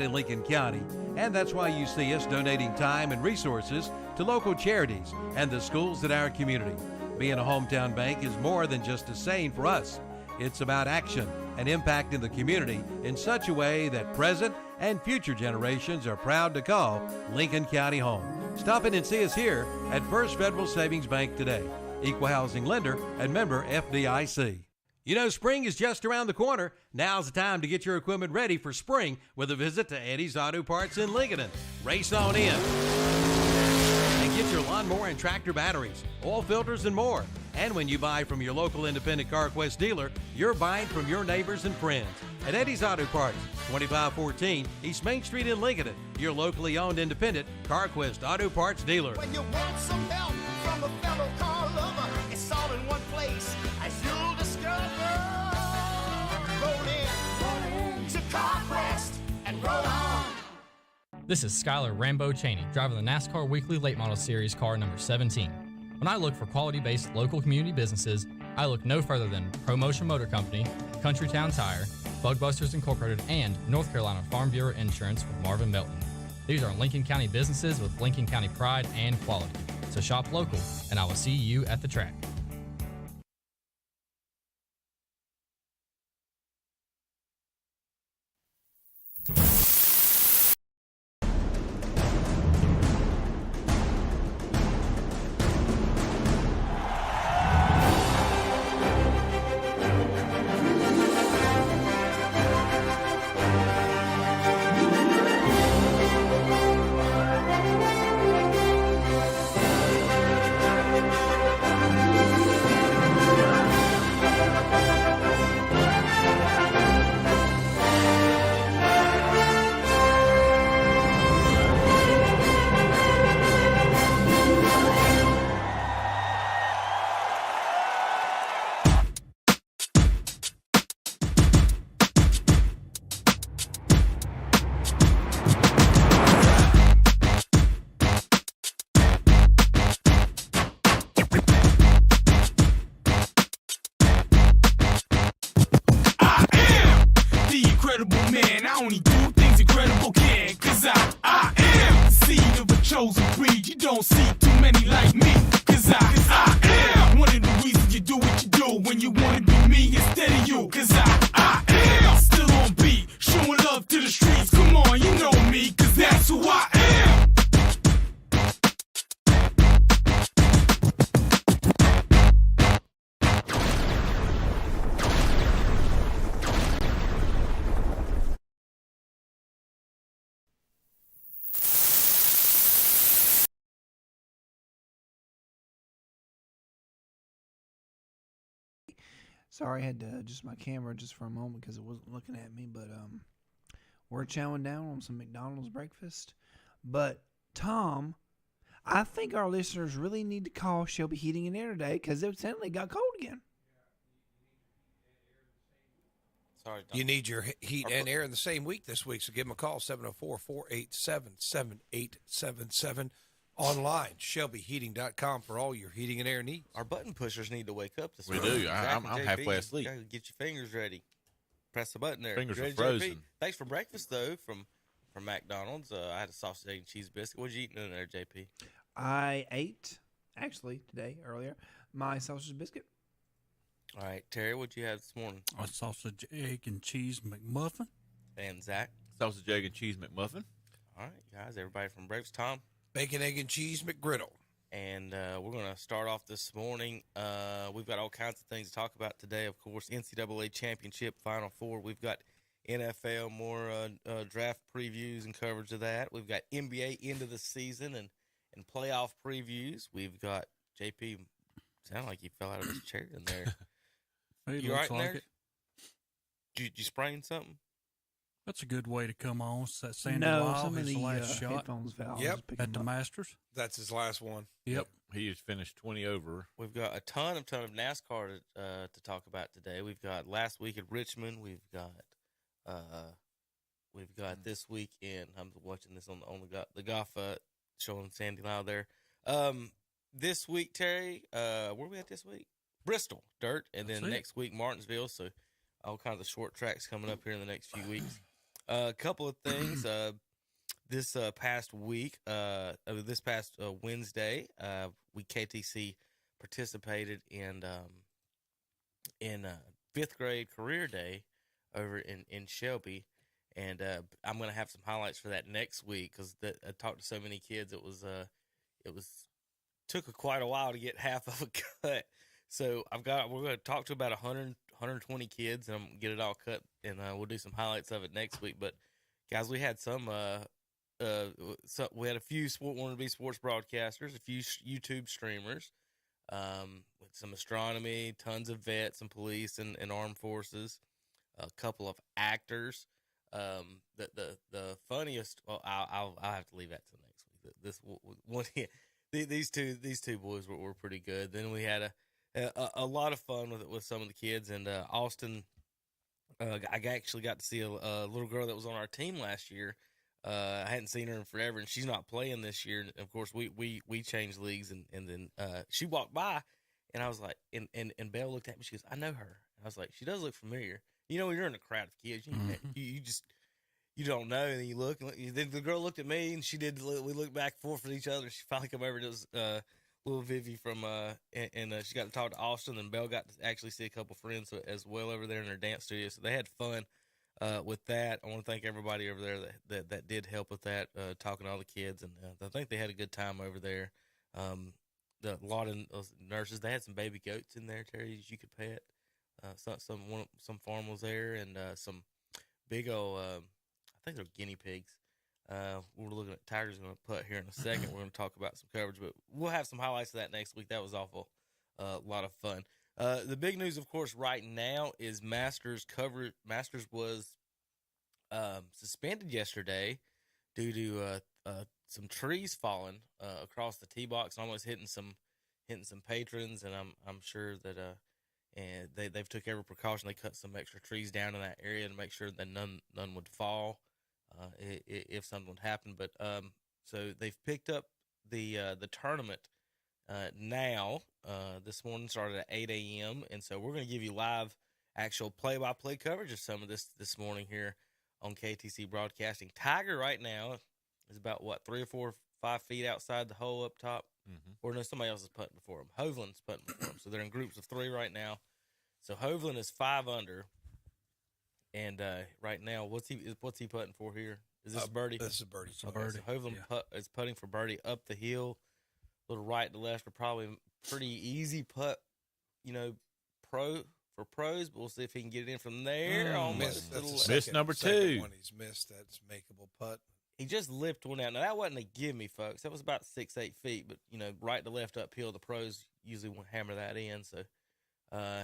in Lincoln County, and that's why you see us donating time and resources to local charities and the schools in our community. Being a hometown bank is more than just a saying for us. It's about action and impact in the community in such a way that present and future generations are proud to call Lincoln County home. Stop in and see us here at First Federal Savings Bank today. Equal housing lender and member FDIC. You know, spring is just around the corner. Now's the time to get your equipment ready for spring with a visit to Eddie's Auto Parts in Lincoln. Race on in and get your lawnmower and tractor batteries, oil filters, and more. And when you buy from your local independent CarQuest dealer, you're buying from your neighbors and friends. At Eddie's Auto Parts, 2514 East Main Street in Lincoln, your locally owned independent CarQuest Auto Parts dealer. When you want some help from a fellow car lover, it's all in one place, as you'll discover. Roll in to CarQuest and roll on. This is Skylar Rambo Cheney, driving the NASCAR Weekly Late Model Series car number 17. When I look for quality-based local community businesses, I look no further than ProMotion Motor Company, Countrytown Tire, Bugbusters Incorporated, and North Carolina Farm Bureau Insurance with Marvin Melton. These are Lincoln County businesses with Lincoln County pride and quality. So shop local, and I will see you at the track. Sorry, I had to adjust my camera just for a moment because it wasn't looking at me. But we're chowing down on some McDonald's breakfast. But, Tom, I think our listeners really need to call Shelby Heating and Air today because it suddenly got cold again. Sorry, you need your heat and air in the same week this week, so give them a call, 704-487-7877. Online, ShelbyHeating.com for all your heating and air needs. Our button pushers need to wake up this We morning. do. I'm halfway asleep. You gotta get your fingers ready. Press the button there. Fingers are ready, frozen. JP? Thanks for breakfast, though, from McDonald's. I had a sausage, egg, and cheese biscuit. What did you eat in there, JP? I ate, actually, earlier, my sausage biscuit. All right, Terry, what'd you have this morning? A sausage, egg, and cheese McMuffin. And Zach? Sausage, egg, and cheese McMuffin. All right, guys, everybody from breakfast. Tom? Bacon, egg, and cheese McGriddle. And we're going to start off this morning. We've got all kinds of things to talk about today. Of course, NCAA Championship Final Four. We've got NFL, more draft previews and coverage of that. We've got NBA end of the season and playoff previews. We've got JP. Sound like he fell out of his chair in there. You right in there? Did you sprain something? That's a good way to come on. That Sandy No, Lyle, some of his the last shot headphones valves. Yep. at the Masters. That's his last one. Yep. He has finished 20 over. We've got a ton of NASCAR to talk about today. We've got last week at Richmond. We've got this week in. I'm watching this on the golf showing Sandy Lyle there. This week, Terry, where are we at this week? Bristol, dirt, and then next week Martinsville. So all kinds of short tracks coming up here in the next few weeks. A couple of things. This past week, this past Wednesday, we KTC participated in fifth grade career day over in Shelby, and I'm gonna have some highlights for that next week because I talked to so many kids. It took quite a while to get half of a cut. So we're gonna talk to about 120 kids, and I'm gonna get it all cut, and we'll do some highlights of it next week. But guys, we had we had a few wannabe sports broadcasters, a few YouTube streamers, with some astronomy, tons of vets and police and armed forces, a couple of actors. The funniest. Well, I'll have to leave that till next week. This one, these two boys were pretty good. Then we had a lot of fun with some of the kids, and Austin. I actually got to see a little girl that was on our team last year. I hadn't seen her in forever, and she's not playing this year. And of course, we changed leagues, and then she walked by, and I was like, and Belle looked at me. She goes, "I know her." And I was like, "She does look familiar." You know, when you're in a crowd of kids, you don't know, and then you look. And then the girl looked at me, and we looked back and forth at each other. She finally come over. It was little Vivi from and she got to talk to Austin, and Belle got to actually see a couple friends as well over there in their dance studio. So they had fun. With that, I want to thank everybody over there that did help with that, talking to all the kids, and I think they had a good time over there. A lot of nurses, they had some baby goats in there, Terry, you could pet. Some farm was there, and some big old, I think they're guinea pigs. We're looking at Tiger's going to putt here in a second. We're going to talk about some coverage, but we'll have some highlights of that next week. That was awful, a lot of fun. The big news, of course, right now is Masters coverage. Masters was suspended yesterday due to some trees falling across the tee box and almost hitting some patrons. And I'm sure that and they've took every precaution. They cut some extra trees down in that area to make sure that none would fall if something would happen. But so they've picked up the tournament. Now, this morning started at 8 a.m., and so we're going to give you live actual play-by-play coverage of some of this morning here on KTC Broadcasting. Tiger right now is about, 3 or 4 or 5 feet outside the hole up top? Mm-hmm. Or no, somebody else is putting before him. Hovland's putting before him, so they're in groups of 3 right now. So Hovland is 5 under, and right now, what's he putting for here? Is this a birdie? This is a birdie. Okay, so Hovland is putting for birdie up the hill. Little right to left are probably pretty easy putt, for pros, but we'll see if he can get it in from there. Missed number 2. One he's missed, that's makeable putt. He just lipped one out. Now, that wasn't a gimme, folks. That was about 6-8 feet, but, right to left uphill, the pros usually won't hammer that in. So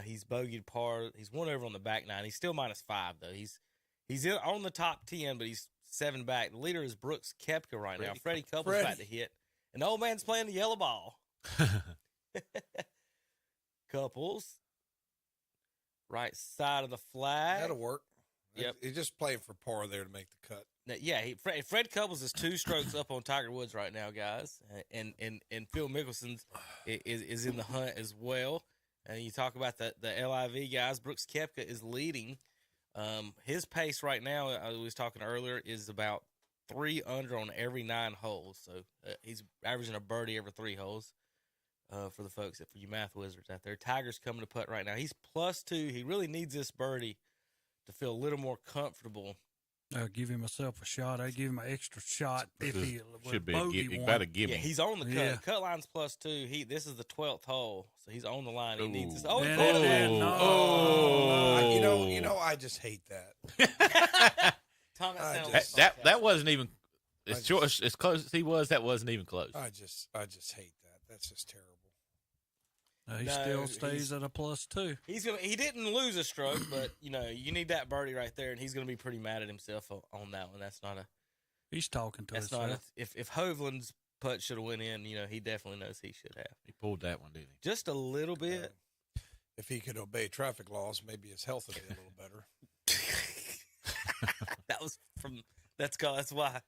he's bogeyed par. He's 1 over on the back 9. He's still -5, though. He's on the top 10, but he's 7 back. The leader is Brooks Koepka right now. Freddie Couples about to hit. And the old man's playing the yellow ball. Couples. Right side of the flag. That'll work. Yep. He's just playing for par there to make the cut. Now, yeah, Fred Couples is 2 strokes up on Tiger Woods right now, guys. And Phil Mickelson is in the hunt as well. And you talk about the LIV guys. Brooks Koepka is leading. His pace right now, I was talking earlier, is about 3 under on every 9 holes. So he's averaging a birdie every 3 holes for the folks, for you math wizards out there. Tiger's coming to putt right now. He's +2. He really needs this birdie to feel a little more comfortable. I'll give him myself a shot. I'd give him an extra shot if he should be. You got to give him. Yeah, he's on the cut. Yeah. Cut line's +2. This is the 12th hole, so he's on the line. He needs this. I just hate that. Tom, that wasn't even as close as he was. That wasn't even close. I just hate that. That's just terrible. He still stays at a +2. He didn't lose a stroke, but you need that birdie right there, and he's going to be pretty mad at himself on that one. That's not a. He's talking to that's himself. not if Hovland's putt should have went in, he definitely knows he should have. He pulled that one, didn't he? Just a little bit. If he could obey traffic laws, maybe his health would be a little better. That's why.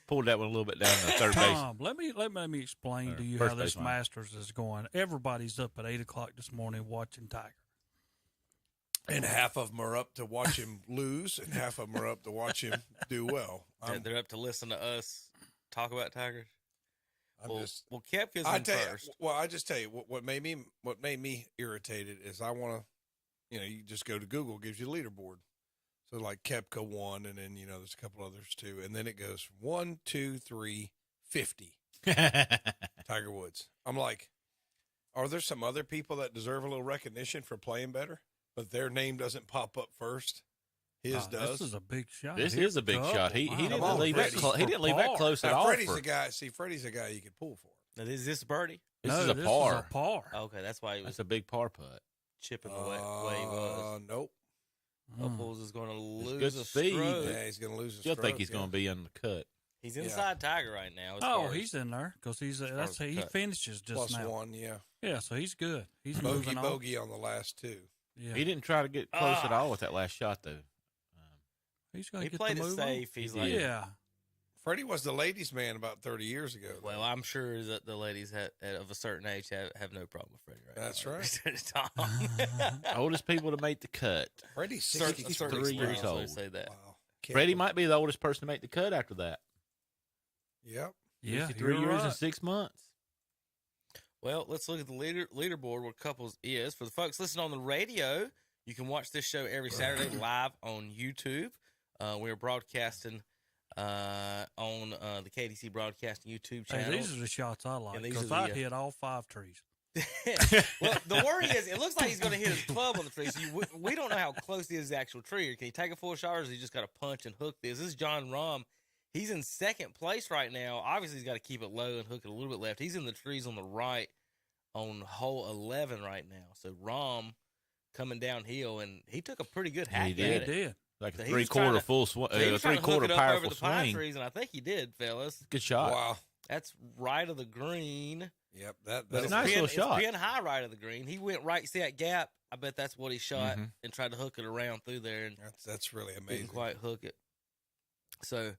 Pulled that one a little bit down the third base. Tom, let me explain to you First how this baseline. Masters is going. Everybody's up at 8 o'clock this morning watching Tiger. And half of them are up to watch him lose, and half of them are up to watch him do well. They're up to listen to us talk about Tigers. Well, Kepka's I in tell first. you, I just tell you what made me irritated is I want to, you just go to Google, gives you a leaderboard. So like Kepka 1, and then there's a couple others too, and then it goes from 1, 2, 3, 50. Tiger Woods. I'm like, are there some other people that deserve a little recognition for playing better, but their name doesn't pop up first? His does. This is a big shot. This is a big shot. He didn't leave that. He didn't leave that close at Now, all. Freddie's a guy. See, Freddie's a guy you could pull for. Now, is this birdie? This No, is a this par. is a par. Okay, that's why he was That's a big par putt. chipping the way he was. Nope. Upples is going to lose good a speed. stroke. Yeah, he's going to lose a Still stroke. think he's going to be on the cut. He's inside Tiger right now. as Oh, far as- he's in there because he as the cut. finishes just Plus now. 1, yeah. Yeah, so he's good. He's moving on. Bogey on the last 2. Yeah, He didn't try to get close at all with that last shot, though. he's going He to get played the it move safe. He's He like, did. Yeah, Freddie was the ladies' man about 30 years ago. well, I'm sure that the ladies of a certain age have no problem with Freddie right That's now. right. Tom. Oldest people to make the cut. Freddie's Certain 63 years experience, old. let's say that. Wow. Freddie might be the oldest person to make the cut after that. Yep. yeah. 53 you're years right. and 6 months. Well, let's look at the leaderboard where couples is. For the folks listening on the radio, you can watch this show every Saturday live on YouTube. We're broadcasting on the KDC Broadcasting YouTube channel. Hey, these are the shots I like And these are because the, I hit all 5 trees. Well, the worry is, it looks like he's going to hit his club on the tree. So we don't know how close he is to the actual tree. Or can he take a full shot, or is he just got to punch and hook this? This is John Rahm. He's in second place right now. Obviously, he's got to keep it low and hook it a little bit left. He's in the trees on the right on hole 11 right now. So Rahm coming downhill, and he took a pretty good hack He at did. it. He did. Like a So he was trying three-quarter to- full swing, So he was trying to hook three-quarter it up over powerful the pine swing. trees, and I think he did, fellas. Good shot. Wow. That's right of the green. Yep. But That's it's a nice pin, little shot. It's pin high right of the green. He went right, see that gap? I bet that's what he shot and tried to hook it around through there, and That's really amazing. didn't quite hook it. So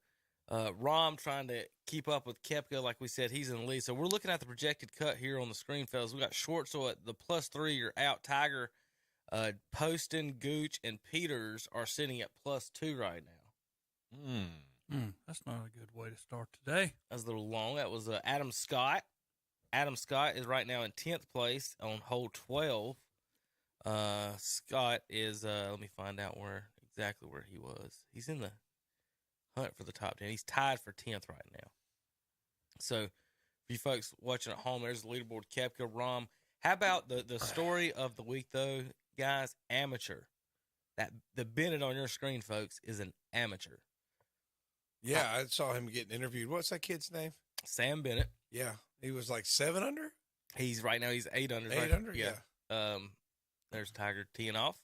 Rahm trying to keep up with Koepka, like we said, he's in the lead. So we're looking at the projected cut here on the screen, fellas. We got Schwartzel at the +3. You're out. Tiger, Poston, Gooch, and Peters are sitting at +2 right now. That's not a good way to start today. That's a little long. That was Adam Scott. Adam Scott is right now in 10th place on hole 12. Scott is, let me find out exactly where he was. He's in the hunt for the top 10. He's tied for 10th right now. So, for you folks watching at home, there's the leaderboard. Koepka, Rahm. How about the story of the week, though, guys? Amateur. The Bennett on your screen, folks, is an amateur. Yeah, I saw him getting interviewed. What's that kid's name? Sam Bennett. Yeah. He was like 7 under? He's 8 under. 8 under? Yeah. There's Tiger teeing off.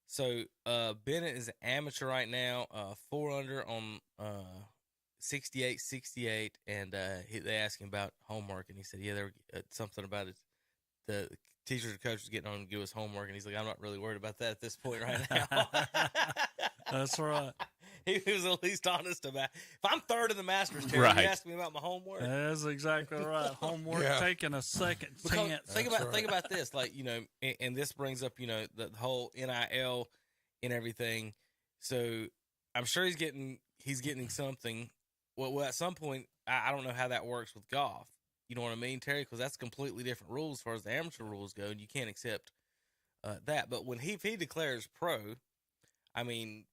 So Bennett is an amateur right now, 4 under on 68, and they asked him about homework, and he said, yeah, there was something about it. The teachers or coaches getting on to give us homework, and he's like, I'm not really worried about that at this point right now. That's right. He was at least honest about it. If I'm third in the Masters, Terry, Right. you ask me about my homework. That's exactly right. Homework Yeah. taking a second Because chance. think That's about this, like, and this brings up, the whole NIL and everything. So I'm sure he's getting something. Well, at some point, I don't know how that works with golf. You know what I mean, Terry? Because that's completely different rules as far as the amateur rules go, and you can't accept that. But if he declares pro, I mean,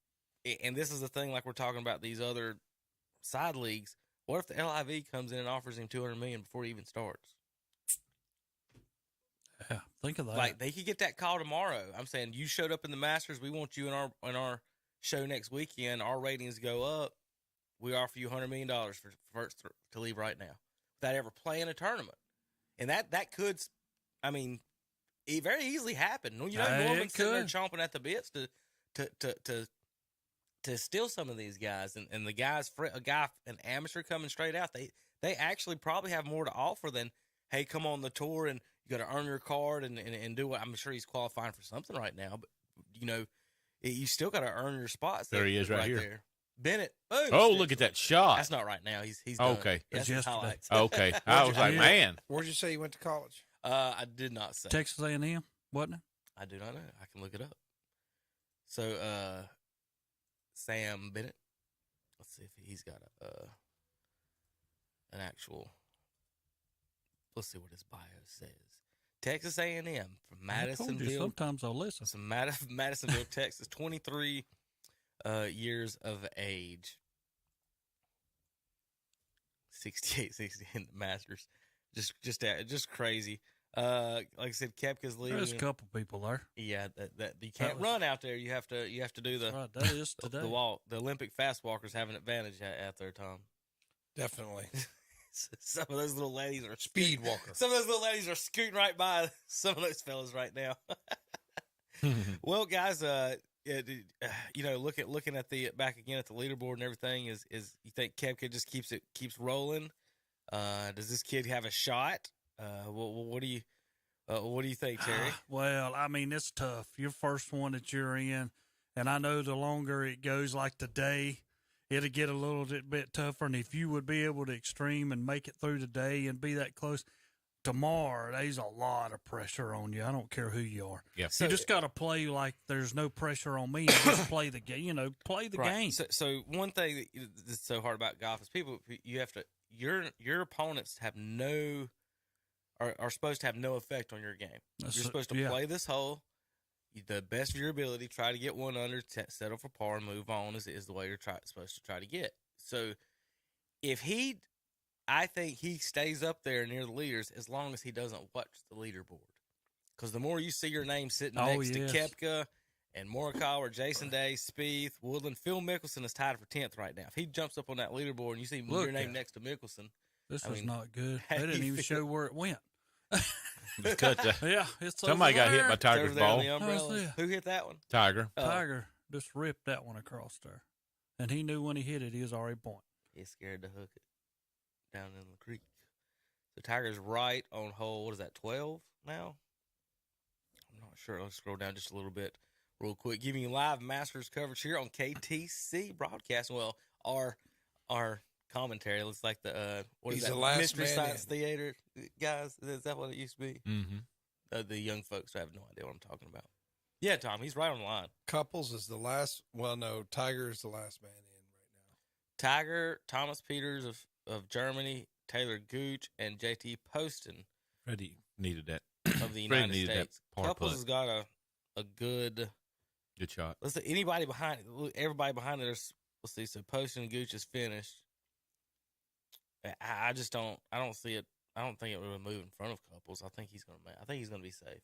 and this is the thing, like we're talking about these other side leagues. What if the LIV comes in and offers him $200 million before he even starts? Yeah, think of that. Like, they could get that call tomorrow. I'm saying, you showed up in the Masters. We want you in our show next weekend. Our ratings go up. We offer you $100 million to leave right now without ever playing a tournament. And that could, I mean, it very easily happen. You know, Norman's sitting there chomping at the bits to steal some of these guys. And the guys, an amateur coming straight out, they actually probably have more to offer than, hey, come on the tour and you got to earn your card and do what. I'm sure he's qualifying for something right now, but you still got to earn your spots. There he is right here. there. Bennett. Boom, Oh, look at that shot. That's not right now. He's done. Okay. That's his highlights. Okay. I was like, man. Where'd you say you went to college? I did not say. Texas A&M, wasn't it? I do not know. I can look it up. So, Sam Bennett. Let's see if he's got an actual. Let's see what his bio says. Texas A&M from Madisonville. Sometimes I'll listen. Some Madisonville, Texas. 23 years of age. 68, 60 in the Masters. Just crazy. Like I said, Koepka's leading. There's a couple people there. Yeah, that you can't run out there. You have to do the Right, that is today. the walk. The Olympic fast walkers have an advantage out there, Tom. Definitely. Some of those little ladies are Speed walker. Some of those little ladies are scooting right by some of those fellas right now. Well, guys, looking at the back again at the leaderboard and everything, is you think Koepka just keeps rolling? Does this kid have a shot? What do you think, Terry? Well, I mean, it's tough. Your first one that you're in, and I know the longer it goes, like today, it'll get a little bit tougher. And if you would be able to extreme and make it through the day and be that close, tomorrow, there's a lot of pressure on you. I don't care who you are. Yeah. You just got to play like there's no pressure on me. And just play the game. Play the game. So one thing that's so hard about golf is you have to your opponents are supposed to have no effect on your game. You're supposed to play this hole the best of your ability, try to get one under, settle for par, and move on is the way you're supposed to try to get. So if I think he stays up there near the leaders as long as he doesn't watch the leaderboard. Because the more you see your name sitting next to Koepka and Morikawa or Jason Day, Spieth, Woodland, Phil Mickelson is tied for 10th right now. If he jumps up on that leaderboard and you see your name next to Mickelson. This is not good. They didn't even show where it went. It's somebody got hit by Tiger's ball. Who hit that one? Tiger. Tiger just ripped that one across there. And he knew when he hit it, he was already point. He's scared to hook it down in the creek. So Tiger's right on hole, what is that, 12 now? I'm not sure. Let's scroll down just a little bit real quick. Giving you live Masters coverage here on KTC Broadcasting. Well, our commentary looks like the Mystery Science Theater guys. Is that what it used to be? Mm-hmm. The young folks have no idea what I'm talking about. Yeah, Tom, he's right on the line. Couples is the last. Well, no, Tiger is the last man in right now. Tiger, Thomas Peters of Germany, Taylor Gooch, and JT Poston. Freddie needed that of the United States. Couples putt. has got a good shot. Let's see, everybody behind it. Let's see. So Poston and Gooch is finished. I just don't. I don't see it. I don't think it will move in front of Couples. I think he's going to be safe.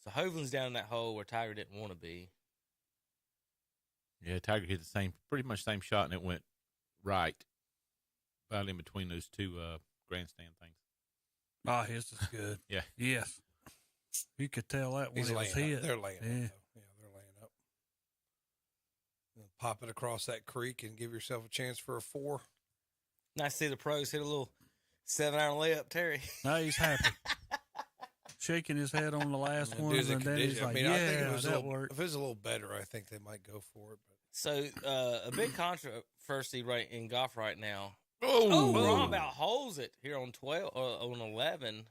So Hovland's down in that hole where Tiger didn't want to be. Yeah, Tiger hit pretty much same shot, and it went right, about in between those two grandstand things. Oh, his is good. Yeah. Yes. You could tell that when it was hit. They're laying up. Yeah, they're laying up. Pop it across that creek and give yourself a chance for a 4. Nice to see the pros hit a little 7-iron layup, Terry. Now he's happy. Shaking his head on the last one, and then he's like, I think that worked. If it was a little better, I think they might go for it. But. So, a big controversy in golf right now. Oh, Rob outholes it here on 12, on 11.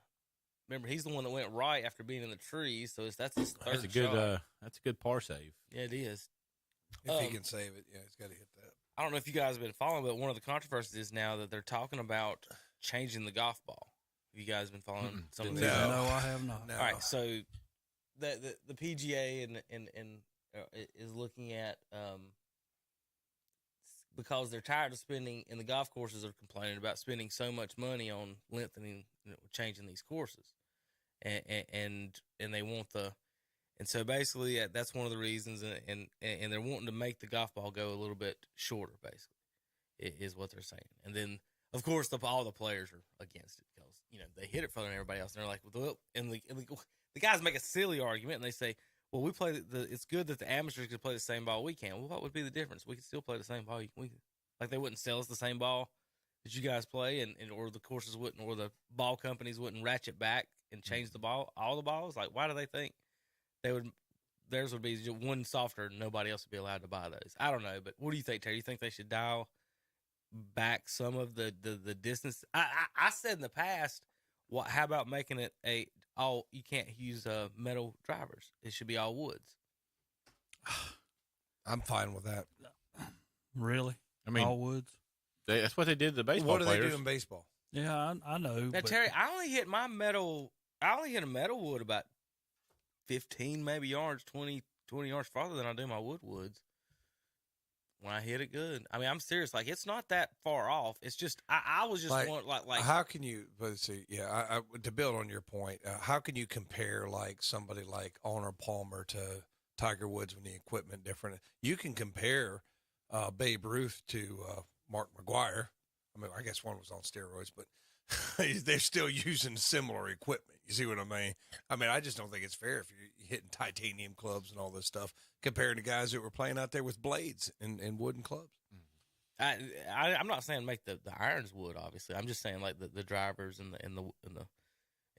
Remember, he's the one that went right after being in the trees, so that's his third shot. That's a good par save. Yeah, it is. If he can save it, yeah, he's got to hit that. I don't know if you guys have been following, but one of the controversies is now that they're talking about changing the golf ball. Have you guys been following some of these? No, I have not. No. All right, so the PGA is looking at because they're tired of spending, and the golf courses are complaining about spending so much money on lengthening, changing these courses, and they want and so basically that's one of the reasons, and they're wanting to make the golf ball go a little bit shorter. Basically, is what they're saying, and then of course all the players are against it because they hit it further than everybody else, and they're like, well, and the guys make a silly argument, and they say, well, we play it's good that the amateurs can play the same ball we can. Well, what would be the difference? We can still play the same ball. Like they wouldn't sell us the same ball that you guys play, and or the courses wouldn't, or the ball companies wouldn't ratchet back and change the ball, all the balls. Like, why do they think theirs would be one softer and nobody else would be allowed to buy those? I don't know, but what do you think, Terry? You think they should dial back some of the distance? I said in the past, how about making it you can't use metal drivers. It should be all woods. I'm fine with that. Really? I mean, all woods? That's what they did to the baseball What do players. they do in baseball? Yeah, I know. Now, but Terry, I only hit a metal wood about 15 maybe yards, 20 yards farther than I do my woods. When I hit it good. I mean, I'm serious. Like, it's not that far off. It's just, I was just like how can you, but see, yeah, to build on your point, how can you compare like somebody like Arnold Palmer to Tiger Woods when the equipment different? You can compare Babe Ruth to Mark McGwire. I mean, I guess one was on steroids, but they're still using similar equipment. You see what I mean? I mean, I just don't think it's fair if you're hitting titanium clubs and all this stuff compared to guys that were playing out there with blades and wooden clubs. I'm not saying make the irons wood. Obviously, I'm just saying like the drivers and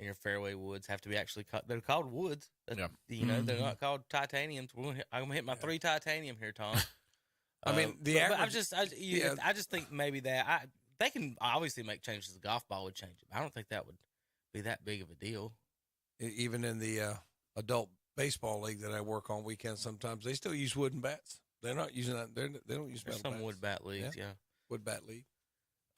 your fairway woods have to be actually cut. They're called woods. Yeah. You know, they're not called titaniums. I'm gonna hit my 3 titanium here, Tom. I mean, I just think maybe that they can obviously make changes. The golf ball would change it. I don't think that would be that big of a deal. Even in the adult baseball league that I work on weekends, sometimes they still use wooden bats. They're not using that. They don't use metal some bats. wood bat leagues, yeah. Wood bat league.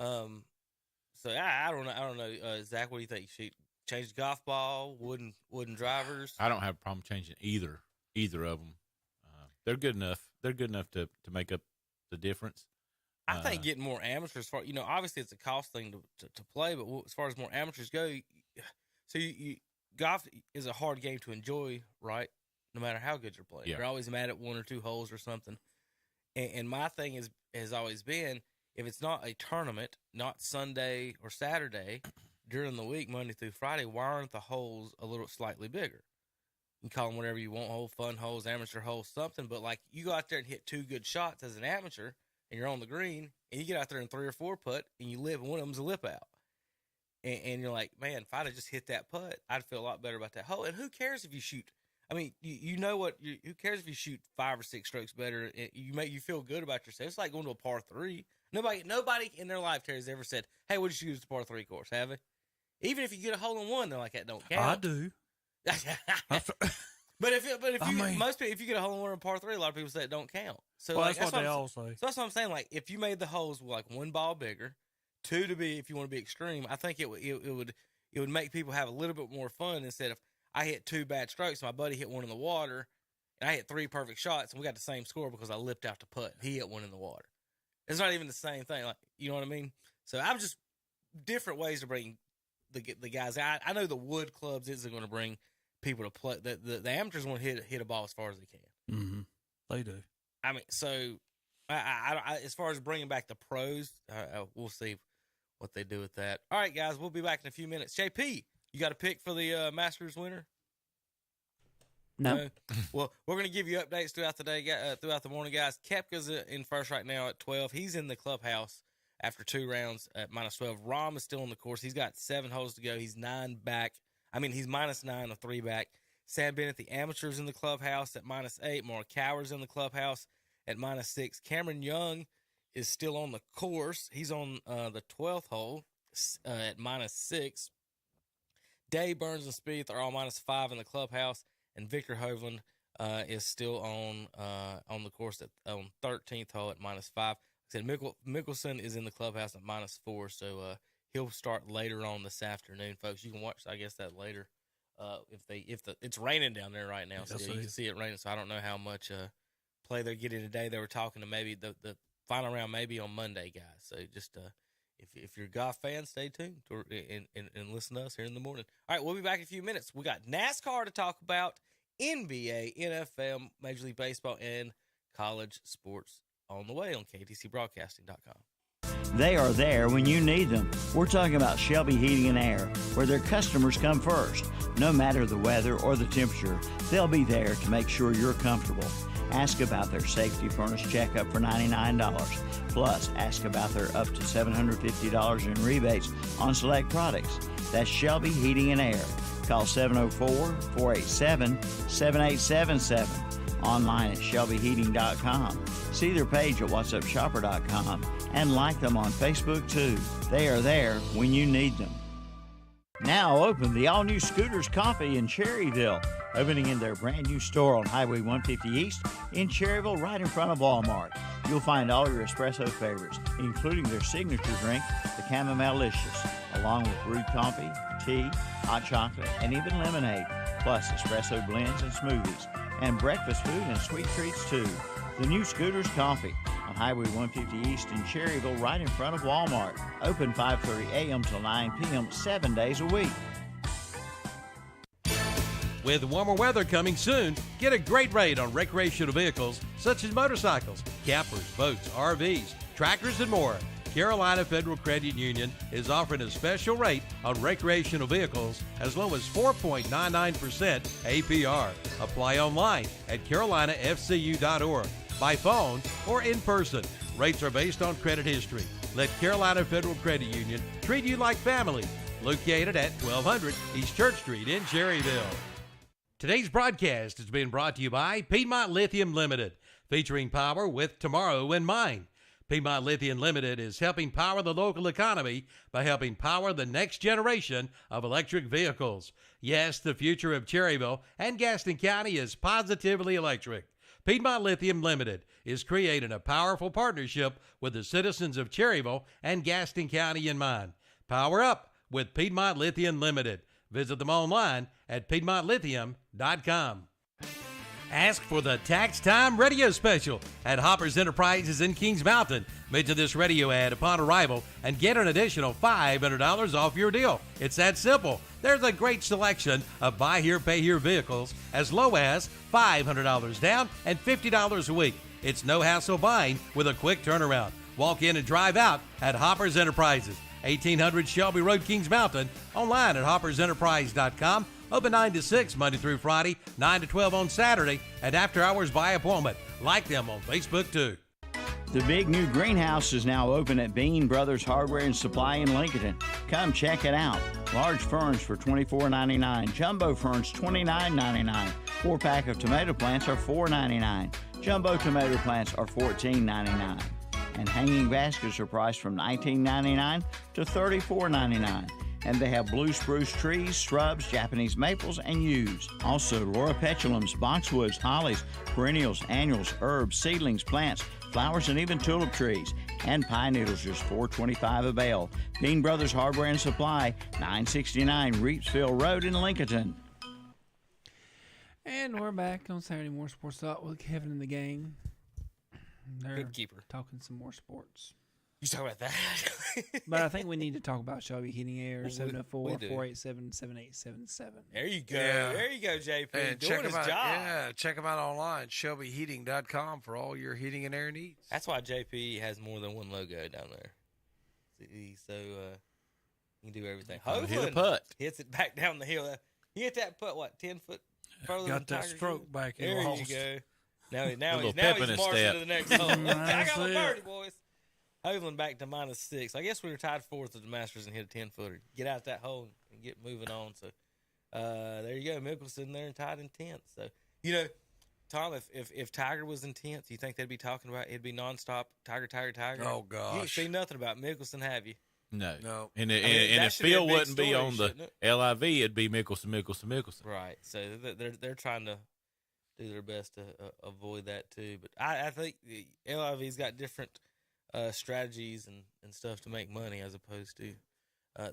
So I don't know. Zach, what do you think? You should change the golf ball, wooden drivers. I don't have a problem changing either of them. They're good enough. They're good enough to make up the difference. I think getting more amateurs, obviously it's a cost thing to play, but as far as more amateurs go, so golf is a hard game to enjoy, right? No matter how good you're playing. Yeah. You're always mad at 1 or 2 holes or something. And my thing has always been, if it's not a tournament, not Sunday or Saturday, during the week, Monday through Friday, why aren't the holes a little slightly bigger? You can call them whatever you want, fun holes, amateur holes, something. But, like, you go out there and hit 2 good shots as an amateur, and you're on the green, and you get out there in 3 or 4 putt, and you lip, and one of them's a lip out. And you're like, man, if I'd have just hit that putt, I'd feel a lot better about that hole. And who cares if you shoot? I mean, you know what? Who cares if you shoot 5 or 6 strokes better? You feel good about yourself. It's like going to a par 3. Nobody in their life, Terry, has ever said, hey, what'd you shoot at the par 3 course, have they? Even if you get a hole in one, they're like, that don't count. I do. But if you get a hole in one in par 3, a lot of people say it don't count. So well, like, that's what they all say. So that's what I'm saying. Like, if you made the holes like 1 ball bigger, 2 to be, if you want to be extreme, I think it would make people have a little bit more fun instead of I hit 2 bad strokes, my buddy hit 1 in the water, and I hit 3 perfect shots, and we got the same score because I lipped out the putt. He hit 1 in the water. It's not even the same thing. Like, you know what I mean? So I'm just different ways to bring the guys out. I know the wood clubs isn't going to bring people to play. The amateurs want to hit a ball as far as they can. Mm-hmm. They do. I mean, so I as far as bringing back the pros, we'll see what they do with that. All right, guys, we'll be back in a few minutes. JP, you got a pick for the Masters winner? No. Well, we're going to give you updates throughout the day, throughout the morning, guys. Kepka's in first right now at 12. He's in the clubhouse after 2 rounds at -12. Rahm is still on the course. He's got 7 holes to go. He's 9 back. I mean, he's -9 of 3 back. Sam Bennett, the amateurs, in the clubhouse at -8. Morikawa's in the clubhouse at -6. Cameron Young is still on the course. He's on the 12th hole at -6. Dave Burns and Spieth are all -5 in the clubhouse, and Victor Hovland is still on the course on 13th hole at -5. Like I said, Mickelson is in the clubhouse at -4, so he'll start later on this afternoon, folks. You can watch, I guess, that later. It's raining down there right now, so you can see it raining. So I don't know how much play they're getting today. They were talking to maybe the final round maybe on Monday, guys. So just if you're a golf fan, stay tuned and listen to us here in the morning. All right, we'll be back in a few minutes. We got NASCAR to talk about, NBA, NFL, Major League Baseball, and college sports on the way on KTCBroadcasting.com. They are there when you need them. We're talking about Shelby Heating and Air, where their customers come first. No matter the weather or the temperature, they'll be there to make sure you're comfortable. Ask about their safety furnace checkup for $99. Plus, ask about their up to $750 in rebates on select products. That's Shelby Heating and Air. Call 704-487-7877. Online at shelbyheating.com. See their page at whatsupshopper.com and like them on Facebook too. They are there when you need them. Now open the all-new Scooters Coffee in Cherryville, opening in their brand new store on Highway 150 East in Cherryville, right in front of Walmart. You'll find all your espresso favorites, including their signature drink, the Chamomile-licious, along with brewed coffee, tea, hot chocolate, and even lemonade, plus espresso blends and smoothies, and breakfast food and sweet treats too. The new Scooters Coffee on Highway 150 East in Cherryville, right in front of Walmart. Open 5:30 a.m. till 9 p.m. 7 days a week. With warmer weather coming soon, get a great rate on recreational vehicles such as motorcycles, campers, boats, RVs, tractors, and more. Carolina Federal Credit Union is offering a special rate on recreational vehicles as low as 4.99% APR. Apply online at carolinafcu.org, by phone, or in person. Rates are based on credit history. Let Carolina Federal Credit Union treat you like family. Located at 1200 East Church Street in Cherryville. Today's broadcast has been brought to you by Piedmont Lithium Limited, featuring power with tomorrow in mind. Piedmont Lithium Limited is helping power the local economy by helping power the next generation of electric vehicles. Yes, the future of Cherryville and Gaston County is positively electric. Piedmont Lithium Limited is creating a powerful partnership with the citizens of Cherryville and Gaston County in mind. Power up with Piedmont Lithium Limited. Visit them online at PiedmontLithium.com. Ask for the Tax Time Radio Special at Hopper's Enterprises in Kings Mountain. Mention this radio ad upon arrival and get an additional $500 off your deal. It's that simple. There's a great selection of buy here, pay here vehicles as low as $500 down and $50 a week. It's no hassle buying with a quick turnaround. Walk in and drive out at Hopper's Enterprises, 1800 Shelby Road, Kings Mountain. Online at hoppersenterprise.com. Open 9 to 6 Monday through Friday, 9 to 12 on Saturday, and after hours by appointment. Like them on Facebook too. The big new greenhouse is now open at Bean Brothers Hardware and Supply in Lincoln. Come check it out. Large ferns for $24.99. Jumbo ferns $29.99. 4-pack of tomato plants are $4.99. Jumbo tomato plants are $14.99. And hanging baskets are priced from $19.99 to $34.99. And they have blue spruce trees, shrubs, Japanese maples, and yews. Also, Laura petulums, boxwoods, hollies, perennials, annuals, herbs, seedlings, plants, flowers, and even tulip trees. And pine needles, just $4.25 a bale. Bean Brothers Hardware and Supply, 969 Reepsville Road in Lincoln. And we're back on Saturday Morning Sports Talk with Kevin and the gang. They're Good keeper. talking some more sports. You talk about that. But I think we need to talk about Shelby Heating Air, Well, 704-487-7877. There you go. Yeah. There you go, JP. And Doing his job. Yeah, check them out online, shelbyheating.com for all your heating and air needs. That's why JP has more than one logo down there. See, so you can do everything. Hit a putt. Hits it back down the hill. He hit that putt, 10 foot further Got than that Tiger's stroke did? back. There lost. you go. Now he's little pep in his marching step. to the next hole. I That's got a it. birdie, boys. Hovland back to -6. I guess we were tied fourth at the Masters and hit a 10-footer. Get out that hole and get moving on. So there you go. Mickelson there and tied in 10th. So, you know, Tom, if Tiger was in 10th, you think they'd be talking about it'd be nonstop Tiger. Oh, You ain't gosh. seen nothing about Mickelson, have you? No. And, I mean, and that if should be a Phil big wouldn't be story, on the shouldn't LIV, it'd be Mickelson. Right. So they're trying to do their best to avoid that too. But I think the LIV's got different strategies and stuff to make money as opposed to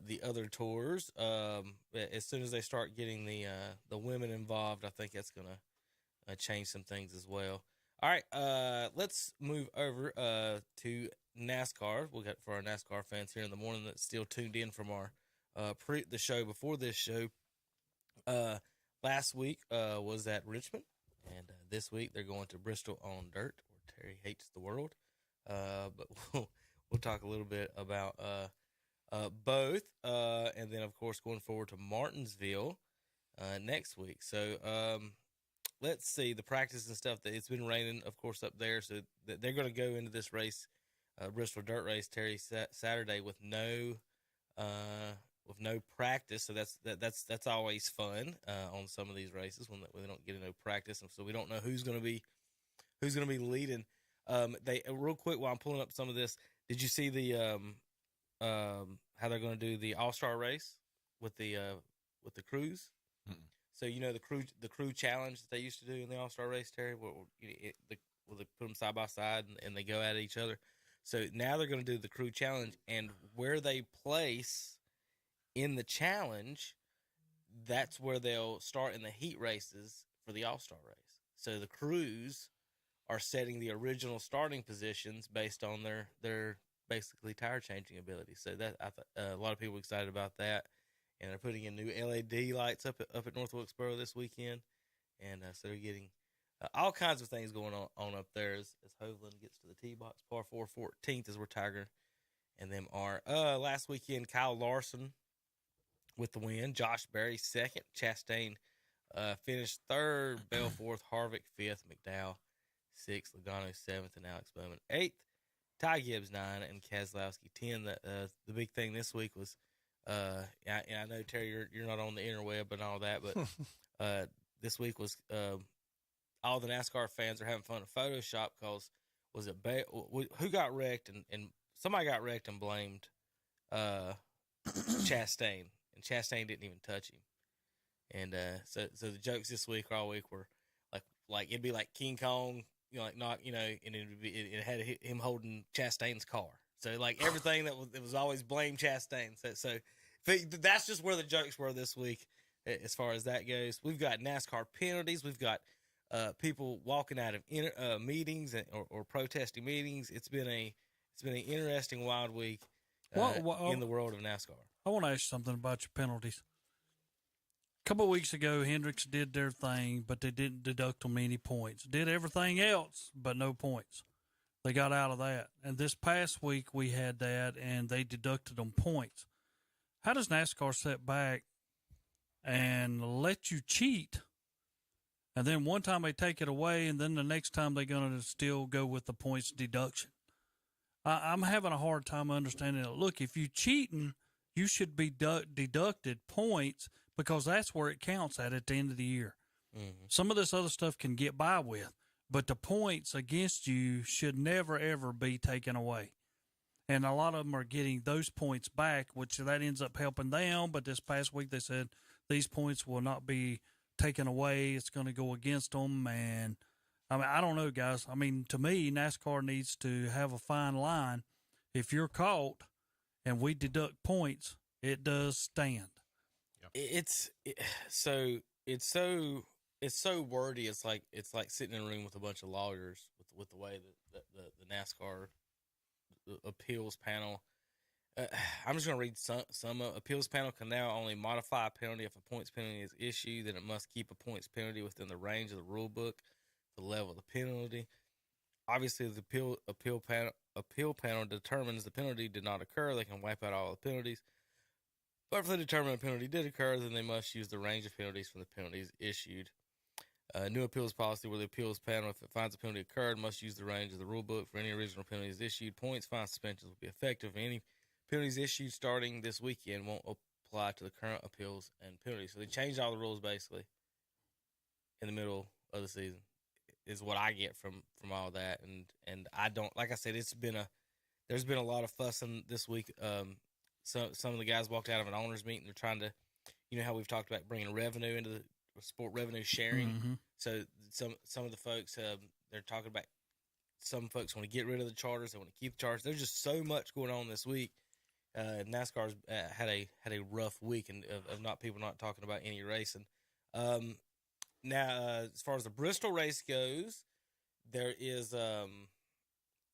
the other tours. As soon as they start getting the women involved, I think that's gonna change some things as well. All right, let's move over to NASCAR. We got for our NASCAR fans here in the morning that's still tuned in from our the show before this show. Last week was at Richmond, and this week they're going to Bristol on dirt, where Terry hates the world. But we'll talk a little bit about both, and then of course going forward to Martinsville next week. So let's see the practice and stuff. That it's been raining, of course, up there, so they're going to go into this race, Bristol dirt race, Terry, Saturday with no practice. So that's always fun on some of these races when they don't get no practice, and so we don't know who's going to be leading. They real quick while I'm pulling up some of this. Did you see the how they're going to do the All-Star race? with the crews. Mm-mm. So the crew challenge that they used to do in the All-Star race, Terry, where they put them side by side and they go at each other. So now they're going to do the crew challenge, and where they place in the challenge, that's where they'll start in the heat races for the All-Star race. So the crews are setting the original starting positions based on their basically tire changing ability. So that a lot of people are excited about that, and they're putting in new LED lights up at North Wilkesboro this weekend, and so they're getting all kinds of things going on up there as Hovland gets to the tee box. Par 4, 14th is where Tiger and them are. Last weekend, Kyle Larson with the win. Josh Berry second. Chastain finished third. Bell fourth. Harvick fifth. McDowell sixth. Logano seventh. And Alex Bowman eighth. Ty Gibbs 9 and Keselowski 10. The big thing this week was, and I know, Terry, you're not on the interweb and all that, but this week was all the NASCAR fans are having fun at Photoshop because who got wrecked and somebody got wrecked and blamed Chastain, and Chastain didn't even touch him. And so the jokes this week all week were like it'd be like King Kong, and it had him holding Chastain's car. So like everything it was always blame Chastain. So that's just where the jokes were this week as far as that goes. We've got NASCAR penalties. We've got people walking out of meetings or protesting meetings. It's been an interesting wild week in the world of NASCAR. I want to ask you something about your penalties. A couple of weeks ago, Hendricks did their thing, but they didn't deduct them any points. Did everything else, but no points. They got out of that. And this past week, we had that, and they deducted them points. How does NASCAR sit back and let you cheat, and then one time they take it away, and then the next time they're going to still go with the points deduction? I'm having a hard time understanding it. Look, if you're cheating, you should be deducted points because that's where it counts at the end of the year. Mm-hmm. Some of this other stuff can get by with, but the points against you should never, ever be taken away. And a lot of them are getting those points back, which that ends up helping them. But this past week they said these points will not be taken away. It's going to go against them. And I mean, I don't know, guys. I mean, to me, NASCAR needs to have a fine line. If you're caught and we deduct points, it does stand. It's so wordy. It's like sitting in a room with a bunch of lawyers with the way that the NASCAR appeals panel. I'm just going to read some appeals panel can now only modify a penalty if a points penalty is issued. Then it must keep a points penalty within the range of the rule book, the level of the penalty. Obviously, the appeal panel determines the penalty did not occur. They can wipe out all the penalties. But if they determine a penalty did occur, then they must use the range of penalties from the penalties issued. New appeals policy where the appeals panel, if it finds a penalty occurred, must use the range of the rule book for any original penalties issued. Points, fines, suspensions will be effective. Any penalties issued starting this weekend won't apply to the current appeals and penalties. So they changed all the rules basically in the middle of the season is what I get from all that. And I don't, like I said, there's been a lot of fussing this week. So some of the guys walked out of an owners meeting. They're trying to, how we've talked about bringing revenue into the sport, revenue sharing. Mm-hmm. So some of the folks, they're talking about some folks want to get rid of the charters. They want to keep the charters. There's just so much going on this week. NASCAR's had a rough week of people not talking about any racing. Now, as far as the Bristol race goes, there is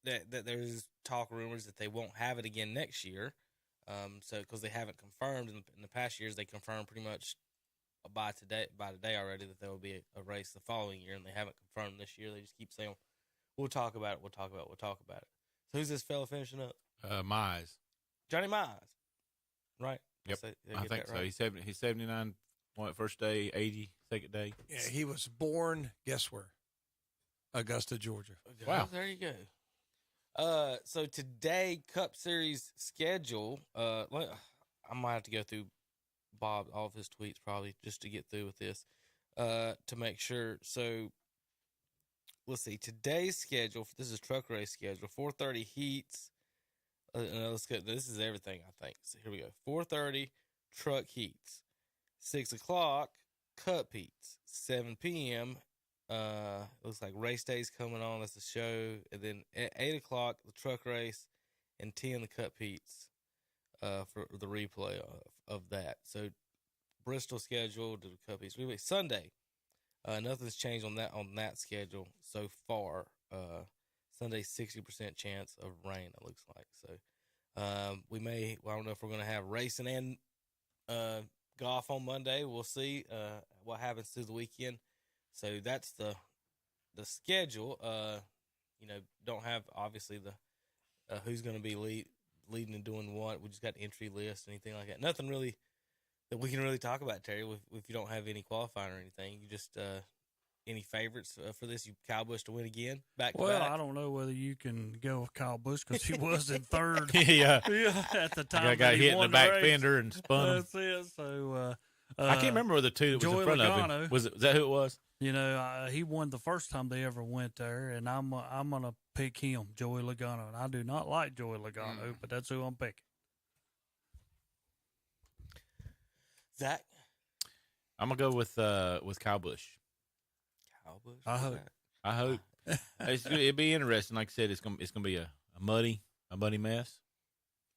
there's talk rumors that they won't have it again next year. So because they haven't confirmed in the past years, they confirmed pretty much by today already that there will be a race the following year, and they haven't confirmed this year. They just keep saying, "We'll talk about it. We'll talk about it. We'll talk about it." So who's this fella finishing up? Mize. Johnny Mize, right? Yep, I think so. Right? He's 79. First day, 80 second day. Yeah, he was born. Guess where? Augusta, Georgia. Wow, there you go. So today, Cup Series schedule. I might have to go through Bob all of his tweets probably just to get through with this. To make sure. So let's see. Today's schedule. This is truck race schedule. 4:30 heats. Let's go. This is everything, I think. So here we go. 4:30 truck heats. 6 o'clock, cup heats. 7 p.m., looks like race day's coming on. That's the show. And then at 8 o'clock, the truck race, and 10, the cup heats for the replay of that. So Bristol scheduled, the cup heats. Sunday, nothing's changed on that schedule so far. Sunday, 60% chance of rain, it looks like. So I don't know if we're going to have racing and golf on Monday. We'll see what happens through the weekend. So that's the schedule. Don't have obviously the who's going to be leading and doing what. We just got entry list, anything like that. Nothing really that we can really talk about, Terry. If you don't have any qualifying or anything, you just any favorites for this? You Kyle Busch to win again? Back to back? I don't know whether you can go with Kyle Busch because he was in third. yeah, at the time. Got hit in the back race. fender and spun him. That's it. So I can't remember the two that was in front of him. Was that who it was? He won the first time they ever went there, and I'm gonna pick him, Joey Logano. And I do not like Joey Logano, but that's who I'm picking. Zach, I'm gonna go with Kyle Busch. Kyle Busch. I hope. It'd be interesting. Like I said, it's gonna be a muddy mess.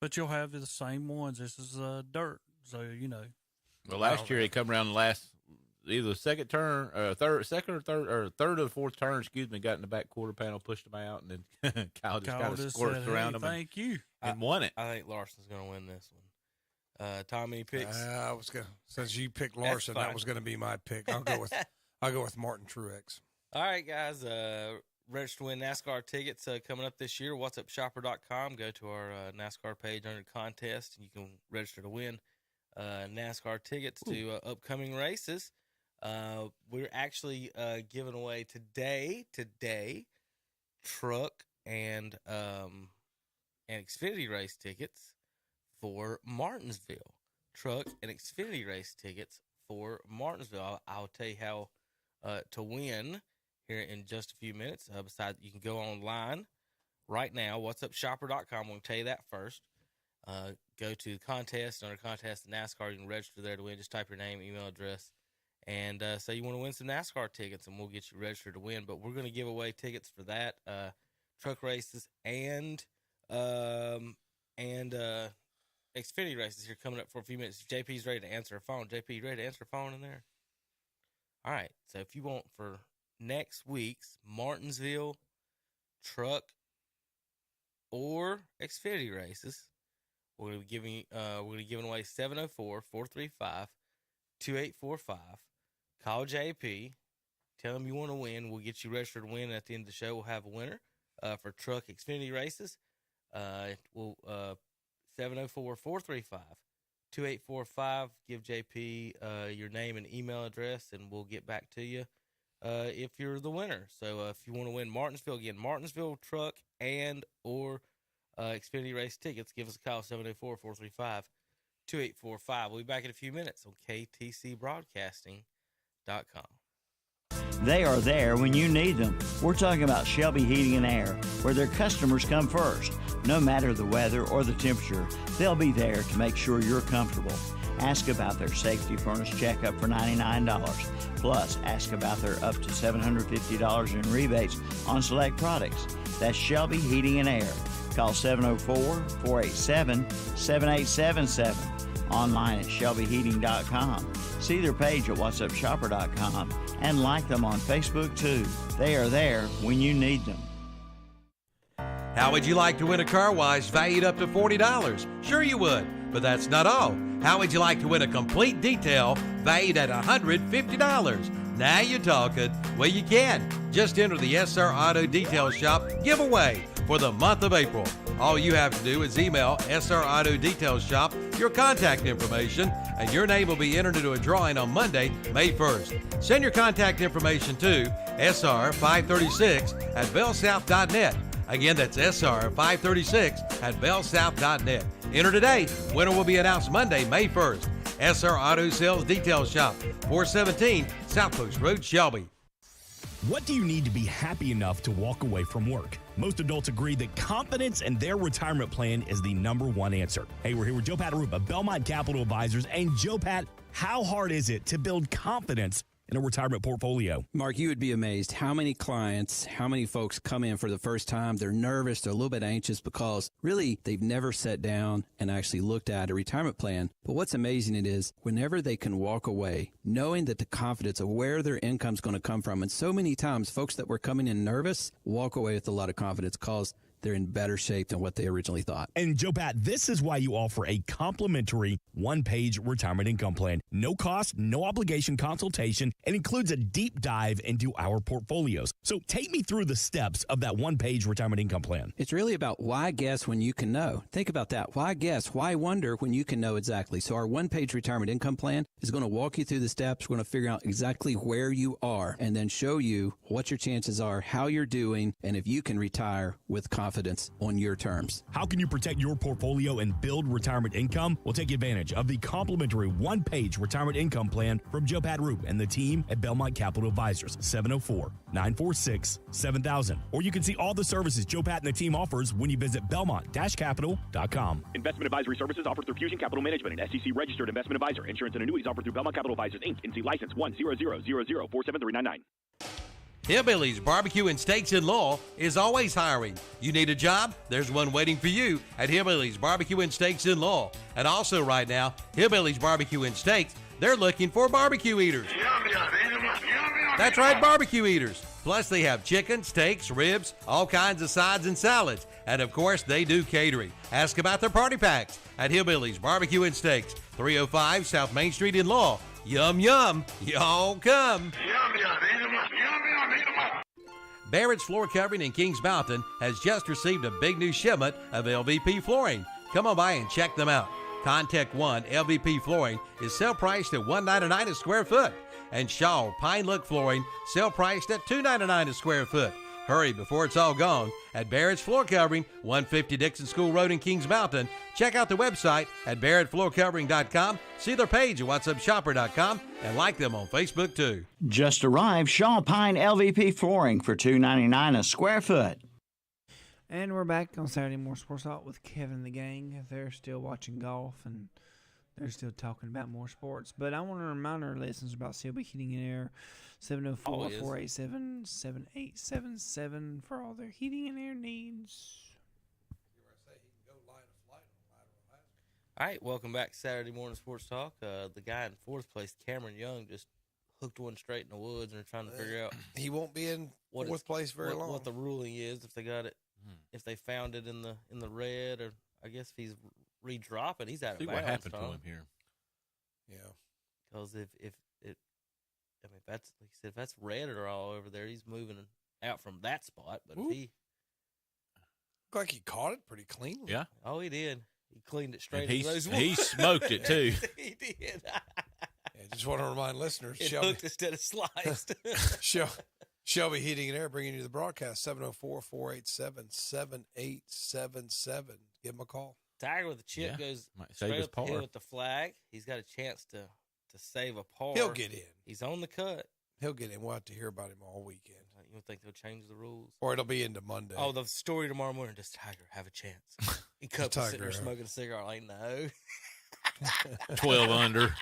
But you'll have the same ones. This is dirt, so Well, last year he come around the last either the second turn, third or fourth turn. Got in the back quarter panel, pushed him out, and then Kyle just kind of squirted around him. Thank you. And won it. I think Larson's going to win this one. Tom, any picks? I was gonna, since you picked Larson, that was going to be my pick. I'll go with Martin Truex. All right, guys. Register to win NASCAR tickets coming up this year. WhatsUpShopper.com. Go to our NASCAR page under contest, and you can register to win NASCAR tickets to upcoming races. We're actually giving away today truck and Xfinity race tickets for Martinsville. Truck and Xfinity race tickets for Martinsville. I'll tell you how to win here in just a few minutes. Besides, you can go online right now, whatsupshopper.com. I'm going to tell you that first. Go to the contest, under contest NASCAR. You can register there to win. Just type your name, email address, and say you want to win some NASCAR tickets, and we'll get you registered to win. But we're going to give away tickets for that, truck races and Xfinity races here coming up for a few minutes. JP's ready to answer a phone. JP, you ready to answer a phone in there? All right. So if you want for next week's Martinsville truck or Xfinity races, we're going to be giving away 704-435-2845. Call JP. Tell him you want to win. We'll get you registered to win. At the end of the show, we'll have a winner for truck Xfinity races. 704-435-2845. Give JP your name and email address, and we'll get back to you if you're the winner. So if you want to win Martinsville, again, Martinsville truck and or Xfinity race tickets, give us a call, 704-435-2845. We'll be back in a few minutes on KTCBroadcasting.com. They are there when you need them. We're talking about Shelby Heating and Air, where their customers come first. No matter the weather or the temperature, they'll be there to make sure you're comfortable. Ask about their safety furnace checkup for $99. Plus, ask about their up to $750 in rebates on select products. That's Shelby Heating and Air. Call 704-487-7877. Online at shelbyheating.com. See their page at whatsupshopper.com and like them on Facebook too. They are there when you need them. How would you like to win a car wash valued up to $40? Sure you would, but that's not all. How would you like to win a complete detail valued at $150? Now you're talking. Well, you can. Just enter the SR Auto Detail Shop giveaway for the month of April. All you have to do is email SR Auto Detail Shop your contact information, and your name will be entered into a drawing on Monday, May 1st. Send your contact information to SR536@bellsouth.net. Again, that's SR536@bellsouth.net. Enter today. Winner will be announced Monday, May 1st. SR Auto Sales Detail Shop, 417 South Post Road, Shelby. What do you need to be happy enough to walk away from work? Most adults agree that confidence in their retirement plan is the number one answer. Hey, we're here with Joe Pat Arup of Belmont Capital Advisors. And Joe Pat, how hard is it to build confidence in a retirement portfolio? Mark, you would be amazed how many clients, how many folks come in for the first time. They're nervous, they're a little bit anxious because really they've never sat down and actually looked at a retirement plan. But what's amazing it is whenever they can walk away knowing that the confidence of where their income's going to come from. And so many times folks that were coming in nervous walk away with a lot of confidence because they're in better shape than what they originally thought. And Joe Pat, this is why you offer a complimentary one-page retirement income plan. No cost, no obligation consultation, and includes a deep dive into our portfolios. So take me through the steps of that one-page retirement income plan. It's really about why guess when you can know. Think about that. Why guess? Why wonder when you can know exactly? So our one-page retirement income plan is going to walk you through the steps. We're going to figure out exactly where you are and then show you what your chances are, how you're doing, and if you can retire with confidence on your terms. How can you protect your portfolio and build retirement income? We'll take advantage of the complimentary one-page retirement income plan from Joe Pat Arup and the team at Belmont Capital Advisors, 704-946-7000. Or you can see all the services Joe Pat and the team offers when you visit belmont-capital.com. Investment advisory services offered through Fusion Capital Management, an SEC-registered investment advisor. Insurance and annuities offered through Belmont Capital Advisors, Inc., NC license 10000473399. Hillbilly's Barbecue and Steaks in Lowell is always hiring. You need a job? There's one waiting for you at Hillbilly's Barbecue and Steaks in Lowell. And also right now, Hillbilly's Barbecue and Steaks, they're looking for barbecue eaters. That's right, barbecue eaters. Plus, they have chicken, steaks, ribs, all kinds of sides and salads. And of course, they do catering. Ask about their party packs at Hillbilly's Barbecue and Steaks, 305 South Main Street in Lowell. Yum, yum. Y'all come. Barrett's Floor Covering in Kings Mountain has just received a big new shipment of LVP flooring. Come on by and check them out. Contact One LVP Flooring is sale priced at $199 a square foot. And Shaw Pine Look Flooring sale priced at $299 a square foot. Hurry before it's all gone at Barrett's Floor Covering, 150 Dixon School Road in Kings Mountain. Check out the website at barrettfloorcovering.com, see their page at whatsupshopper.com, and like them on Facebook too. Just arrived Shaw Pine LVP flooring for $299 a square foot. And we're back on Saturday Morning Sports Talk with Kevin and the gang. They're still watching golf and they're still talking about more sports. But I want to remind our listeners about CLB Heating and Air, 704-487-7877 for all their heating and air needs. All right, welcome back to Saturday Morning Sports Talk. The guy in fourth place, Cameron Young, just hooked one straight in the woods and are trying to figure out. He won't be in fourth place very long. What the ruling is, if they got it, if they found it in the red, or I guess if he's redropping, he's out of bounds. See what happened to him here. Yeah, because if that's like you said, if that's red or all over there, he's moving out from that spot. But if he looked like he caught it pretty cleanly. Yeah. Oh, he did. He cleaned it straight. He smoked it too. He did. Just want to remind listeners, it hooked instead of sliced. Shelby Heating and Air bringing you the broadcast, 704-487-7877. Give him a call. Tiger with the chip goes straight up the hill with the flag. He's got a chance to save a par. He'll get in. He's on the cut. He'll get in. We'll have to hear about him all weekend. You don't think they'll change the rules? Or it'll be into Monday. Oh, the story tomorrow morning, does Tiger have a chance? He comes sitting there smoking a cigar like, no. 12 under.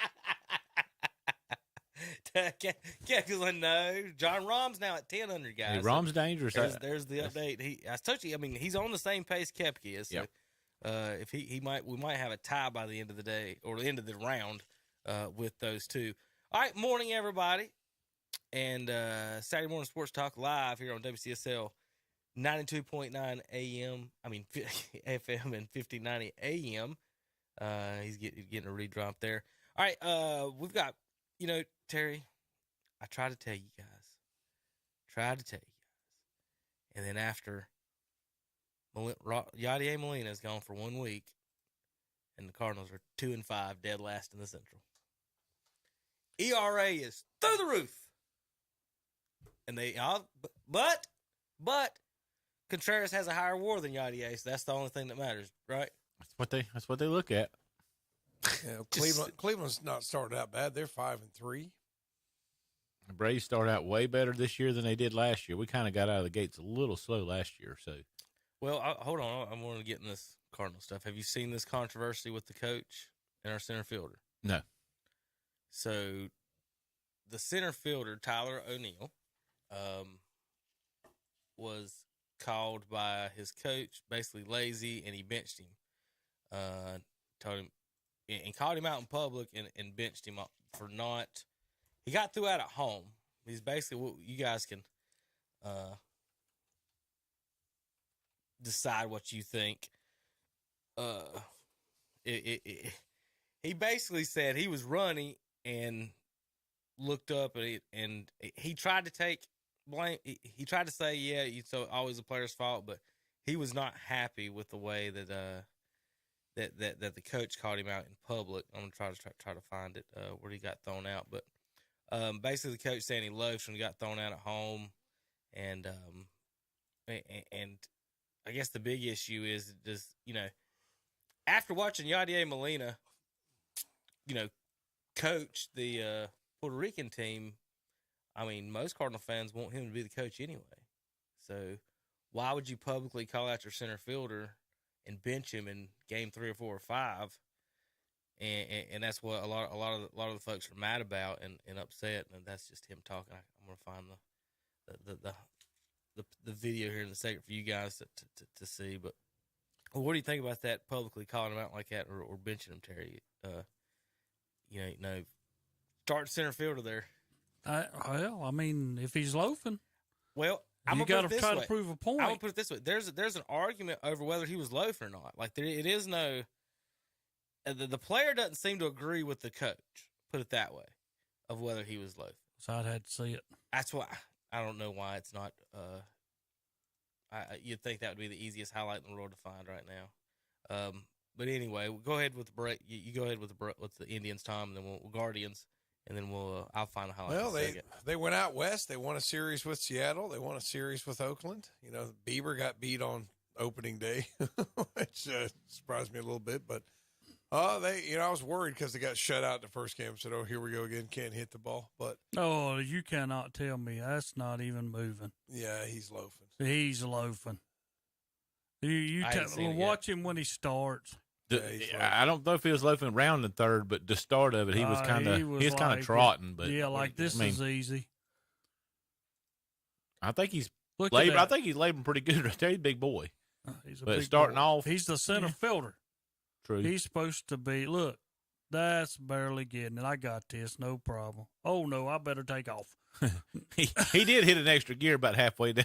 Kepke's like, no. John Rahm's now at 10 under, guys. Hey, Rahm's dangerous. There's the update. I told you, I mean, he's on the same pace Kepke is. So, yep. If we might have a tie by the end of the day or the end of the round with those two. All right, morning everybody, and Saturday Morning Sports Talk live here on WCSL 92.9 AM. I mean FM and 5090 AM. He's getting a redrop there. All right, we've got Terry. I tried to tell you guys, and then after. Yadier Molina is gone for 1 week, and the Cardinals are 2-5, dead last in the Central. ERA is through the roof, and but Contreras has a higher WAR than Yadier, so that's the only thing that matters, right? That's what they look at. Yeah, Cleveland's not started out bad. They're 5-3. The Braves start out way better this year than they did last year. We kind of got out of the gates a little slow last year. So, well, hold on. I want to get in this Cardinal stuff. Have you seen this controversy with the coach and our center fielder? No. So, the center fielder, Tyler O'Neill, was called by his coach basically lazy, and he benched him. Told him and called him out in public and benched him for not. He got through out at home. He's basically, you guys can decide what you think. He basically said he was running and looked up and he tried to take blame. He tried to say, yeah, it's always the player's fault, but he was not happy with the way that that the coach called him out in public. I'm gonna try to find it where he got thrown out, but basically the coach saying he loafed when he got thrown out at home, and I guess the big issue is just, after watching Yadier Molina, coach the Puerto Rican team, I mean, most Cardinal fans want him to be the coach anyway. So why would you publicly call out your center fielder and bench him in game 3 or 4 or 5? And that's what a lot of the folks are mad about and upset. And that's just him talking. I'm gonna find the video here in a second for you guys to see. But what do you think about that, publicly calling him out like that, or benching him, Terry? Start center fielder there. Well, I mean, if he's loafing, well, you got to try to prove a point. I'm gonna put it this way: there's an argument over whether he was loafing or not. Like it is no. The player doesn't seem to agree with the coach. Put it that way, of whether he was loafing. So I'd have to see it. That's why I don't know why it's not. You'd think that would be the easiest highlight in the world to find right now. But anyway, we'll go ahead with the break. You go ahead with the Indians, Tom, and then we'll Guardians. And then I'll find the highlight. Well, they went out west. They won a series with Seattle. They won a series with Oakland. Bieber got beat on opening day, which surprised me a little bit. But I was worried because they got shut out in the first game. Said, "Oh, here we go again. Can't hit the ball." But you cannot tell me that's not even moving. Yeah, he's loafing. He's loafing. You watch him when he starts. I don't know if he was loafing around the third, but the start of it, he was kind of trotting. But this is easy. I think he's laboring. I think he's laboring pretty good right there. He's a big boy. But starting off, he's the center fielder. True. He's supposed to be. Look, that's barely getting it. I got this, no problem. Oh no, I better take off. he did hit an extra gear about halfway down.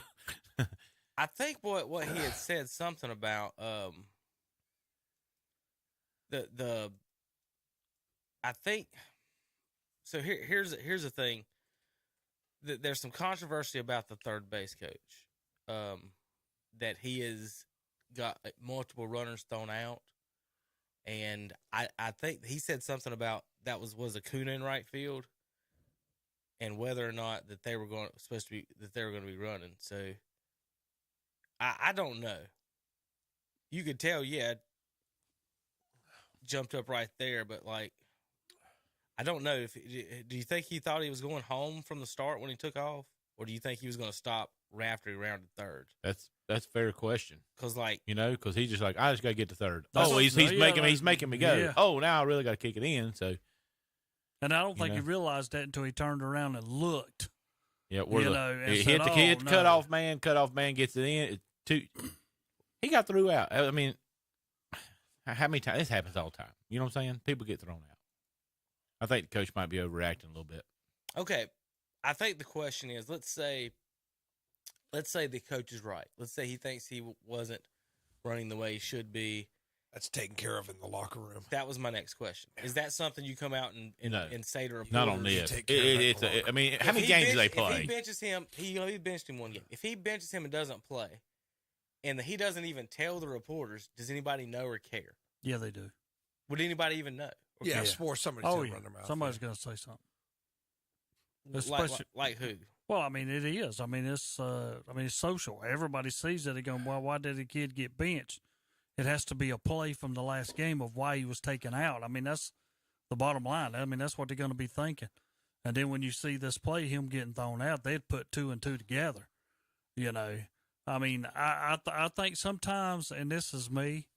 I think what he had said something about I think so. Here's the thing. There's some controversy about the third base coach, that he has got multiple runners thrown out, and I think he said something about that was Acuna in right field, and whether or not that they were going to be running. So I don't know. You could tell, jumped up right there, but I don't know do you think he thought he was going home from the start when he took off, or do you think he was going to stop after he rounded third? That's a fair question. Because because he's just I just got to get to third. He's making me go. Yeah. Oh, now I really got to kick it in. So, and I don't think he realized that until he turned around and looked. Yeah, he hit the cutoff man. Cutoff man gets it in. He got threw out. I mean, how many times this happens all the time? You know what I'm saying? People get thrown out. I think the coach might be overreacting a little bit. Okay, I think the question is: let's say the coach is right. Let's say he thinks he wasn't running the way he should be. That's taken care of in the locker room. That was my next question. Is that something you come out and say to reporters? Not on this. I mean, how many games do they play? If he benches him, he benched him one game. If he benches him and doesn't play, and he doesn't even tell the reporters, does anybody know or care? Yeah, they do. Would anybody even know? Yeah, somebody's going to run their mouth. Somebody's going to say something. Like who? Well, I mean, it is. I mean, it's social. Everybody sees it. They're going, well, why did the kid get benched? It has to be a play from the last game of why he was taken out. I mean, that's the bottom line. I mean, that's what they're going to be thinking. And then when you see this play, him getting thrown out, they'd put 2 and 2 together. You know, I mean, I think sometimes, and this is me,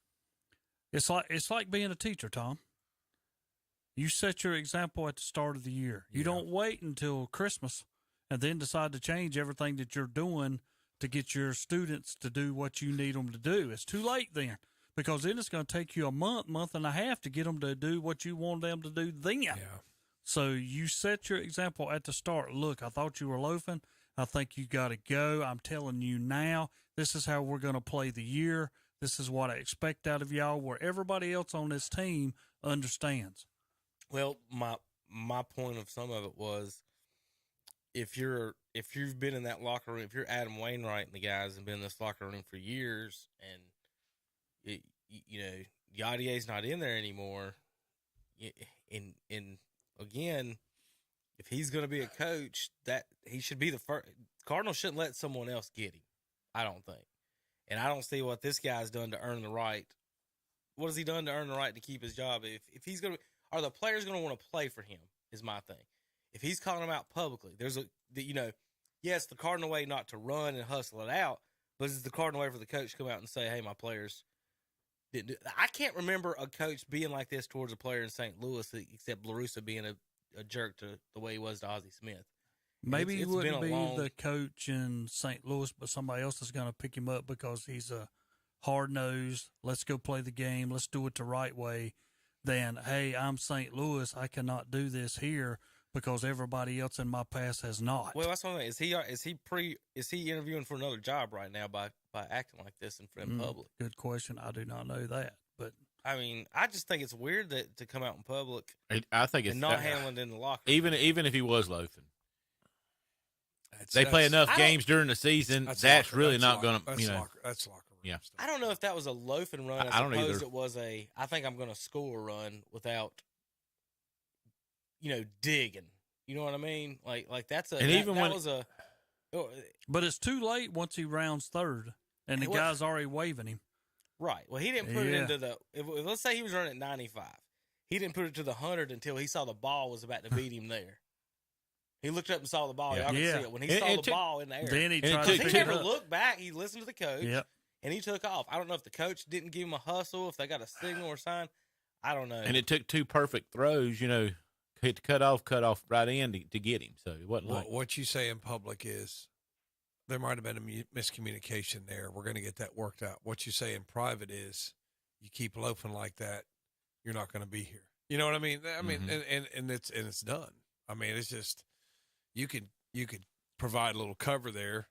it's like being a teacher, Tom. You set your example at the start of the year. You don't wait until Christmas and then decide to change everything that you're doing to get your students to do what you need them to do. It's too late then, because then it's going to take you a month and a half to get them to do what you want them to do then. Yeah. So you set your example at the start. Look, I thought you were loafing. I think you got to go. I'm telling you now, this is how we're going to play the year. This is what I expect out of y'all, where everybody else on this team understands. Well, my point of some of it was, if you've been in that locker room, if you're Adam Wainwright and the guys have been in this locker room for years, and Yadier's not in there anymore, and again, if he's going to be a coach, that he should be the first. Cardinals shouldn't let someone else get him, I don't think. And I don't see what this guy's done to earn the right. What has he done to earn the right to keep his job? If he's going to, are the players going to want to play for him, is my thing. If he's calling them out publicly, yes, the Cardinal way not to run and hustle it out, but it's the Cardinal way for the coach to come out and say, hey, my players didn't do. I can't remember a coach being like this towards a player in St. Louis, except La Russa being a jerk to the way he was to Ozzie Smith. Maybe he wouldn't be the coach in St. Louis, but somebody else is going to pick him up because he's a hard-nosed, let's go play the game, let's do it the right way, than, hey, I'm St. Louis, I cannot do this here because everybody else in my past has not. Well, that's one thing. Is he interviewing for another job right now by acting like this in public? Good question. I do not know that, but I mean, I just think it's weird to come out in public. I think it's not handling it in the locker room. Even if he was loafing, they play enough games during the season. That's really not going to, That's locker room. Yeah. Stuff. I don't know if that was a loafing run. I don't either. It was I think I'm going to score run without, digging. You know what I mean? Like that's a. And even when was a. But it's too late once he rounds third, and the guy's already waving him. Right. Well, he didn't put it into the. If let's say he was running at 95, he didn't put it to the 100 until he saw the ball was about to beat him there. He looked up and saw the ball. Y'all can see it. When he saw the ball in the air, then he never looked back. He listened to the coach. Yep. And he took off. I don't know if the coach didn't give him a hustle, if they got a signal or sign. I don't know. And it took 2 perfect throws, hit the cut off right in to get him. So it wasn't what you say in public is there might have been a miscommunication there. We're going to get that worked out. What you say in private is you keep loafing like that, you're not going to be here. You know what I mean? I mean, and it's done. I mean, it's just you could provide a little cover there.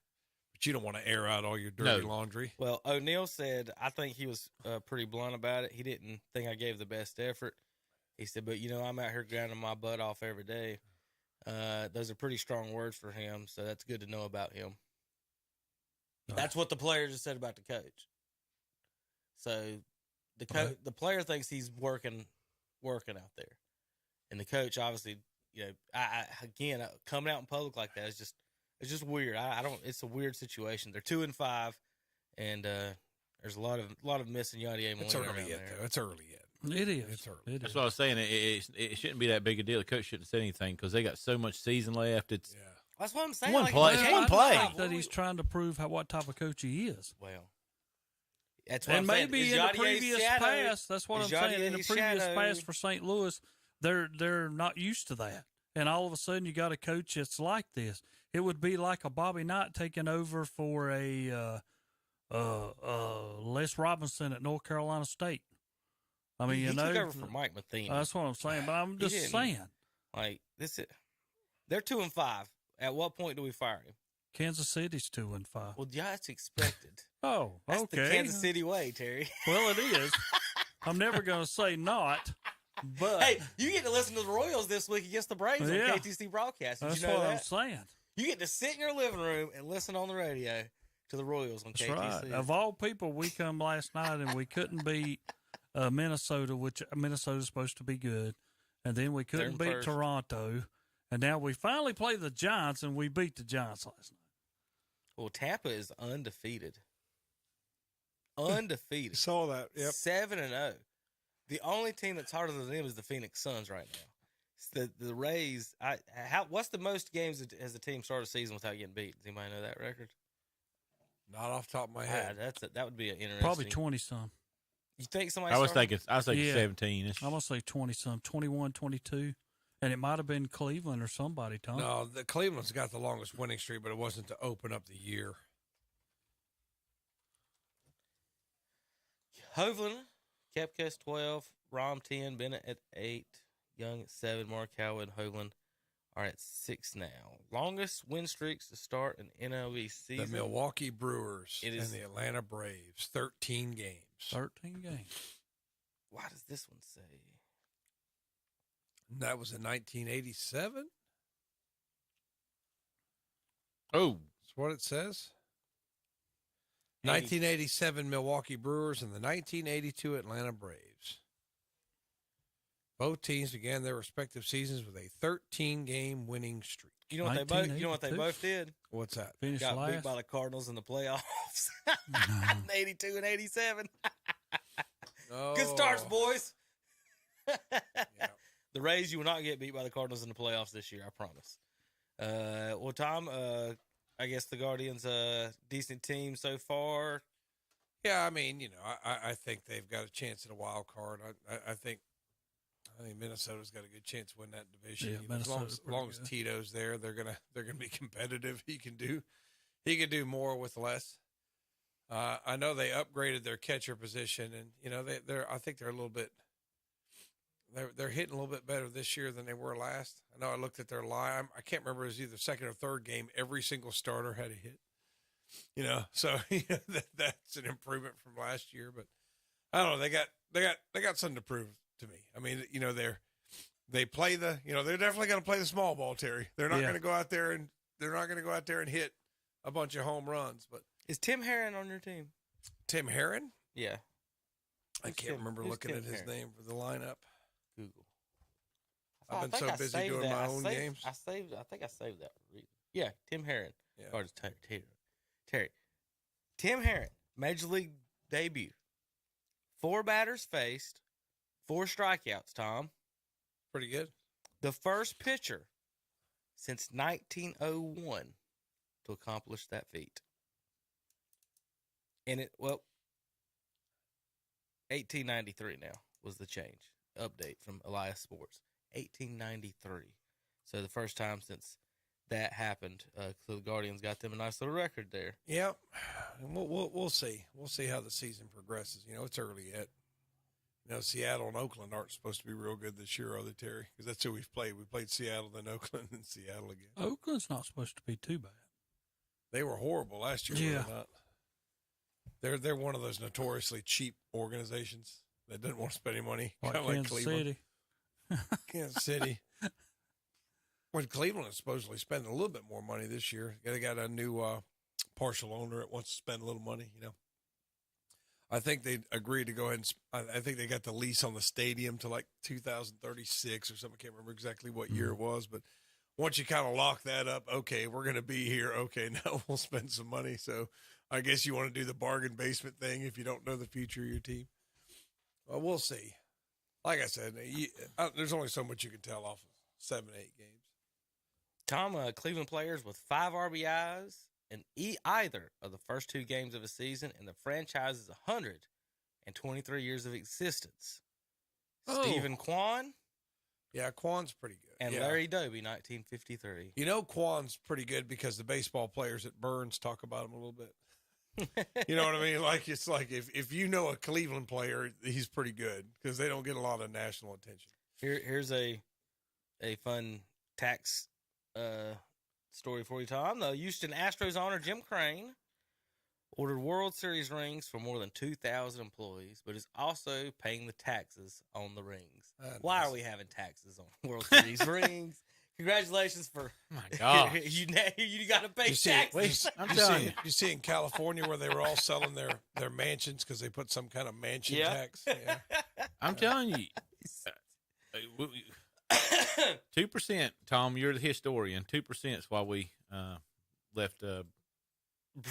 But you don't want to air out all your dirty laundry. Well, O'Neal said, I think he was pretty blunt about it. He didn't think I gave the best effort. He said, but, I'm out here grinding my butt off every day. Those are pretty strong words for him, so that's good to know about him. That's what the players just said about the coach. So the player thinks he's working out there. And the coach, obviously, again, coming out in public like that is just – it's just weird. I don't. It's a weird situation. They're 2-5, and there's a lot of missing Yadier. It's early yet, though. It's early yet. It is. It's early. That's what I was saying. It shouldn't be that big a deal. The coach shouldn't say anything because they got so much season left. It's that's what I'm saying. One play. I think that he's trying to prove what type of coach he is. Well, that's what and maybe in the previous past. That's what I'm saying. In the previous past for St. Louis, they're not used to that, and all of a sudden you got a coach that's like this. It would be like a Bobby Knight taking over for a Les Robinson at North Carolina State. I mean, he took over for Mike Matheny. That's what I'm saying. But I'm just saying, like they're 2-5. At what point do we fire him? Kansas City's 2-5. Well, yeah, that's expected. Oh, that's okay. the Kansas City way, Terry. Well, it is. I'm never going to say not. But hey, you get to listen to the Royals this week against the Braves on KTC broadcast. Did that's you know what that? I'm saying. You get to sit in your living room and listen on the radio to the Royals on KTC. That's right. Of all people, we come last night and we couldn't beat Minnesota, which Minnesota's supposed to be good, and then we couldn't beat Toronto, and now we finally play the Giants, and we beat the Giants last night. Well, Tampa is undefeated. Undefeated. Saw that. Yep. 7-0. The only team that's harder than them is the Phoenix Suns right now. The Rays. What's the most games has a team started a season without getting beat? Does anybody know that record? Not off the top of my head. That would be an interesting. Probably 20-some. You think somebody? I was thinking 17. I'm gonna say 20-some, 21, 22, and it might have been Cleveland or somebody. Tom. No, the Cleveland's got the longest winning streak, but it wasn't to open up the year. Hovland, Koepka's 12, Rahm 10, Bennett at 8, Young at 7, Morikawa and Hovland are at 6 now. Longest win streaks to start an MLB season. The Milwaukee Brewers and the Atlanta Braves, 13 games. 13 games. Why does this one say? That was in 1987? Oh. That's what it says. 1987 Milwaukee Brewers and the 1982 Atlanta Braves. Both teams began their respective seasons with a 13-game winning streak. You know what they both did? What's that? Got beat by the Cardinals in the playoffs. 82 and 87. Oh. Good starts, boys. The Rays, you will not get beat by the Cardinals in the playoffs this year, I promise. Well, Tom, I guess the Guardians decent team so far. Yeah, I mean, I think they've got a chance at a wild card. I think Minnesota's got a good chance to win that division. Yeah, as long as Tito's there, they're gonna be competitive. He can do more with less. I know they upgraded their catcher position, and I think they're a little bit. They're hitting a little bit better this year than they were last. I know I looked at their line. I can't remember, it was either second or third game. Every single starter had a hit. So that's an improvement from last year. But I don't know. They got something to prove to me. I mean, they play they're definitely going to play the small ball, Terry. They're not going to go out there and hit a bunch of home runs. But is Tim Herron on your team? Tim Herron? Yeah. I can't remember looking at his name for the lineup. Google. I've been so busy doing my own games. I think I saved that. Yeah, Tim Herron. Yeah. Or just Terry. Tim Herron, Major League debut. 4 batters faced, 4 strikeouts, Tom. Pretty good. The first pitcher since 1901 to accomplish that feat. And 1893 now was the change. Update from Elias Sports. 1893. So the first time since that happened. So the Guardians got them a nice little record there. Yep. And we'll see. We'll see how the season progresses. It's early yet. Seattle and Oakland aren't supposed to be real good this year, are they, Terry? Because that's who we've played. We played Seattle, then Oakland, and Seattle again. Oakland's not supposed to be too bad. They were horrible last year. Yeah. They're one of those notoriously cheap organizations that didn't want to spend any money. Like Kind of like Kansas Cleveland. City. Kansas City. When Cleveland is supposedly spending a little bit more money this year. They got a new partial owner that wants to spend a little money, I think they agreed to go ahead and I think they got the lease on the stadium to like 2036 or something. I can't remember exactly what year it was, but once you kind of lock that up, okay, we're going to be here. Okay, now we'll spend some money. So I guess you want to do the bargain basement thing if you don't know the future of your team. Well, we'll see. Like I said, there's only so much you can tell off of 7-8 games. Tom, Cleveland players with 5 RBIs in either of the first 2 games of a season, and the franchise's 123 years of existence. Oh. Stephen Kwan. Yeah, Kwan's pretty good. And Larry Doby, 1953. Kwan's pretty good because the baseball players at Burns talk about him a little bit. You know what I mean? Like, it's like if you know a Cleveland player, he's pretty good because they don't get a lot of national attention. Here's a fun tax story for you, Tom. The Houston Astros owner Jim Crane ordered World Series rings for more than 2,000 employees, but is also paying the taxes on the rings. Why are we having taxes on World Series rings? Congratulations for my God. you got to pay taxes. I'm telling you. You see in California where they were all selling their mansions because they put some kind of mansion tax. Yeah. I'm telling you. 2%, Tom, you're the historian. 2% is why we left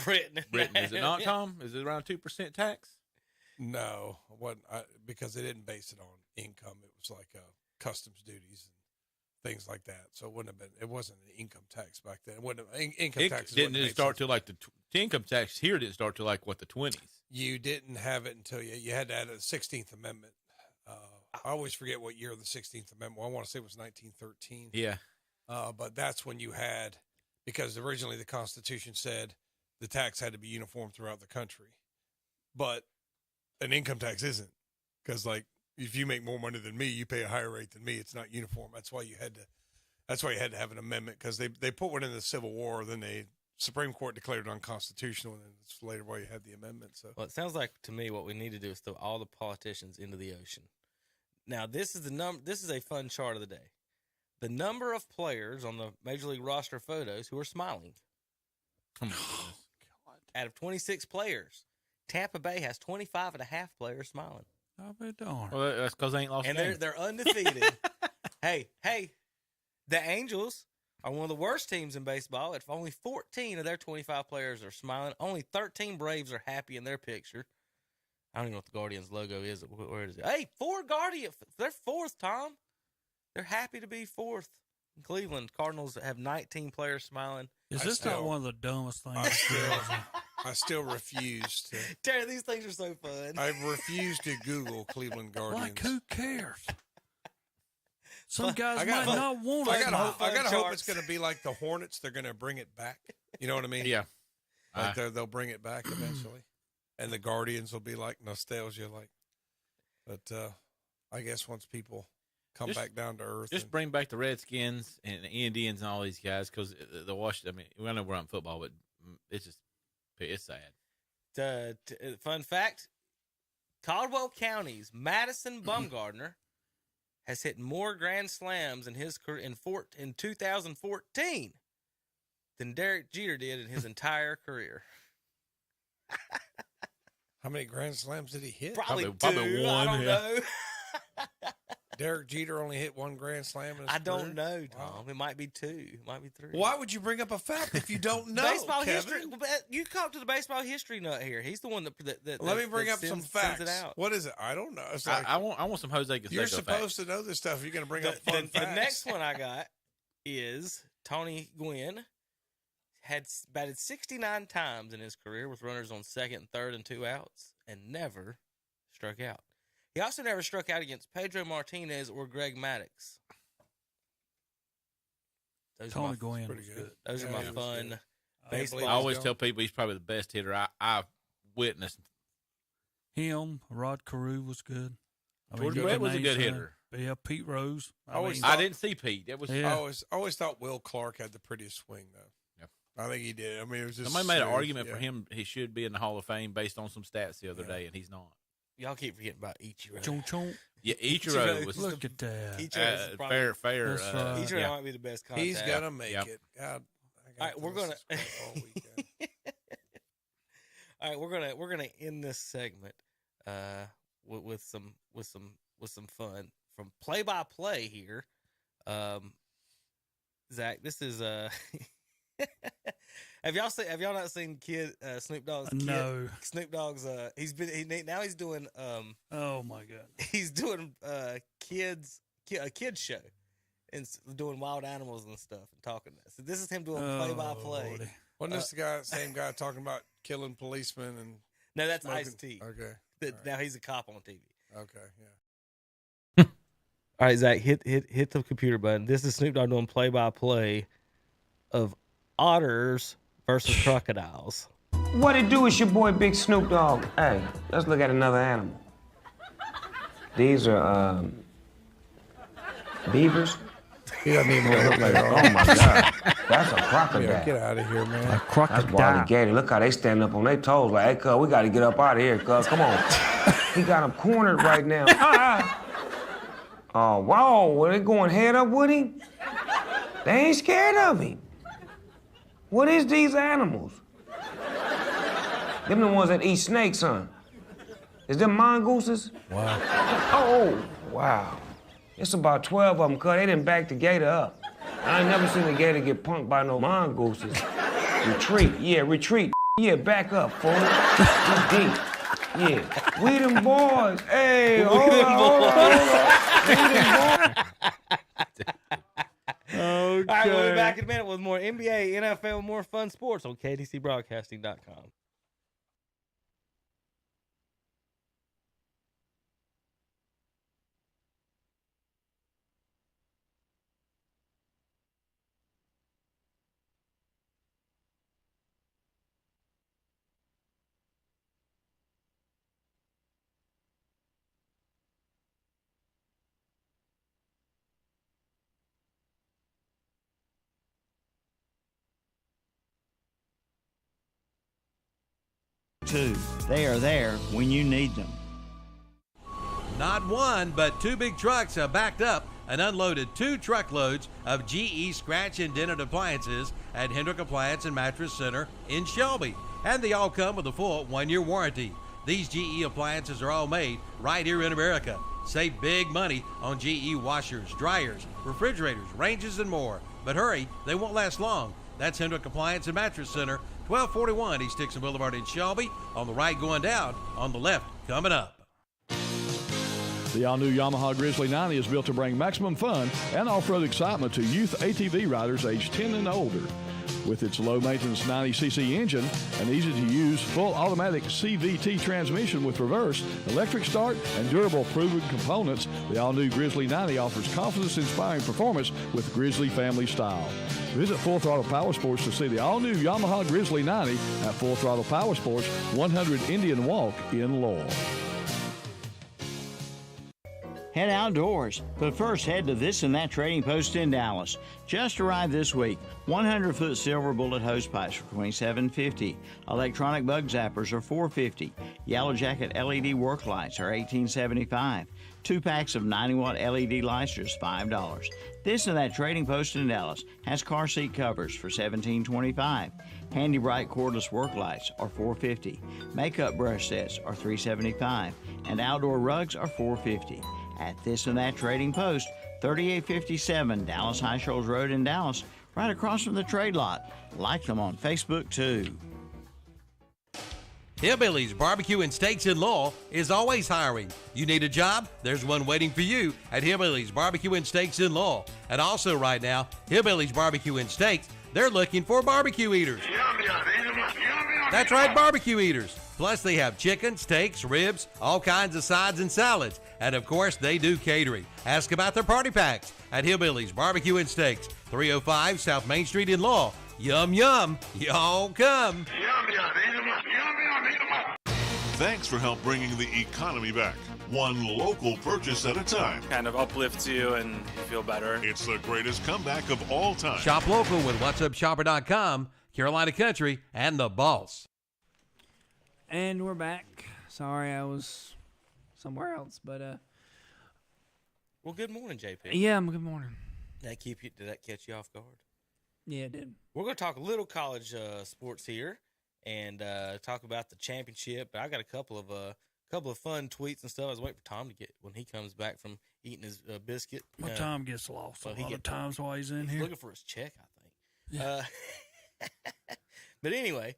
Britain. Is it not, Tom? Is it around 2% tax? No, because they didn't base it on income. It was like customs duties. things like that. So it wouldn't have been. It wasn't an income tax back then. It wouldn't have, income It taxes didn't wouldn't have start made till like the income tax here didn't start till like what, the 20s. You didn't have it until you had to add a 16th Amendment. I always forget what year the 16th Amendment. I want to say it was 1913. Yeah. But that's when you had, because originally the Constitution said the tax had to be uniform throughout the country, but an income tax isn't, because like if you make more money than me, you pay a higher rate than me. It's not uniform. That's why you had to have an amendment, because they put one in the Civil War, then the Supreme Court declared it unconstitutional, and it's later why you had the amendment. So Well, it sounds like to me what we need to do is throw all the politicians into the ocean. Now, this is This is a fun chart of the day. The number of players on the Major League roster photos who are smiling. Oh, my goodness. Out of 26 players, Tampa Bay has 25 and a half players smiling. I'll be darned. Well, that's because they ain't lost. And games. they're undefeated. hey, the Angels are one of the worst teams in baseball. If only 14 of their 25 players are smiling, only 13 Braves are happy in their picture. I don't even know what the Guardians logo is. Where is it? Hey, 4 Guardians. They're fourth, Tom. They're happy to be fourth. In Cleveland, Cardinals have 19 players smiling. Is this not one of the dumbest things? I still refuse to. Terry, these things are so fun. I refuse to Google Cleveland Guardians. Like, who cares? Some guys I might gotta not want I it. gotta hope it's going to be like the Hornets. They're going to bring it back. You know what I mean? Yeah. Like they'll bring it back eventually. And the Guardians will be like nostalgia. But I guess once people come back down to earth. Just bring back the Redskins and the Indians and all these guys, because the Washington. I mean, I know we're on football, but it's sad. Fun fact: Caldwell County's Madison Bumgarner has hit more grand slams in his career in 2014 than Derek Jeter did in his entire career. How many grand slams did he hit? Probably two. Probably one. I don't know. Derek Jeter only hit 1 grand slam in his I don't career? know, Tom. Wow. It might be 2. It might be 3. Why would you bring up a fact if you don't know? Baseball Kevin? history. You talk to the baseball history nut here. He's the one that Let me bring up some sends facts. it out. What is it? I don't know. It's like, I want some Jose Canseco you're supposed facts. to know this stuff. You're going to bring up fun The facts. next one I got is Tony Gwynn had batted 69 times in his career with runners on second, third, and 2 outs, and never struck out. He also never struck out against Pedro Martinez or Greg Maddux. Tony Gwynn pretty was good. good. Those are my fun baseball. I always tell people he's probably the best hitter I've witnessed. Him, Rod Carew was good. Jordan you Brett can was a name good some. hitter. Yeah, Pete Rose. I didn't see Pete. That was Yeah. I always thought Will Clark had the prettiest swing, though. Yeah. I think he did. I mean, it was just somebody made an smooth, argument yeah. for him. He should be in the Hall of Fame based on some stats the other day, and he's not. Y'all keep forgetting about Ichiro. Chonk chonk. Yeah, Ichiro was Look at that. Ichiro's probably- fair. That's right. Ichiro Yeah. might be the best contact. He's gonna make Yep. it. God, All right, we're gonna. all weekend. All right, we're gonna end this segment with some fun from play by play here. Zach, this is have y'all not seen Snoop Dogg's kid? No. Snoop Dogg's he's doing Oh my God. he's doing a kids show and doing wild animals and stuff and talking. So this is him doing play by play. Lordy. Wasn't this the same guy talking about killing policemen and No, that's smoking? Ice-T. Okay. Now he's a cop on TV. Okay. Yeah. All right, Zach, hit the computer button. This is Snoop Dogg doing play-by-play of otters versus crocodiles. What it do? Is your boy Big Snoop Dogg. Hey, let's look at another animal. These are beavers. He doesn't even look like Oh my God, that's a crocodile. Yeah, get out of here, man. That's Wally Gator. Look how they stand up on their toes like, hey, cuz, we got to get up out of here, cuz. Come on. He got him cornered right now. Oh, wow. Were they going head up with him? They ain't scared of him. What is these animals? Them the ones that eat snakes, huh? Is them mongooses? Wow. Oh, wow. It's about 12 of them, cuz. They didn't back the gator up. I ain't never seen a gator get punked by no mongooses. Retreat. Yeah, retreat. Yeah, back up, fool. Too deep. Yeah. We them boys. Hey, hold on. We them boys. right, we'll be back in a minute with more NBA, NFL, more fun sports on KDCBroadcasting.com. Two, they are there when you need them. Not one, but two big trucks have backed up and unloaded 2 truckloads of GE scratch and dented appliances at Hendrick Appliance and Mattress Center in Shelby. And they all come with a full 1-year warranty. These GE appliances are all made right here in America. Save big money on GE washers, dryers, refrigerators, ranges, and more. But hurry, they won't last long. That's Hendrick Appliance and Mattress Center, 1241 East Dixon Boulevard in Shelby. On the right going down, on the left coming up. The all-new Yamaha Grizzly 90 is built to bring maximum fun and off-road excitement to youth ATV riders aged 10 and older. With its low-maintenance 90cc engine, an easy-to-use full automatic CVT transmission with reverse, electric start, and durable proven components, the all-new Grizzly 90 offers confidence-inspiring performance with Grizzly family style. Visit Full Throttle Power Sports to see the all-new Yamaha Grizzly 90 at Full Throttle Power Sports, 100 Indian Walk in Lowell. Head outdoors, but first head to This and That Trading Post in Dallas. Just arrived this week. 100-foot silver bullet hose pipes for $27.50. Electronic bug zappers are $4.50. Yellow Jacket LED work lights are $18.75. 2 packs of 90-watt LED lights are $5. This and That Trading Post in Dallas has car seat covers for $17.25. Handy Bright cordless work lights are $4.50. Makeup brush sets are $3.75. And outdoor rugs are $4.50. At This and That Trading Post, 3857 Dallas High Shoals Road in Dallas, right across from the trade lot. Like them on Facebook, too. Hillbilly's Barbecue and Steaks in Lowell is always hiring. You need a job? There's one waiting for you at Hillbilly's Barbecue and Steaks in Lowell. And also right now, Hillbilly's Barbecue and Steaks, they're looking for barbecue eaters. That's right, barbecue eaters. Plus, they have chicken, steaks, ribs, all kinds of sides and salads. And, of course, they do catering. Ask about their party packs at Hillbilly's Barbecue and Steaks, 305 South Main Street in Lowell. Yum, yum. Y'all come. Thanks for help bringing the economy back. One local purchase at a time. Kind of uplifts you and you feel better. It's the greatest comeback of all time. Shop local with whatsupshopper.com, Carolina Country, and The Boss. And we're back. Sorry, I was somewhere else, but Well, good morning, JP. Yeah, good morning. Did that catch you off guard? Yeah, it did. We're going to talk a little college sports here and talk about the championship. But I got a couple of fun tweets and stuff. I was waiting for Tom to get when he comes back from eating his biscuit. My Tom gets lost a lot of times while he's in here. Looking for his check, I think. Yeah. But anyway,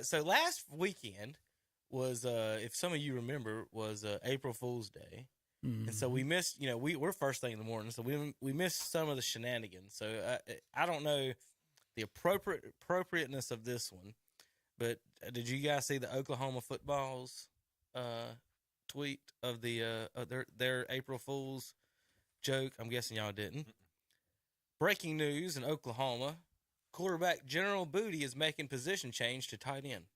so last weekend was, if some of you remember, was April Fool's Day. Mm-hmm. And so we missed, we're first thing in the morning, so we missed some of the shenanigans. So I don't know the appropriateness of this one, but did you guys see the Oklahoma football's tweet of their April Fool's joke? I'm guessing y'all didn't. Breaking news in Oklahoma: quarterback General Booty is making position change to tight end.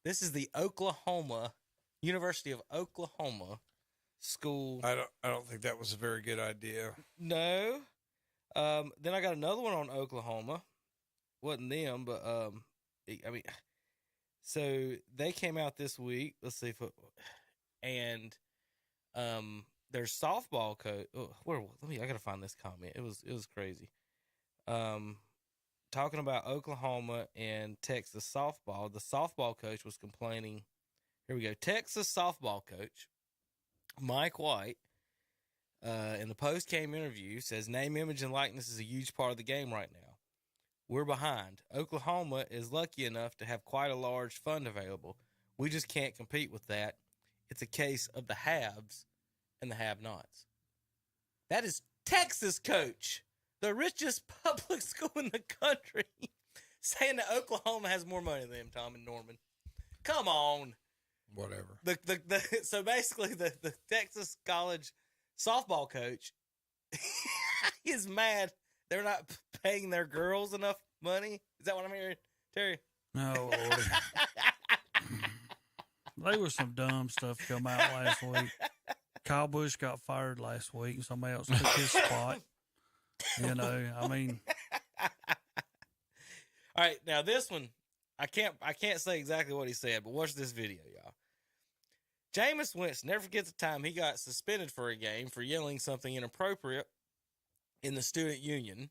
This is the University of Oklahoma school. I don't think that was a very good idea. No. Then I got another one on Oklahoma. Wasn't them, but so they came out this week. Let's see and their softball coach. I gotta find this comment. It was crazy. Talking about Oklahoma and Texas softball. The softball coach was complaining. Here we go. Texas softball coach Mike White in the post-game interview says name, image, and likeness is a huge part of the game right now. We're behind. Oklahoma is lucky enough to have quite a large fund available. We just can't compete with that. It's a case of the haves and the have-nots. That is Texas coach, the richest public school in the country, saying that Oklahoma has more money than them, Tom and Norman. Come on. Whatever. So basically, the Texas college softball coach is mad they're not paying their girls enough money. Is that what I'm hearing, Terry? No, Lordy. There was some dumb stuff come out last week. Kyle Busch got fired last week, and somebody else took his spot. You know, I mean. All right, now this one, I can't say exactly what he said, but watch this video, y'all. Jameis Winston, never forget the time he got suspended for a game for yelling something inappropriate in the student union.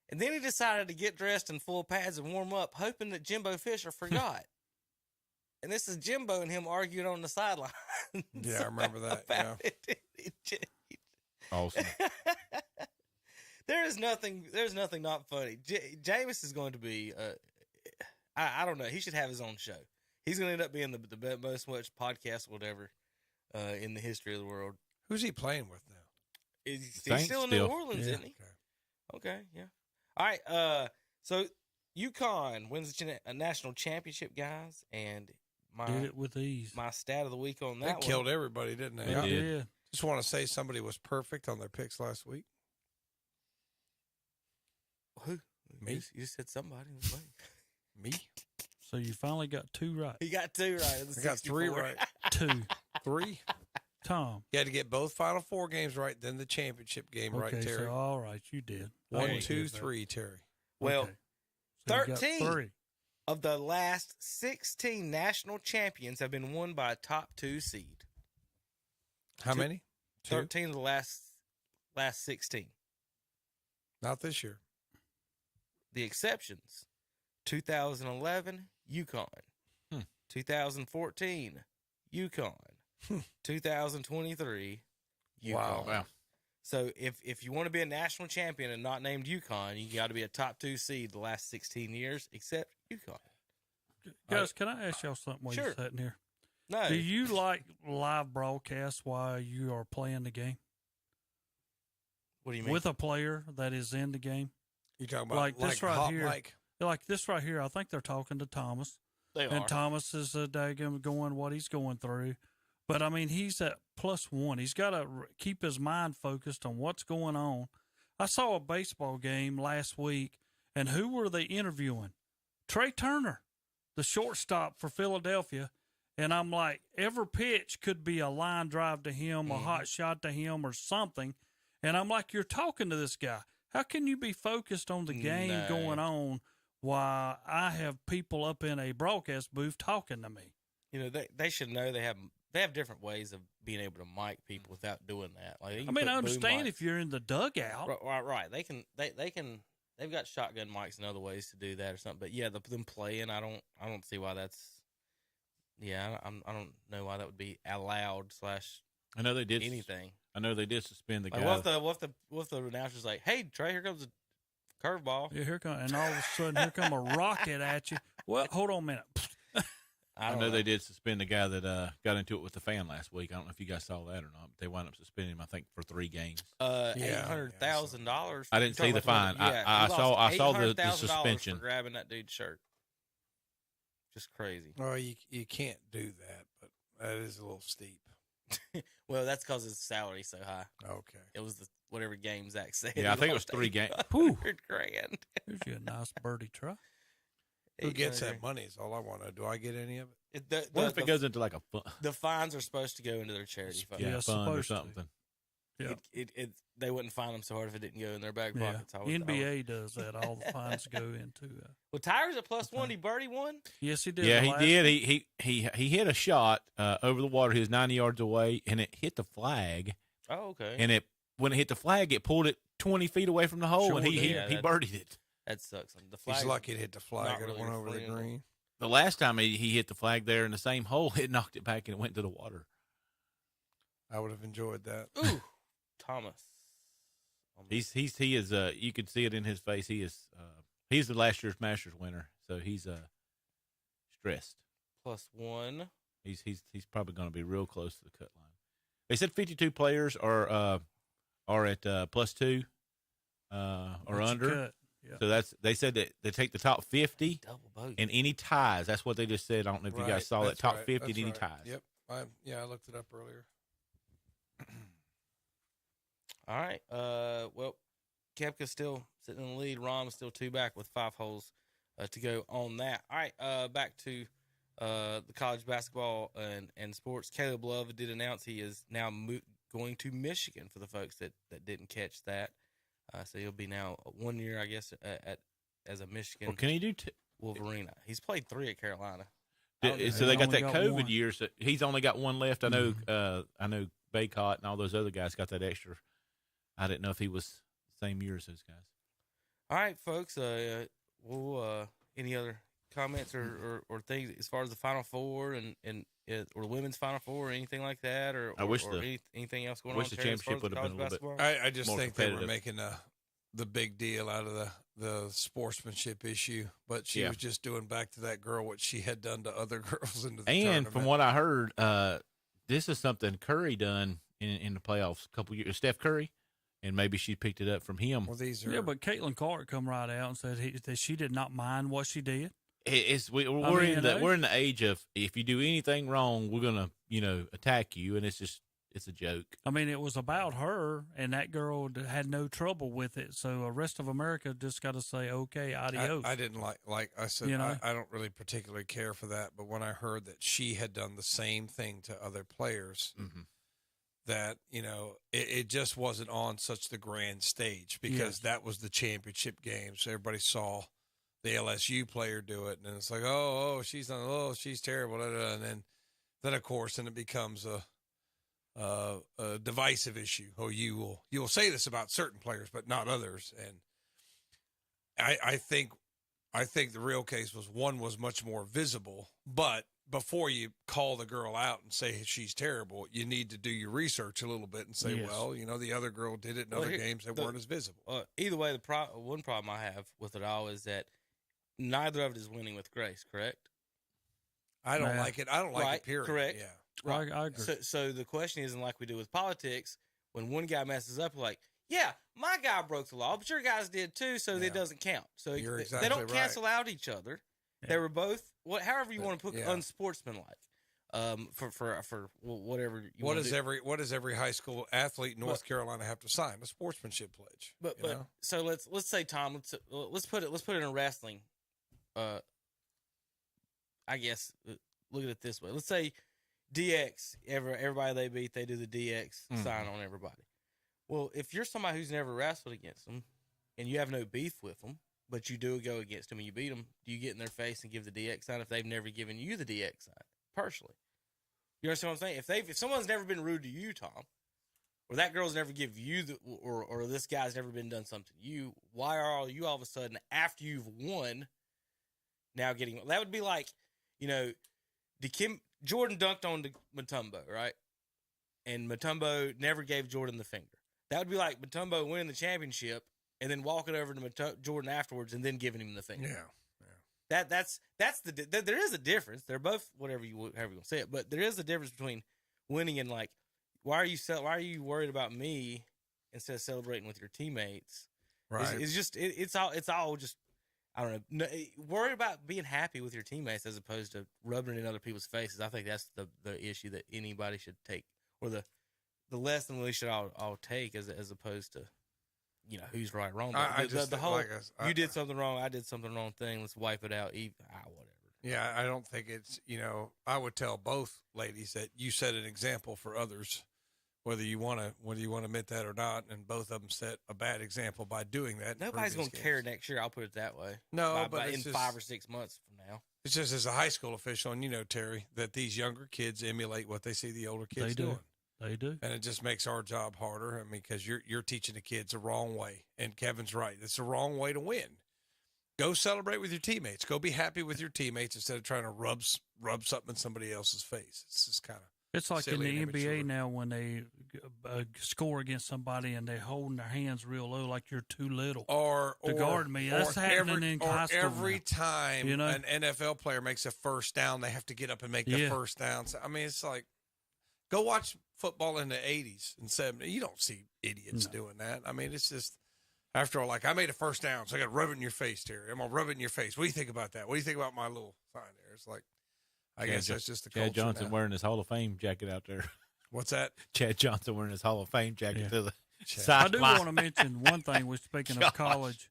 And then he decided to get dressed in full pads and warm up, hoping that Jimbo Fisher forgot. And this is Jimbo and him arguing on the sideline. Yeah, I remember that. Yeah. Awesome. There's nothing not funny. Jameis is going to be, I don't know. He should have his own show. He's going to end up being the most watched podcast, whatever, in the history of the world. Who's he playing with now? He's still in New Orleans, isn't he? Okay, yeah. All right, so UConn wins a national championship, guys, and did it with ease. My stat of the week on that They killed everybody, didn't they? They did. Just want to say somebody was perfect on their picks last week. Who? Me? You said somebody. Me? So you finally got 2 right. He got 2 right. I got 3 right. 2. 3? Tom. You had to get both Final Four games right, then the championship game right, Terry. So all right, you did. 1, 2, 3, Terry. Well, okay. So 13 of the last 16 national champions have been won by a top 2 seed. How many? 13 of the last 16. Not this year. The exceptions: 2011, UConn. 2014, UConn. 2023, UConn. Wow. So if you want to be a national champion and not named UConn, you got to be a top 2 seed the last 16 years, except UConn. Guys, can I ask y'all something while you're sitting here? No. Do you like live broadcasts while you are playing the game? What do you mean? With a player that is in the game? You talking about like this right hot here? mic? Like this right here, I think they're talking to Thomas. They and are. Thomas is going what he's going through. But, I mean, he's at +1. He's got to keep his mind focused on what's going on. I saw a baseball game last week, and who were they interviewing? Trey Turner, the shortstop for Philadelphia. And I'm like, every pitch could be a line drive to him, a hot shot to him, or something. And I'm like, you're talking to this guy. How can you be focused on the game going on while I have people up in a broadcast booth talking to me? You know, they should know they have different ways of being able to mic people without doing that. Like, I mean, I understand if you're in the dugout. Right. They've got shotgun mics and other ways to do that or something. But yeah, them playing, I don't see why that's. Yeah, I don't know why that would be allowed. I know they did anything. I know they did suspend the guy. What if the announcer's like, "Hey, Trey, here comes a curveball." Yeah, and all of a sudden here come a rocket at you. Well, hold on a minute. I know they did suspend the guy that got into it with the fan last week. I don't know if you guys saw that or not, but they wound up suspending him, I think, for 3 games. $800,000. I didn't see the fine. I saw the suspension for grabbing that dude's shirt. Just crazy. Well, you can't do that, but that is a little steep. Well, that's because his salary's so high. Okay. It was whatever game Zach said. Yeah, I think it was 3 games. $100,000. Here's you a nice birdie truck. Who gets that money is all I want to know. Do I get any of it? What if it goes into like a fund? The fines are supposed to go into their charity fund. Yeah, fund or something. Yeah. They wouldn't fine them so hard if it didn't go in their back pockets. NBA does that. All the fines go into. Well, Tiger's at +1. He birdie one. Yes, he did. Yeah, he did. He hit a shot over the water. He was 90 yards away, and it hit the flag. Oh, okay. And when it hit the flag, it pulled it 20 feet away from the hole, and he birdied it. That sucks. He's lucky it hit the flag and it went over the green. The last time he hit the flag there in the same hole, it knocked it back and it went to the water. I would have enjoyed that. Ooh, Thomas. He is you can see it in his face. He's the last year's Masters winner, so he's stressed. +1. He's probably going to be real close to the cut line. They said 52 players are are at +2 or under. Yeah. So they said that they take the top 50 and any ties. That's what they just said. I don't know if you guys saw that top 50 and any ties. Yep. I looked it up earlier. All right. Well, Koepka's still sitting in the lead. Rahm's still 2 back with 5 holes to go on that. All right. Back to the college basketball and sports. Caleb Love did announce he is now going to Michigan for the folks that didn't catch that. So he'll be now 1 year, I guess, as a Michigan. Well, can he do Wolverine? He's played 3 at Carolina. So they got that COVID year. So he's only got 1 left. I know. I know Baycott and all those other guys got that extra. I didn't know if he was the same year as those guys. All right, folks. Any other comments or things as far as the Final Four or women's Final Four or anything like that, or anything else going on? The championship would have been a little bit. I just think they were making the big deal out of the sportsmanship issue, but she was just doing back to that girl what she had done to other girls into the tournament. And from what I heard, this is something Curry done in the playoffs a couple years. Steph Curry, and maybe she picked it up from him. Well, but Caitlin Clark come right out and said that she did not mind what she did. We're in the age of if you do anything wrong, we're gonna attack you, and it's a joke. I mean, it was about her, and that girl had no trouble with it. So the rest of America just got to say, okay, adios. I didn't like I said, I don't really particularly care for that. But when I heard that she had done the same thing to other players, that, it just wasn't on such the grand stage because that was the championship game. So everybody saw the LSU player do it. And it's like, she's done, she's terrible. And then of course, and it becomes a divisive issue. You will say this about certain players, but not others. And I think the real case was one was much more visible, but before you call the girl out and say she's terrible, you need to do your research a little bit and say, the other girl did it in other games that weren't as visible. Either way, one problem I have with it all is that neither of it is winning with grace, correct? I don't like it. I don't like it, period. Correct. Yeah. Right. I agree. So the question isn't like we do with politics. When one guy messes up, we're like, yeah, my guy broke the law, but your guys did too, so it doesn't count. So they don't cancel out each other. Yeah. They were both however you want to put unsportsmanlike. For whatever you what want does to do. What does every high school athlete in North Carolina have to sign? A sportsmanship pledge. But so let's say, Tom, let's put it in wrestling. I guess look at it this way. Let's say DX, everybody they beat, they do the DX sign on everybody. Well, if you're somebody who's never wrestled against them and you have no beef with them, but you do go against them and you beat them, do you get in their face and give the DX sign if they've never given you the DX sign personally? You understand what I'm saying? If someone's never been rude to you, Tom, or that girl's never give you or this guy's never been done something to you, why are you all of a sudden after you've won now getting? That would be like, Jordan dunked on Mutombo, right? And Mutombo never gave Jordan the finger. That would be like Mutombo winning the championship and then walking over to Jordan afterwards and then giving him the finger. Yeah. That's there is a difference. They're both however you want to say it, but there is a difference between winning and like, why are you worried about me instead of celebrating with your teammates? Right. It's all just. I don't know. Worry about being happy with your teammates as opposed to rubbing it in other people's faces. I think that's the issue that anybody should take, or the lesson we should all take as opposed to, who's right or wrong. The whole you did something wrong, I did something wrong thing. Let's wipe it out. Whatever. Yeah, I don't think it's I would tell both ladies that you set an example for others. Whether you want to admit that or not, and both of them set a bad example by doing that. Nobody's going to care next year. I'll put it that way. No, but in 5 or 6 months from now, it's just as a high school official, and Terry, that these younger kids emulate what they see the older kids doing. They do, and it just makes our job harder. I mean, because you're teaching the kids the wrong way, and Kevin's right. It's the wrong way to win. Go celebrate with your teammates. Go be happy with your teammates instead of trying to rub something in somebody else's face. It's just kind of. It's like in the NBA now when they score against somebody and they're holding their hands real low like you're too little to guard me. That's happening in high school every now. Time an NFL player makes a first down, they have to get up and make the first down. So, I mean, it's like Go watch football in the 80s and 70s. You don't see idiots doing that. I mean, it's just, after all, like, I made a first down, so I got to rub it in your face, Terry. I'm going to rub it in your face. What do you think about that? What do you think about my little sign there? It's like, I guess that's just the culture. Chad Johnson now. wearing his Hall of Fame jacket out there. What's that? Chad Johnson wearing his Hall of Fame jacket to the I do want to mention one thing. We're speaking of college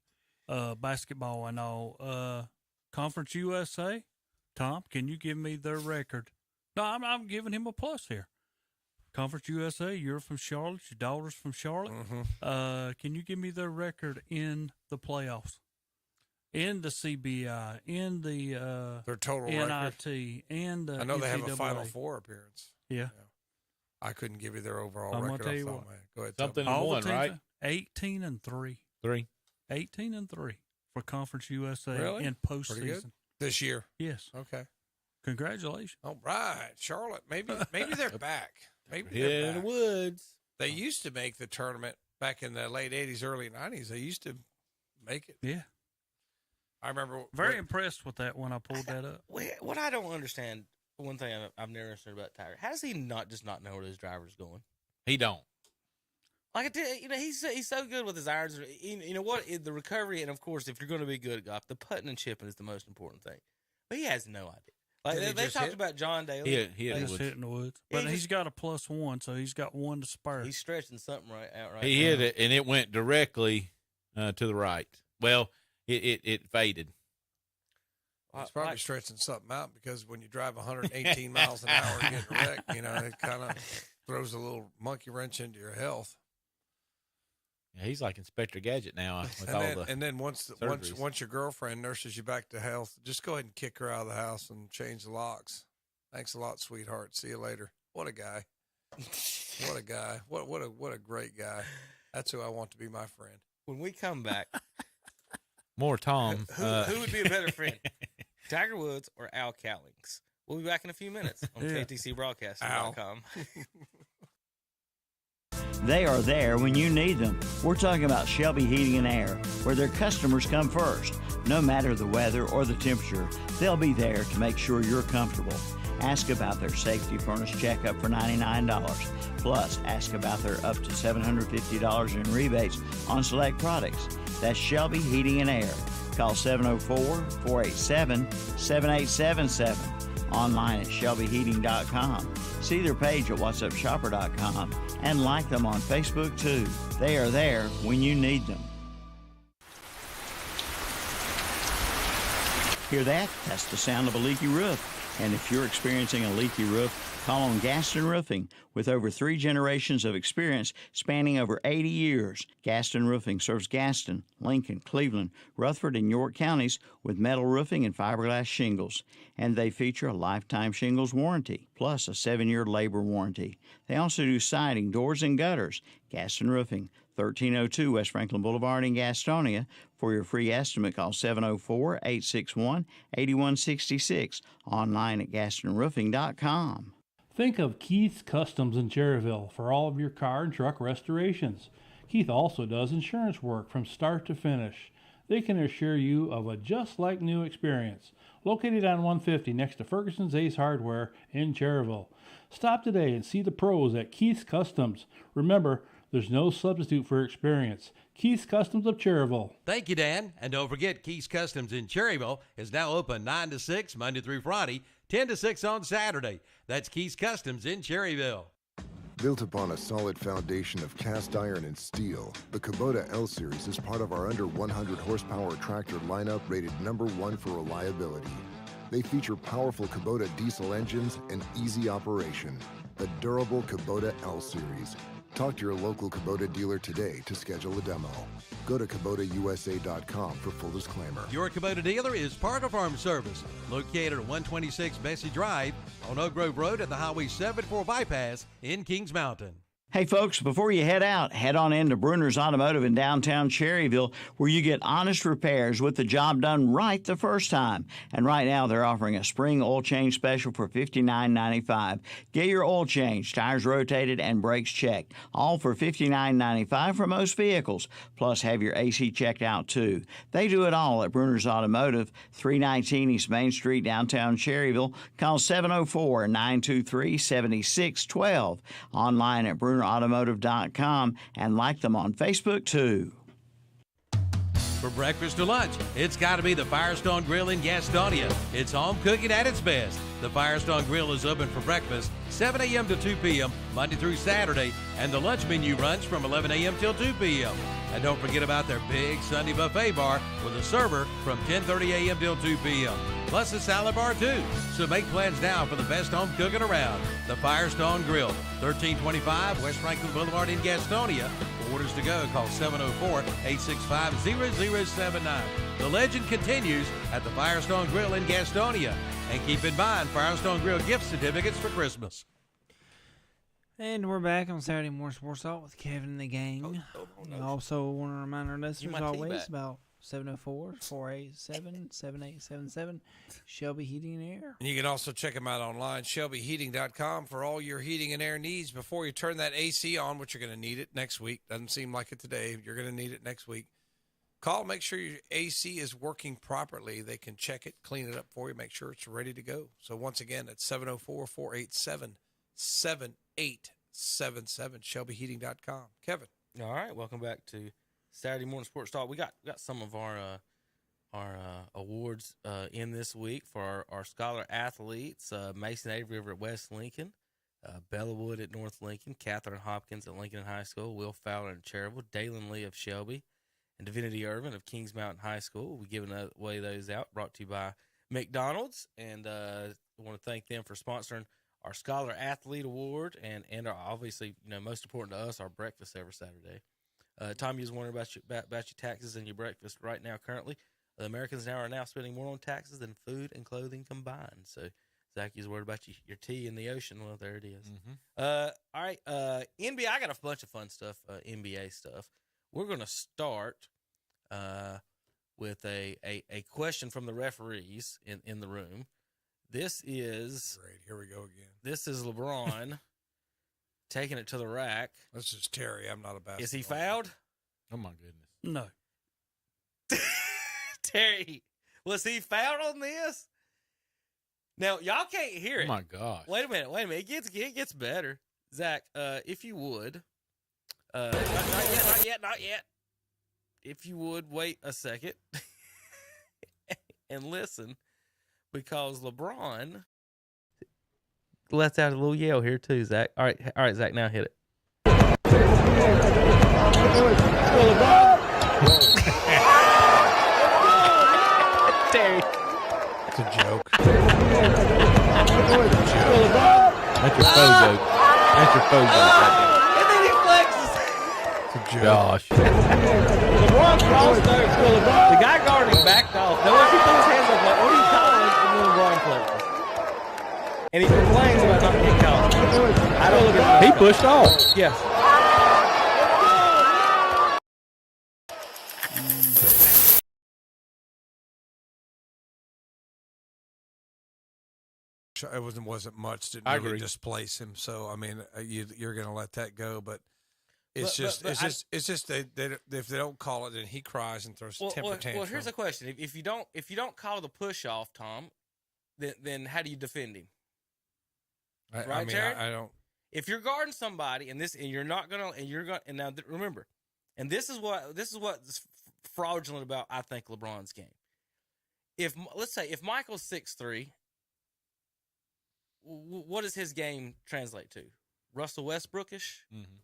basketball and all. Conference USA, Tom, can you give me their record? No, I'm giving him a plus here. Conference USA, you're from Charlotte. Your daughter's from Charlotte. Mm-hmm. Can you give me their record in the playoffs, in the CBI, in the their total NIT, record? and the I know they have a NCAA. Final Four appearance. Yeah. I couldn't give you their overall I'm record. Gonna tell you off the what. top of my head. Go ahead. Something tell me. in one, right? 18-3. 18-3 for Conference USA Really? in Pretty good. postseason This year. Yes. Okay. Congratulations. All right, Charlotte. Maybe they're back. Maybe Hit they're in the back. woods. They used to make the tournament back in the late 80s, early 90s. They used to make it. Yeah. I remember. Very impressed with that when I pulled that up. What I don't understand, one thing I've never understood about Tiger, how does he not know where his driver's going? He don't. Like, he's so good with his irons. You know what? The recovery, and of course, if you're going to be good at golf, the putting and chipping is the most important thing. But he has no idea. Like, they talked about John Daly. He Just hit in the woods. But he's got a +1, so he's got one to spare. He's stretching something out right He now. hit it, and it went directly to the right. Well, it faded. It's probably stretching something out because when you drive 118 miles an hour and get wrecked, it kind of throws a little monkey wrench into your health. Yeah, he's like Inspector Gadget now with And then once your girlfriend nurses you back to health, just go ahead and kick her out of the house and change the locks. Thanks a lot, sweetheart. See you later. What a guy. What a guy. What a great guy. That's who I want to be my friend. When we come back, more Tom. Who would be a better friend, Tiger Woods or Al Cowlings? We'll be back in a few minutes on KTCBroadcasting.com. They are there when you need them. We're talking about Shelby Heating and Air, where their customers come first. No matter the weather or the temperature, they'll be there to make sure you're comfortable. Ask about their safety furnace checkup for $99. Plus, ask about their up to $750 in rebates on select products. That's Shelby Heating and Air. Call 704-487-7877. Online at shelbyheating.com. See their page at whatsupshopper.com and like them on Facebook too. They are there when you need them. Hear that? That's the sound of a leaky roof. And if you're experiencing a leaky roof, call on Gaston Roofing. With over 3 generations of experience spanning over 80 years, Gaston Roofing serves Gaston, Lincoln, Cleveland, Rutherford, and York counties with metal roofing and fiberglass shingles. And they feature a lifetime shingles warranty, plus a 7-year labor warranty. They also do siding, doors, and gutters. Gaston Roofing, 1302 West Franklin Boulevard in Gastonia. For your free estimate, call 704-861-8166. Online at gastonroofing.com. Think of Keith's Customs in Cherryville for all of your car and truck restorations. Keith also does insurance work from start to finish. They can assure you of a just-like-new experience. Located on 150 next to Ferguson's Ace Hardware in Cherryville. Stop today and see the pros at Keith's Customs. Remember, there's no substitute for experience. Keith's Customs of Cherryville. Thank you, Dan. And don't forget, Keith's Customs in Cherryville is now open 9 to 6, Monday through Friday, 10 to 6 on Saturday. That's Keith's Customs in Cherryville. Built upon a solid foundation of cast iron and steel, the Kubota L-Series is part of our under 100 horsepower tractor lineup rated #1 for reliability. They feature powerful Kubota diesel engines and easy operation. The durable Kubota L-Series. Talk to your local Kubota dealer today to schedule a demo. Go to KubotaUSA.com for full disclaimer. Your Kubota dealer is Parker Farm Service, located at 126 Bessie Drive on Oak Grove Road at the Highway 74 bypass in Kings Mountain. Hey, folks, before you head out, head on into Bruner's Automotive in downtown Cherryville, where you get honest repairs with the job done right the first time. And right now, they're offering a spring oil change special for $59.95. Get your oil changed, tires rotated, and brakes checked, all for $59.95 for most vehicles. Plus, have your AC checked out, too. They do it all at Bruner's Automotive, 319 East Main Street, downtown Cherryville. Call 704-923-7612. Online at BrunerAutomotive.com and like them on Facebook, too. For breakfast or lunch, it's got to be the Firestone Grill in Gastonia. It's home cooking at its best. The Firestone Grill is open for breakfast 7 a.m. to 2 p.m. Monday through Saturday, and the lunch menu runs from 11 a.m. till 2 p.m. And don't forget about their big Sunday buffet bar with a server from 10:30 a.m. till 2 p.m. Plus a salad bar too. So make plans now for the best home cooking around. The Firestone Grill, 1325 West Franklin Boulevard in Gastonia. For orders to go, call 704-865-0079. The legend continues at the Firestone Grill in Gastonia. And keep in mind, Firestone Grill gift certificates for Christmas. And we're back on Saturday Morning Sports Talk with Kevin and the gang. We also want to remind our listeners always about 704-487-7877, Shelby Heating and Air. And you can also check them out online, shelbyheating.com, for all your heating and air needs. Before you turn that AC on, which you're going to need it next week. Doesn't seem like it today. You're going to need it next week. Call, make sure your AC is working properly. They can check it, clean it up for you, make sure it's ready to go. So once again, it's 704-487-7877, shelbyheating.com. Kevin. All right, welcome back to Saturday Morning Sports Talk. We got some of our awards in this week for our scholar athletes. Mason Avery over at West Lincoln, Bella Wood at North Lincoln, Catherine Hopkins at Lincoln High School, Will Fowler at Cherryville, Dalen Lee of Shelby, and Divinity Irvin of Kings Mountain High School. We're giving away those out, brought to you by McDonald's, and I want to thank them for sponsoring our Scholar Athlete Award, and our, obviously, most important to us, our breakfast every Saturday. Tom, you was wondering about your taxes and your breakfast right now. Currently, the Americans are now spending more on taxes than food and clothing combined. So, Zach, you was worried about your tea in the ocean. Well, there it is. Mm-hmm. All right, NBA. I got a bunch of fun stuff, NBA stuff. We're going to start with a question from the referees in the room. This is great. Here we go again. This is LeBron taking it to the rack. This is Terry. I'm not a basketball. Is he fouled? Oh my goodness. No. Terry, was he fouled on this? Now y'all can't hear it. Oh my gosh. Wait a minute. It gets better. Zach, if you would, not yet. If you would wait a second and listen. Because LeBron lets out a little yell here too, Zach. All right, Zach. Now hit it. Terry, it's a joke. That's your faux joke. That's your faux joke. And then he flexes. It's a joke. Gosh. LeBron crossed over. The guy guarding backed off. Now once he put his hands up, like, what are you calling? And then LeBron flexes. And he complains about not getting called. I don't get. He pushed off. Yes. It wasn't much. Didn't I really agree. displace him. So I mean, you're going to let that go, but. It's just they if they don't call it, then he cries and throws a temper tantrum. Well, here's a question: if you don't call the push off, Tom, then how do you defend him? I mean, I don't. If you're guarding somebody and you're not gonna and now remember, and this is what's fraudulent about I think LeBron's game. Let's say if Michael's 6'3", what does his game translate to? Russell Westbrookish. Mm-hmm.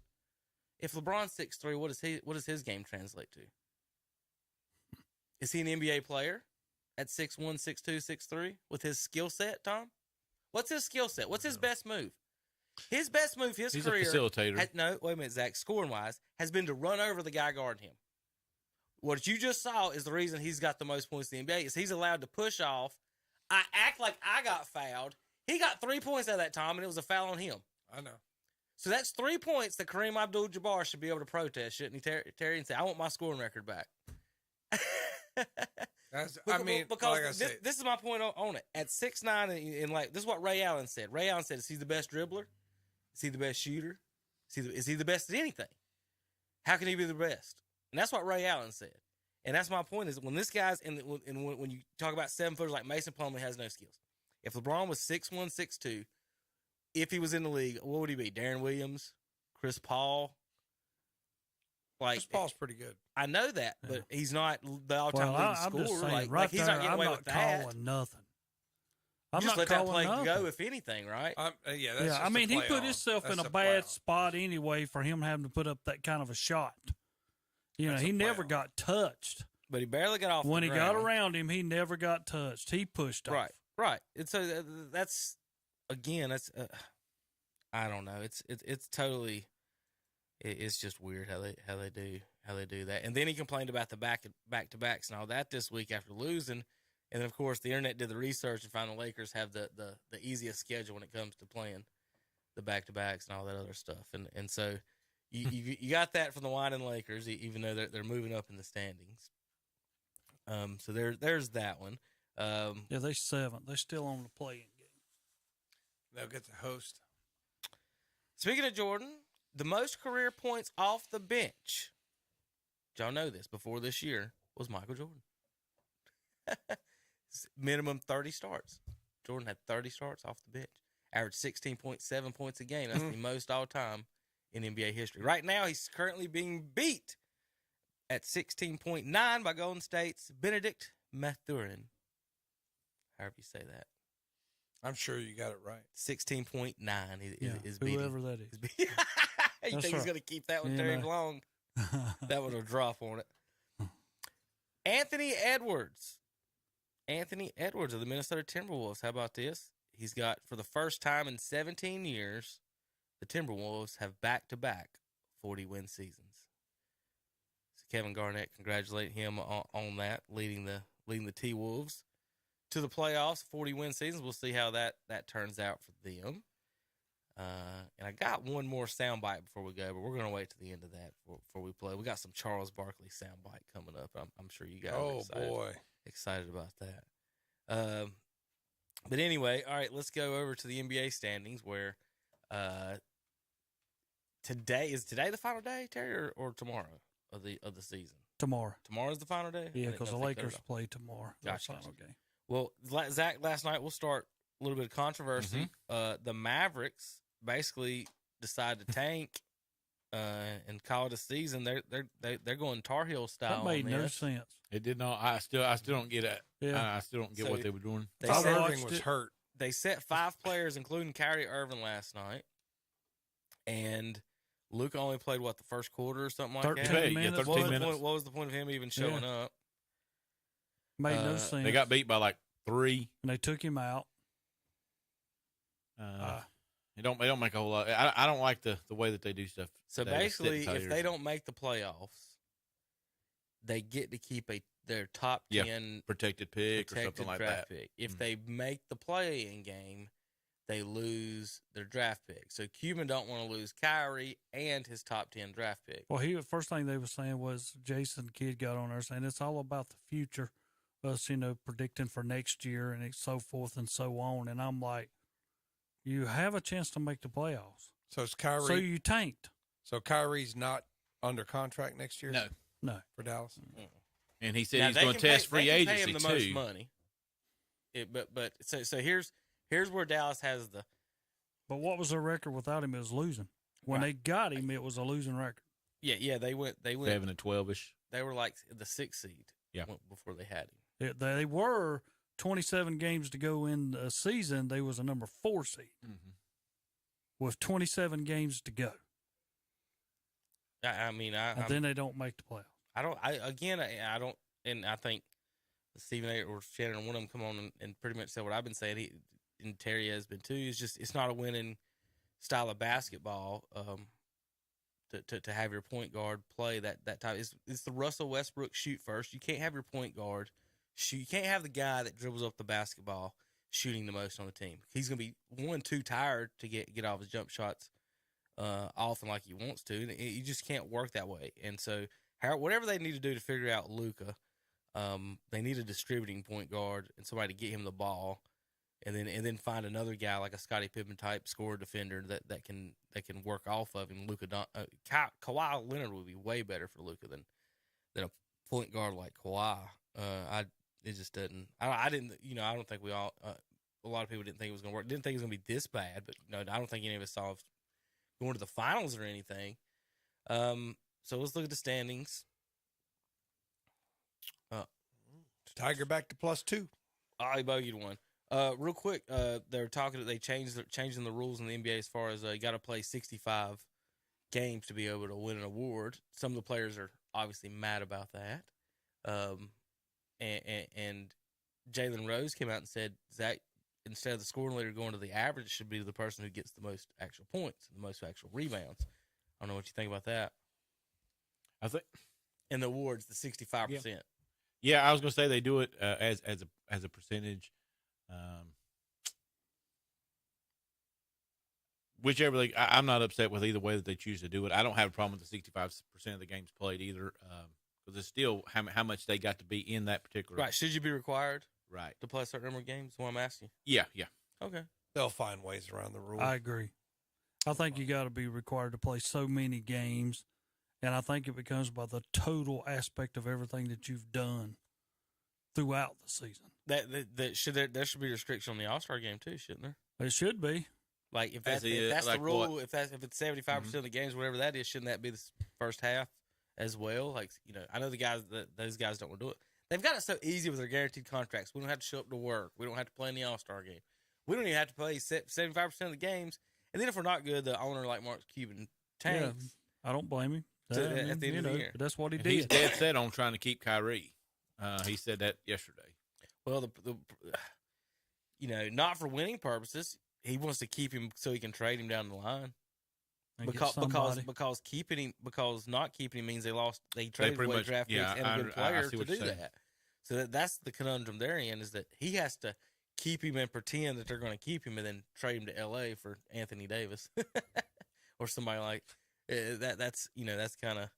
If LeBron's 6'3", what does his game translate to? Is he an NBA player at 6'1", 6'2", 6'3", with his skill set, Tom? What's his skill set? What's his best move? His best move, his career. He's a facilitator. No, wait a minute, Zach. Scoring-wise, has been to run over the guy guarding him. What you just saw is the reason he's got the most points in the NBA is he's allowed to push off. I act like I got fouled. He got 3 points out of that, Tom, and it was a foul on him. I know. So that's 3 points that Kareem Abdul-Jabbar should be able to protest, shouldn't he, Terry, and say, I want my scoring record back. Because like this is my point on it. At 6'9", and like this is what Ray Allen said. Ray Allen said, is he the best dribbler? Is he the best shooter? Is he the best at anything? How can he be the best? And that's what Ray Allen said. And that's my point is when this guy's when you talk about 7-footers like Mason Plumlee has no skills. If LeBron was 6'1", 6'2", if he was in the league, what would he be? Darren Williams, Chris Paul. Like Chris Paul's pretty good. I know that, but he's not the all-time leading scorer. Like he's not getting away with that. I'm not calling nothing. I'm just not let that calling play nothing. go, if anything, right? I mean, he put himself in a bad spot anyway for him having to put up that kind of a shot. You know, he never got touched. But he barely got off when the he ground. got around him, he never got touched. He pushed off. Right. And so that's again, that's I don't know. It's totally. It's just weird how they do that. And then he complained about the back-to-backs and all that this week after losing. And then, of course, the internet did the research and found the Lakers have the easiest schedule when it comes to playing the back-to-backs and all that other stuff. And so you got that from the whining Lakers, even though they're moving up in the standings. So there's that one. Yeah, they're 7th. They're still on the play-in game. They'll get to host. Speaking of Jordan, the most career points off the bench, did y'all know this, before this year, was Michael Jordan. Minimum 30 starts. Jordan had 30 starts off the bench. Averaged 16.7 points a game. That's the most all-time in NBA history. Right now, he's currently being beat at 16.9 by Golden State's Benedict Mathurin. However you say that. I'm sure you got it right. 16.9 is beating. Whoever that is. You think he's going to keep that one very long? That one will drop on it. Anthony Edwards of the Minnesota Timberwolves. How about this? He's got, for the first time in 17 years, the Timberwolves have back-to-back 40-win seasons. So Kevin Garnett, congratulate him on that, leading the T-Wolves to the playoffs, 40-win seasons. We'll see how that turns out for them. And I got one more soundbite before we go, but we're going to wait to the end of that before we play. We got some Charles Barkley soundbite coming up. I'm sure you guys are excited about that. But anyway, all right, let's go over to the NBA standings where today the final day, Terry, or tomorrow of the season? Tomorrow. Tomorrow's the final day? Yeah, because the Lakers play tomorrow. Gotcha. Final game. Well, Zach, last night we'll start a little bit of controversy. The Mavericks basically decided to tank and call it a season. They're going Tar Heel style. That made no sense. It did not. I still don't get it. Yeah. I still don't get what they were doing. Irving was hurt. They set 5 players, including Kyrie Irving, last night, and Luka only played the first quarter or something like that. 13 minutes. 13 minutes. What was the point of him even showing up? Made no sense. They got beat by like 3, and they took him out. They don't make a whole lot. I don't like the way that they do stuff. So basically, if they don't make the playoffs, they get to keep their top 10 protected pick or something like that. Pick. If they make the play-in game, they lose their draft pick. So Cuban don't want to lose Kyrie and his top 10 draft pick. Well, first thing they were saying was Jason Kidd got on there saying it's all about the future, us predicting for next year and so forth and so on. And I'm like, you have a chance to make the playoffs. So it's Kyrie. So you tanked. So Kyrie's not under contract next year? No. For Dallas? And he said he's going to test free agency pay him the most money. So here's where Dallas has the. But what was their record without him? It was losing. When they got him, it was a losing record. Yeah. They went 7 and 12ish. They were like the 6th seed. Yeah. Before they had him. They were 27 games to go in the season. They was a number 4 seed with 27 games to go. And then they don't make the playoffs. I don't, and I think Stephen A. or Shannon, one of them come on and pretty much said what I've been saying. And Terry has been too. It's not a winning style of basketball. To have your point guard play that type. It's the Russell Westbrook shoot first. You can't have your point guard shoot. You can't have the guy that dribbles up the basketball shooting the most on the team. He's going to be too tired to get off his jump shots often like he wants to. And you just can't work that way. And so whatever they need to do to figure out Luka, they need a distributing point guard and somebody to get him the ball, and then find another guy like a Scottie Pippen type scorer defender that can work off of him. Kawhi Leonard would be way better for Luka than a point guard like Kawhi. It just doesn't. I didn't. I don't think we all. A lot of people didn't think it was going to work. Didn't think it was going to be this bad. But I don't think any of us saw going to the finals or anything. So let's look at the standings. Tiger back to +2. I bogeyed one. Real quick, they're talking. They changing the rules in the NBA as far as you got to play 65 games to be able to win an award. Some of the players are obviously mad about that. And Jalen Rose came out and said that instead of the scoring leader going to the average, it should be the person who gets the most actual points, the most actual rebounds. I don't know what you think about that. I think in the awards, the 65%. Yeah, I was going to say they do it as a percentage. Whichever I'm not upset with either way that they choose to do it. I don't have a problem with the 65% of the games played either, because it's still how much they got to be in that particular. Right? Should you be required? Right. To play a certain number of games? That's what I'm asking. Yeah. Okay. They'll find ways around the rule. I agree. I think you got to be required to play so many games, and I think it becomes by the total aspect of everything that you've done throughout the season. There should be restriction on the All-Star game too, shouldn't there? It should be. Like if that's the rule, if it's 75% of the games, whatever that is, shouldn't that be the first half as well? Like I know those guys don't want to do it. They've got it so easy with their guaranteed contracts. We don't have to show up to work. We don't have to play in the All-Star game. We don't even have to play 75% of the games. And then if we're not good, the owner like Mark Cuban tanks. Yeah, I don't blame him. At the end of the year, that's what he did. He's dead set on trying to keep Kyrie. He said that yesterday. Well, not for winning purposes. He wants to keep him so he can trade him down the line. Because not keeping him means they traded away draft picks and a good player to do that. So that's the conundrum they're in, is that he has to keep him and pretend that they're going to keep him and then trade him to L.A. for Anthony Davis or somebody like that. That's kind of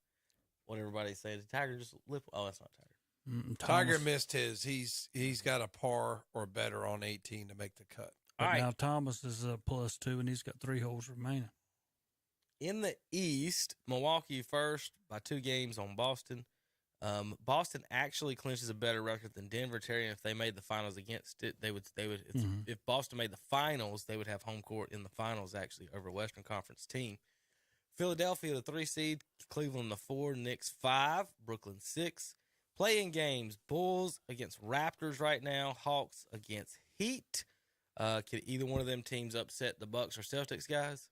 what everybody's saying. Tiger just that's not Tiger. Tiger missed his. He's got a par or better on 18 to make the cut. But now Thomas is a +2, and he's got 3 holes remaining. In the East, Milwaukee first by 2 games on Boston. Boston actually clinches a better record than Denver. Terry, and if they made the finals against it, they would. If Boston made the finals, they would have home court in the finals actually over a Western Conference team. Philadelphia, the 3 seed, Cleveland, the 4, Knicks 5, Brooklyn 6. Play-in games: Bulls against Raptors right now, Hawks against Heat. Could either one of them teams upset the Bucks or Celtics, guys?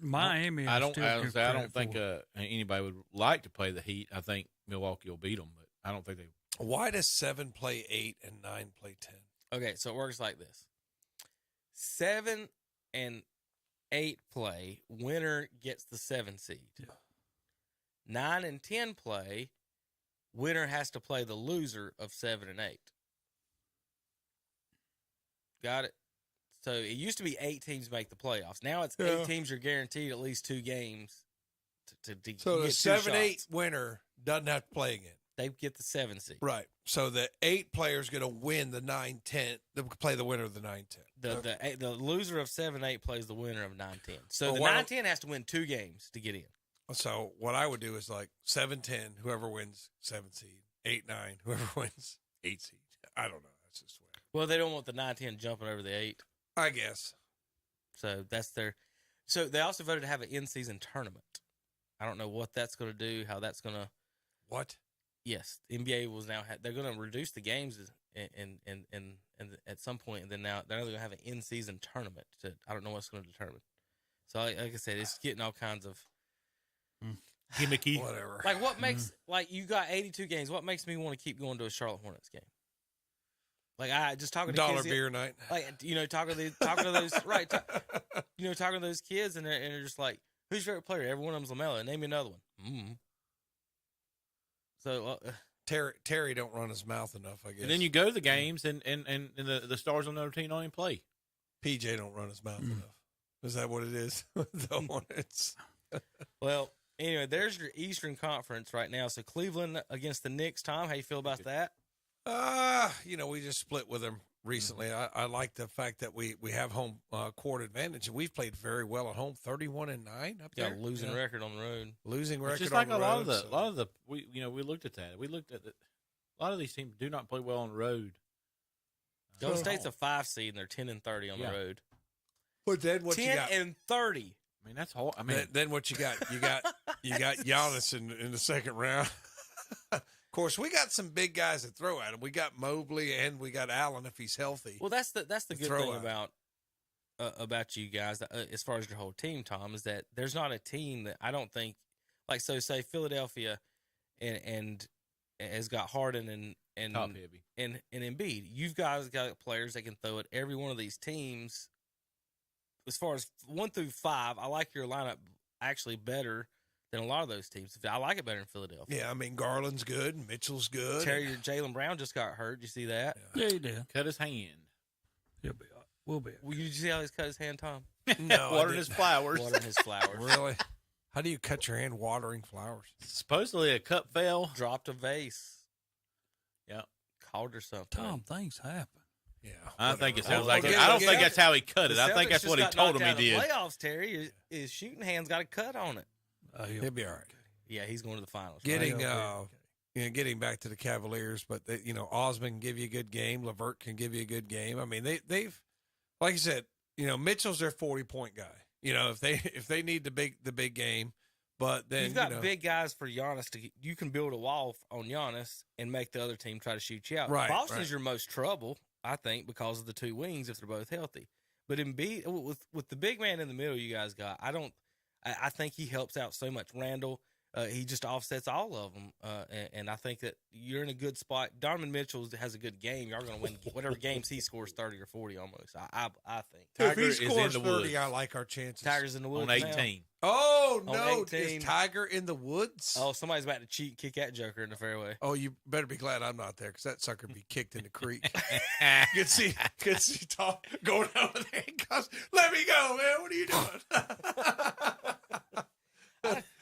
Miami. I don't think anybody would like to play the Heat. I think Milwaukee will beat them, but I don't think they. Why does 7 play 8 and 9 play 10? Okay, so it works like this: 7 and 8 play, winner gets the 7 seed. 9 and 10 play, winner has to play the loser of 7 and 8. Got it? So it used to be 8 teams make the playoffs. Now it's 8 teams are guaranteed at least 2 games to so get the 7-8 winner doesn't have to play again. They get the 7 seed. Right. So the 8 players going to win the 9-10. They'll play the winner of the 9-10. The loser of 7-8 plays the winner of 9-10. So the 9-10 has to win 2 games to get in. So what I would do is like 7-10, whoever wins 7 seed. 8-9, whoever wins 8 seed. I don't know. That's just the way. Well, they don't want the 9-10 jumping over the 8. I guess. So that's their. So they also voted to have an in-season tournament. I don't know what that's going to do. How that's going to. What? Yes, the NBA was now. They're going to reduce the games and at some point, and then now they're going to have an in-season tournament. I don't know what's going to determine. So like I said, it's getting all kinds of gimmicky, whatever. Like what makes you got 82 games? What makes me want to keep going to a Charlotte Hornets game? Like I just talking to $1 kids, beer night. Like talking to those right. Talking to those kids, and they're just like, "Who's your favorite player?" Every one of them's LaMelo. Name me another one. So Terry don't run his mouth enough, I guess. And then you go to the games, and the stars on the other team don't even play. PJ don't run his mouth enough. Is that what it is? The Hornets. Well, anyway, there's your Eastern Conference right now. So Cleveland against the Knicks. Tom, how you feel about that? We just split with them recently. I like the fact that we have home court advantage, and we've played very well at home, 31-9 up there. Got a losing record on the road. Losing record. Just on like the a lot road, of the we looked at that. We looked at it. A lot of these teams do not play well on the road. Golden State's a 5 seed, and they're 10-30 on the road. But then what you got? 10-30. I mean, that's hard. I mean, then what you got? You got Giannis in the second round. Of course, we got some big guys to throw at him. We got Mobley and we got Allen if he's healthy. Well, that's the good thing about you guys as far as your whole team, Tom, is that there's not a team that I don't think say Philadelphia and has got Harden and top heavy and Embiid. You've guys got players that can throw at every one of these teams. As far as 1 through 5, I like your lineup actually better than a lot of those teams. I like it better in Philadelphia. Yeah, I mean, Garland's good. Mitchell's good. Jaylen Brown just got hurt. Did you see that? Yeah, he did. Cut his hand. He'll be all right. We'll be. Well, you see how he's cut his hand, Tom? No, watering his flowers. Watering his flowers. Really? How do you cut your hand watering flowers? Supposedly a cup fell. Dropped a vase. Yeah. Called or something. Tom, things happen. Yeah. I think it sounds like it. I don't think that's how he cut it. I think that's what he told him he did. Playoffs, Terry. His shooting hand's got a cut on it. He'll be all right. Yeah, he's going to the finals. Getting back to the Cavaliers, but Osman can give you a good game. LeVert can give you a good game. I mean, they've like I said, Mitchell's their 40-point guy. If they need the big game, but then you've got big guys for Giannis you can build a wall on Giannis and make the other team try to shoot you out. Right, Boston's your most trouble, I think, because of the two wings if they're both healthy. But Embiid, with the big man in the middle you guys got, I think he helps out so much. Randall, he just offsets all of them, and I think that you're in a good spot. Donovan Mitchell has a good game. Y'all going to win whatever games he scores, 30 or 40 almost. I think. If he scores 30, I like our chances. Tiger's in the woods on 18. Now. Oh, on no. 18. Is Tiger in the woods? Oh, somebody's about to cheat, kick that joker in the fairway. Oh, you better be glad I'm not there because that sucker would be kicked in the creek. You could see Tom going over there. He goes, let me go, man. What are you doing?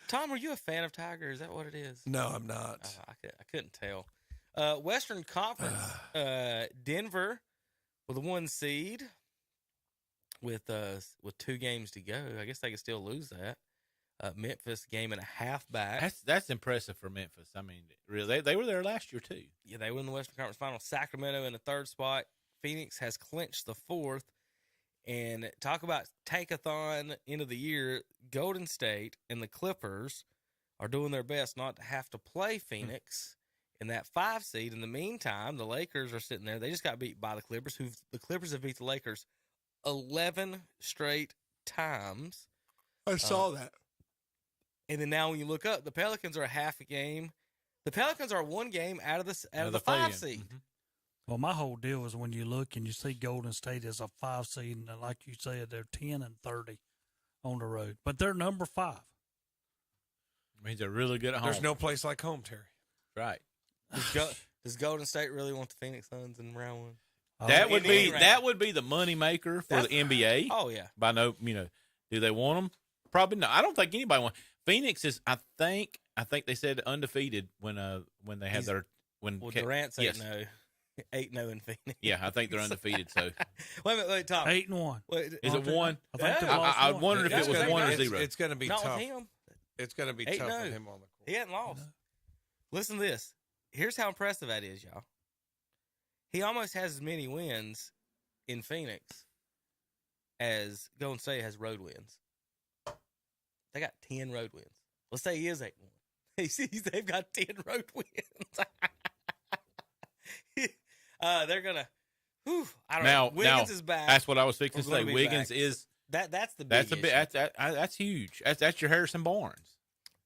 Tom, are you a fan of Tiger? Is that what it is? No, I'm not. I couldn't tell. Western Conference, Denver with a 1 seed with 2 games to go. I guess they could still lose that. Memphis game and a half back. That's impressive for Memphis. I mean, really, they were there last year too. Yeah, they were in the Western Conference Final. Sacramento in the 3rd spot. Phoenix has clinched the 4th. And talk about tankathon end of the year. Golden State and the Clippers are doing their best not to have to play Phoenix in that 5 seed. In the meantime, the Lakers are sitting there. They just got beat by the Clippers. The Clippers have beat the Lakers 11 straight times. I saw that. And then now when you look up, the Pelicans are a half a game. The Pelicans are 1 game out of the 5 seed. Mm-hmm. Well, my whole deal is when you look and you see Golden State as a 5 seed, and like you said, they're 10-30 on the road, but they're number 5. Means they're really good at home. There's no place like home, Terry. Right. Does Golden State really want the Phoenix Suns in round 1? That would be the money maker for the NBA. Oh yeah. Do they want them? Probably not. I don't think anybody wants. Phoenix is. I think they said undefeated when they had their when. Well, Durant's 8-0 in Phoenix. Yeah, I think they're undefeated. So wait, Tom. 8-1. Is it 1? I think I wondered if it was 1 or 0. It's going to be Not tough. with him. It's going to be tough with him on the court. He hadn't lost. Listen to this. Here's how impressive that is, y'all. He almost has as many wins in Phoenix as Golden State has road wins. They got 10 road wins. Let's say he is 8-1. They've got 10 road wins. They're gonna. I don't know. Wiggins is back. That's what I was fixing to say. Wiggins is that's the big. That's a bit. That's huge. That's your Harrison Barnes.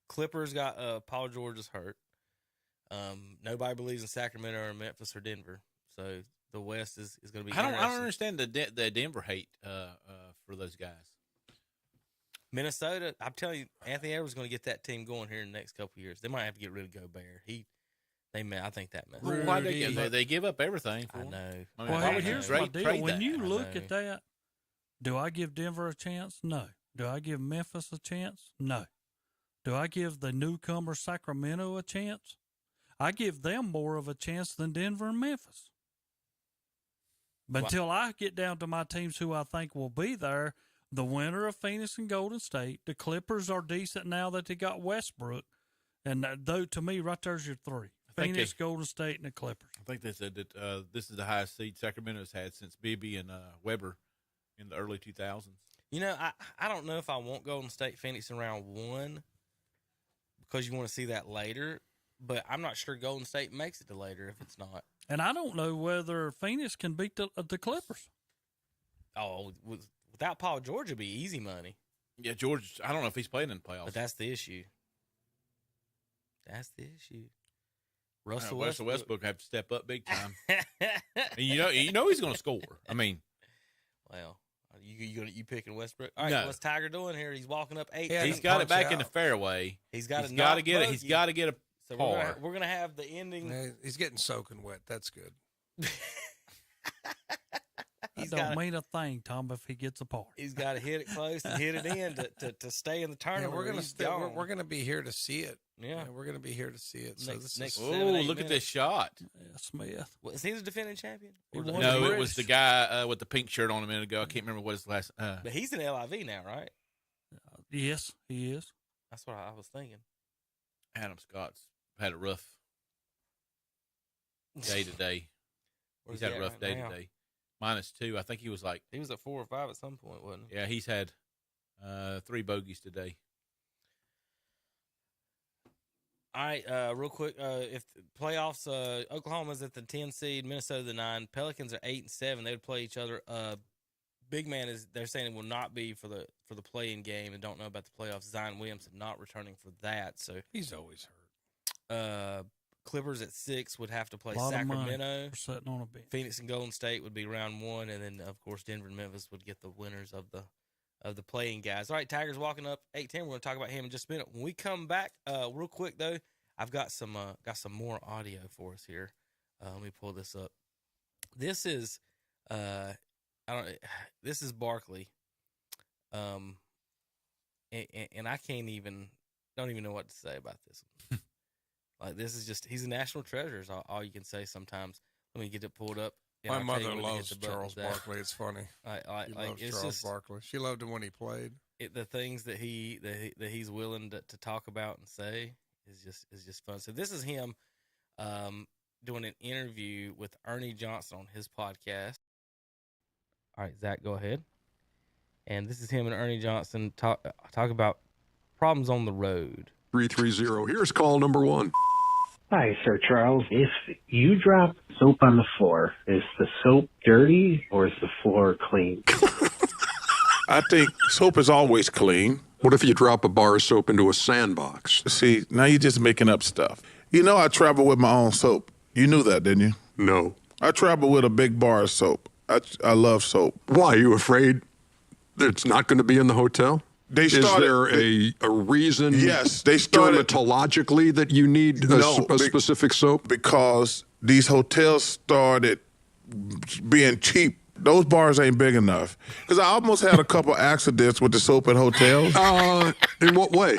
Clippers got Paul George is hurt. Nobody believes in Sacramento or Memphis or Denver, so the West is going to be. I don't understand the Denver hate for those guys. Minnesota, I'm telling you, Anthony Edwards is going to get that team going here in the next couple of years. They might have to get rid of Gobert. I think that messed. Well, why they give up everything for I him? know. Well, here's my deal. When you look at that, Do I give Denver a chance? No. Do I give Memphis a chance? No. Do I give the newcomer Sacramento a chance? I give them more of a chance than Denver and Memphis. But until I get down to my teams who I think will be there, the winner of Phoenix and Golden State, the Clippers are decent now that they got Westbrook. And though to me, right there's your three. Phoenix, Golden State, and the Clippers. I think they said that this is the highest seed Sacramento's had since Bibby and Weber in the early 2000s. You know, I don't know if I want Golden State Phoenix in round 1 because you want to see that later, but I'm not sure Golden State makes it to later if it's not. And I don't know whether Phoenix can beat the Clippers. Oh, without Paul George, it'd be easy money. Yeah, George, I don't know if he's playing in the playoffs. But that's the issue. That's the issue. Russell Westbrook have to step up big time. And you know he's going to score. I mean, well, you picking Westbrook? All right, what's Tiger doing here? He's walking up 8. He's got it back in the fairway. He's got to get it. He's got to get a so par. We're gonna have the ending. Yeah, he's getting soaking wet. That's good. That don't mean a thing, Tom, if he gets a par. He's got to hit it close and hit it in to stay in the tournament. Yeah, we're gonna be here to see it. Yeah, we're gonna be here to see it. So look at this shot. Yeah, Smith. Is he the defending champion? No, it was the guy with the pink shirt on a minute ago. I can't remember what his last. But he's in LIV now, right? Yes, he is. That's what I was thinking. Adam Scott's had a rough day today. He's had a rough day today. -2. I think he was at 4 or 5 at some point, wasn't he? Yeah, he's had 3 bogeys today. All right, real quick, if the playoffs, Oklahoma's at the 10 seed, Minnesota the 9, Pelicans are 8 and 7. They would play each other. Big man they're saying it will not be for the play-in game and don't know about the playoffs. Zion Williamson not returning for that, so he's always hurt. Clippers at 6 would have to play Sacramento. Sitting on a bench. Phoenix and Golden State would be round 1, and then of course Denver and Memphis would get the winners of the playing guys. All right, Tiger's walking up 8-10. We're going to talk about him in just a minute. When we come back, real quick though, I've got some more audio for us here. Let me pull this up. This is this is Barkley, and I don't even know what to say about this one. Like, this is just, he's a national treasure is all you can say sometimes. Let me get it pulled up. My mother loves Charles Barkley. It's funny. She loves Charles Barkley. She loved him when he played. The things that he's willing to talk about and say is just fun. So this is him doing an interview with Ernie Johnson on his podcast. All right, Zach, go ahead. And this is him and Ernie Johnson talk about problems on the road. 330. Here's call number 1. Hi, Sir Charles. If you drop soap on the floor, is the soap dirty or is the floor clean? I think soap is always clean. What if you drop a bar of soap into a sandbox? See, now you're just making up stuff. You know I travel with my own soap. You knew that, didn't you? No. I travel with a big bar of soap. I love soap. Why? Are you afraid that it's not going to be in the hotel? Is there a reason yes, they started, dermatologically that you need a specific soap? Because these hotels started being cheap. Those bars ain't big enough. Because I almost had a couple accidents with the soap at hotels. In what way?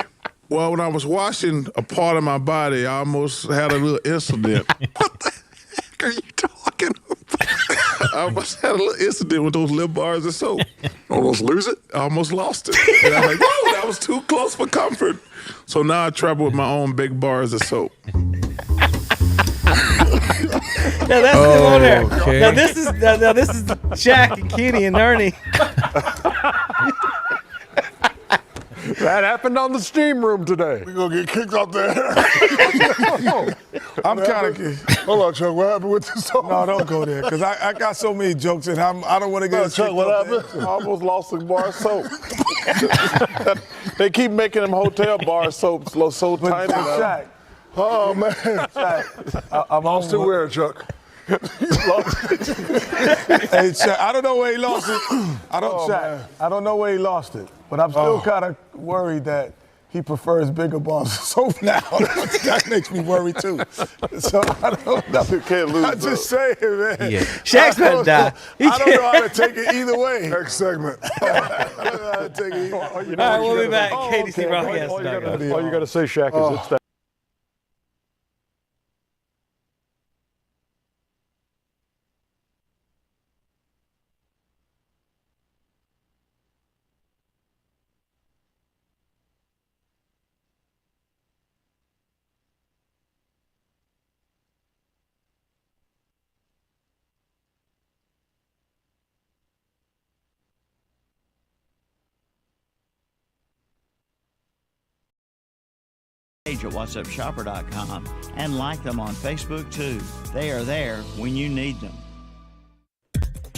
Well, when I was washing a part of my body, I almost had a little incident. What the heck are you talking about? I almost had a little incident with those little bars of soap. Almost lose it? I almost lost it. And I was like, whoa, that was too close for comfort. So now I travel with my own big bars of soap. Now that's them on there. Okay. Now this is Shaq and Kenny and Ernie. That happened on the steam room today. We're going to get kicked out there. I'm kind of... Hold on, Chuck. What happened with this soap? No, don't go there, because I got so many jokes, and I don't want to get Chuck, what happened? I almost lost a bar of soap. They keep making them hotel bar soaps so tiny. Shaq. Oh, man. Shaq. I'm lost to where, Chuck? Hey, Shaq, I don't know where he lost it. I don't know where he lost it, but I'm still kind of worried that he prefers bigger bars of soap now. That makes me worry too. So I don't know. You can't lose. I'm just saying, man. Yeah. Shaq's gonna die. I don't know how to take it either way. Next segment. I don't know how to take it either way. All right, we'll be back. KDC Broadcast. All you got to say, Shaq, is it's that. At whatsupshopper.com and like them on Facebook too. They are there when you need them.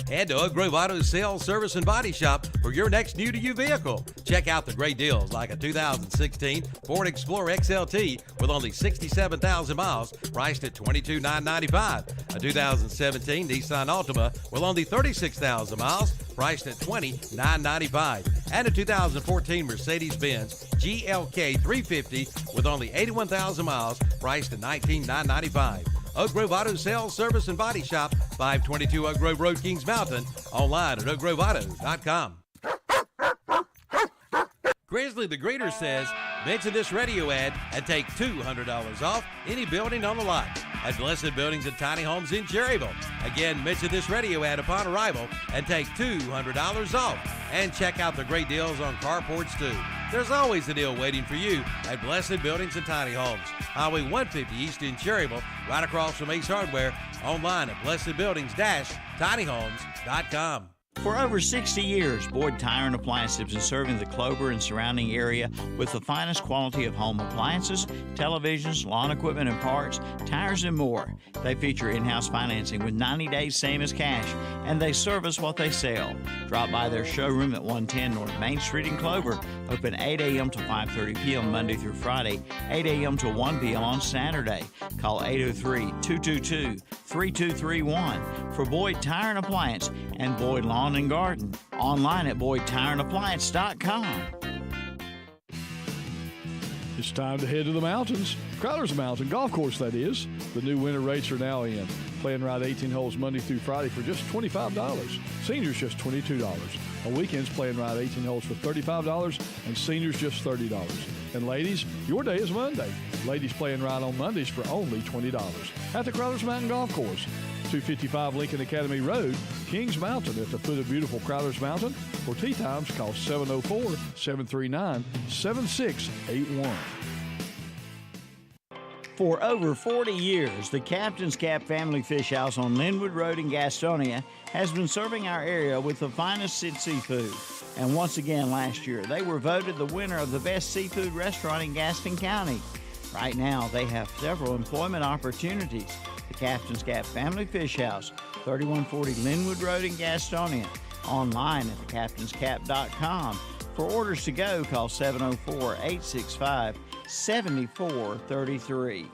Head to Oak Grove Auto Sales, Service, and Body Shop for your next new-to-you vehicle. Check out the great deals like a 2016 Ford Explorer XLT with only 67,000 miles, priced at $22,995. A 2017 Nissan Altima with only 36,000 miles, priced at $20,995. And a 2014 Mercedes-Benz GLK 350 with only 81,000 miles, priced at $19,995. Oak Grove Auto Sales, Service, and Body Shop, 522 Oak Grove Road, Kings Mountain. Online at oakgroveauto.com. Grizzly the Greeter says, mention this radio ad and take $200 off any building on the lot at Blessed Buildings and Tiny Homes in Cherryville. Again, mention this radio ad upon arrival and take $200 off. And check out the great deals on carports too. There's always a deal waiting for you at Blessed Buildings and Tiny Homes. Highway 150 East in Cherryville, right across from Ace Hardware. Online at blessedbuildings-tinyhomes.com. For over 60 years, Boyd Tire and Appliance has been serving the Clover and surrounding area with the finest quality of home appliances, televisions, lawn equipment and parts, tires, and more. They feature in-house financing with 90 days same as cash, and they service what they sell. Drop by their showroom at 110 North Main Street in Clover, open 8 a.m. to 5:30 p.m. Monday through Friday, 8 a.m. to 1 p.m. on Saturday. Call 803-222-3231 for Boyd Tire and Appliance and Boyd Lawn and Garden. Online at BoydTireandAppliance.com. It's time to head to the mountains. Crowder's Mountain Golf Course, that is. The new winter rates are now in. Play and ride 18 holes Monday through Friday for just $25. Seniors just $22. On weekends, play and ride 18 holes for $35 and seniors just $30. And ladies, your day is Monday. Ladies play and ride on Mondays for only $20 at the Crowder's Mountain Golf Course. 255 Lincoln Academy Road, Kings Mountain, at the foot of beautiful Crowder's Mountain. For tee times, call 704-739-7681. For over 40 years, the Captain's Cap Family Fish House on Linwood Road in Gastonia has been serving our area with the finest seafood. And once again last year, they were voted the winner of the best seafood restaurant in Gaston County. Right now, they have several employment opportunities. The Captain's Cap Family Fish House, 3140 Linwood Road in Gastonia. Online at thecaptainscap.com. For orders to go, call 704-865-7433.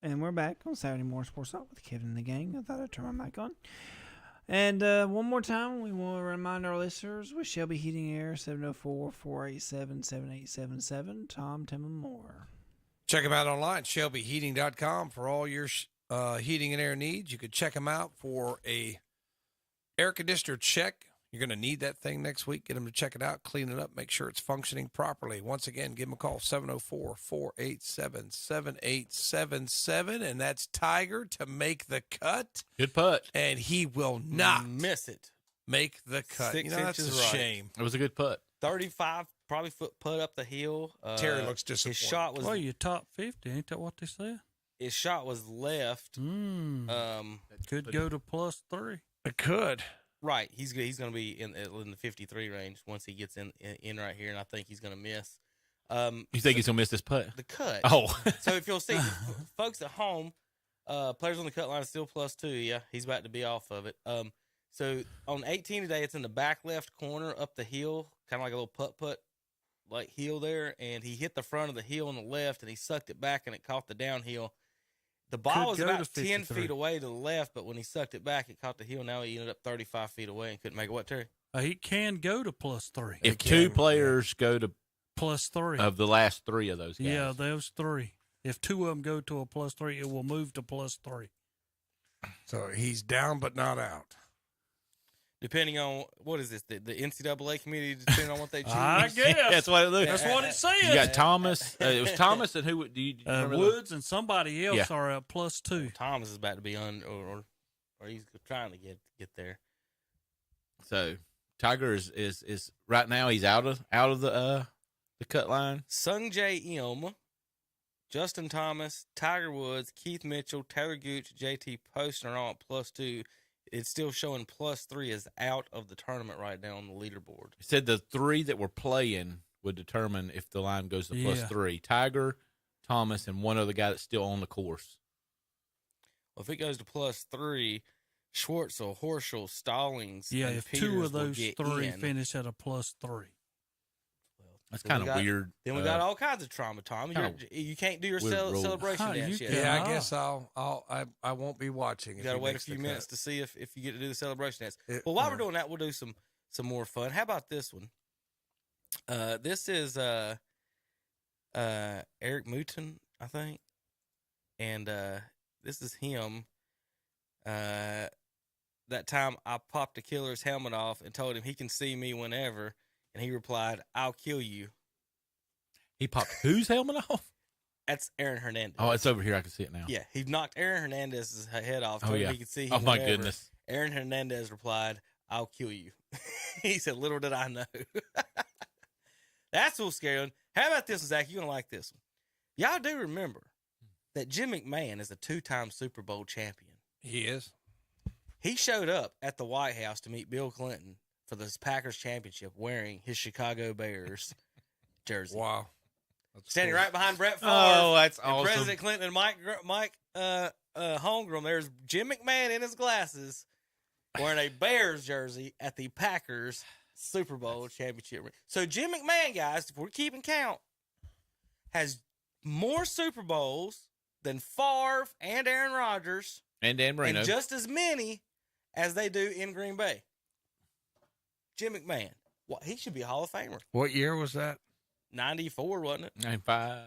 And we're back on Saturday Morning Sports Talk with Kevin and the gang. I thought I'd turn my mic on. And one more time, we want to remind our listeners with Shelby Heating Air, 704-487-7877. Tom, Tim, and more. Check them out online, shelbyheating.com, for all your heating and air needs. You could check them out for a air conditioner check. You're going to need that thing next week. Get them to check it out, clean it up, make sure it's functioning properly. Once again, give them a call, 704-487-7877, and that's Tiger to make the cut. Good putt. And he will not miss it. Make the cut. 6 that's inches a right. shame. It was a good putt. 35 probably foot putt up the hill. Terry looks disappointed. His shot was. Well, you top 50, ain't that what they said? His shot was left. Could go to +3. It could. Right, he's going to be in the 53 range once he gets in right here, and I think he's going to miss. You think he's going to miss this putt? The cut. Oh. So if you'll see, folks at home, players on the cut line is still +2. Yeah, he's about to be off of it. So on 18 today, it's in the back left corner up the hill, kind of like a little putt like hill there, and he hit the front of the hill on the left, and he sucked it back, and it caught the downhill. The ball was about 10 feet away to the left, but when he sucked it back, it caught the hill. Now he ended up 35 feet away and couldn't make it. What, Terry? He can go to +3. If two players go to +3 of the last three of those guys. Yeah, those three. If two of them go to a +3, it will move to +3. So he's down but not out. Depending on, what is this, the NCAA committee, depending on what they choose? I guess. That's what it looks. That's what it says. You got Thomas. It was Thomas and who? Do you remember Woods and somebody else Yeah. are at +2. Thomas is about to be or he's trying to get there. So Tiger is right now. He's out of the cut line. Sung J M, Justin Thomas, Tiger Woods, Keith Mitchell, Taylor Gooch, JT Poston are all at +2. It's still showing +3 is out of the tournament right now on the leaderboard. He said the three that were playing would determine if the line goes to +3. Tiger, Thomas, and one other guy that's still on the course. Well, if it goes to +3, Schwartzel, Horschel, Stallings, Yeah, and if Peters two of will those get three in. finish at a +3. That's Then we kind of got- weird. Then we got all kinds of trauma, Tom. You can't do your weird rules. celebration dance yet. Yeah, I guess I won't be watching. You if got to he wait a makes the few cut. minutes to see if you get to do the celebration dance. Well, while we're doing that, we'll do some more fun. How about this one? This is Eric Mouton, I think, and this is him. That time I popped the killer's helmet off and told him he can see me whenever, and he replied, "I'll kill you." He popped whose helmet off? That's Aaron Hernandez. Oh, it's over here. I can see it now. Yeah, he knocked Aaron Hernandez's head off. Oh, Told him yeah. he could see him Oh, my whenever. goodness. Aaron Hernandez replied, "I'll kill you." He said, "Little did I know." That's a little scary one. How about this one, Zach? You're going to like this one. Y'all do remember that Jim McMahon is a 2-time Super Bowl champion. He is. He showed up at the White House to meet Bill Clinton for this Packers championship wearing his Chicago Bears jersey. Wow. Standing right behind Brett Favre. Oh, that's and awesome. President Clinton and Mike Holmgren. There's Jim McMahon in his glasses wearing a Bears jersey at the Packers Super Bowl championship. So Jim McMahon, guys, if we're keeping count, has more Super Bowls than Favre and Aaron Rodgers. And Dan Marino. And just as many as they do in Green Bay. Jim McMahon. What, he should be a Hall of Famer. What year was that? 94, wasn't it? 95.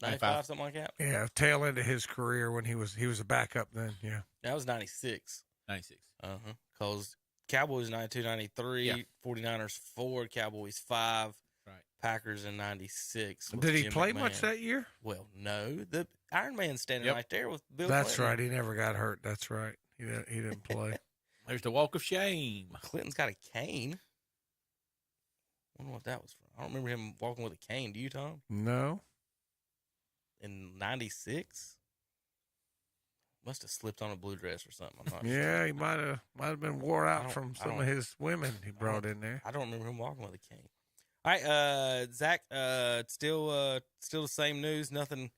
95, something like that. Yeah, tail end of his career when he was a backup then. Yeah. That was 96. 96. Uh-huh. Because Cowboys 92, 93, Yeah. 49ers 4, Cowboys 5, right. Packers in 96. with Did he Jim play McMahon. much that year? Well, no. The Iron Man's standing Yep. right there with Bill That's Clinton. right. He never got hurt. That's right. He didn't play. There's the walk of shame. Clinton's got a cane. I wonder what that was from. I don't remember him walking with a cane. Do you, Tom? No. In 96? Must have slipped on a blue dress or something. I'm not sure. Yeah, he might have been wore I out don't- from I some of don't- his women he brought in there. I don't remember him walking with a cane. All right, Zach. Still the same news. Nothing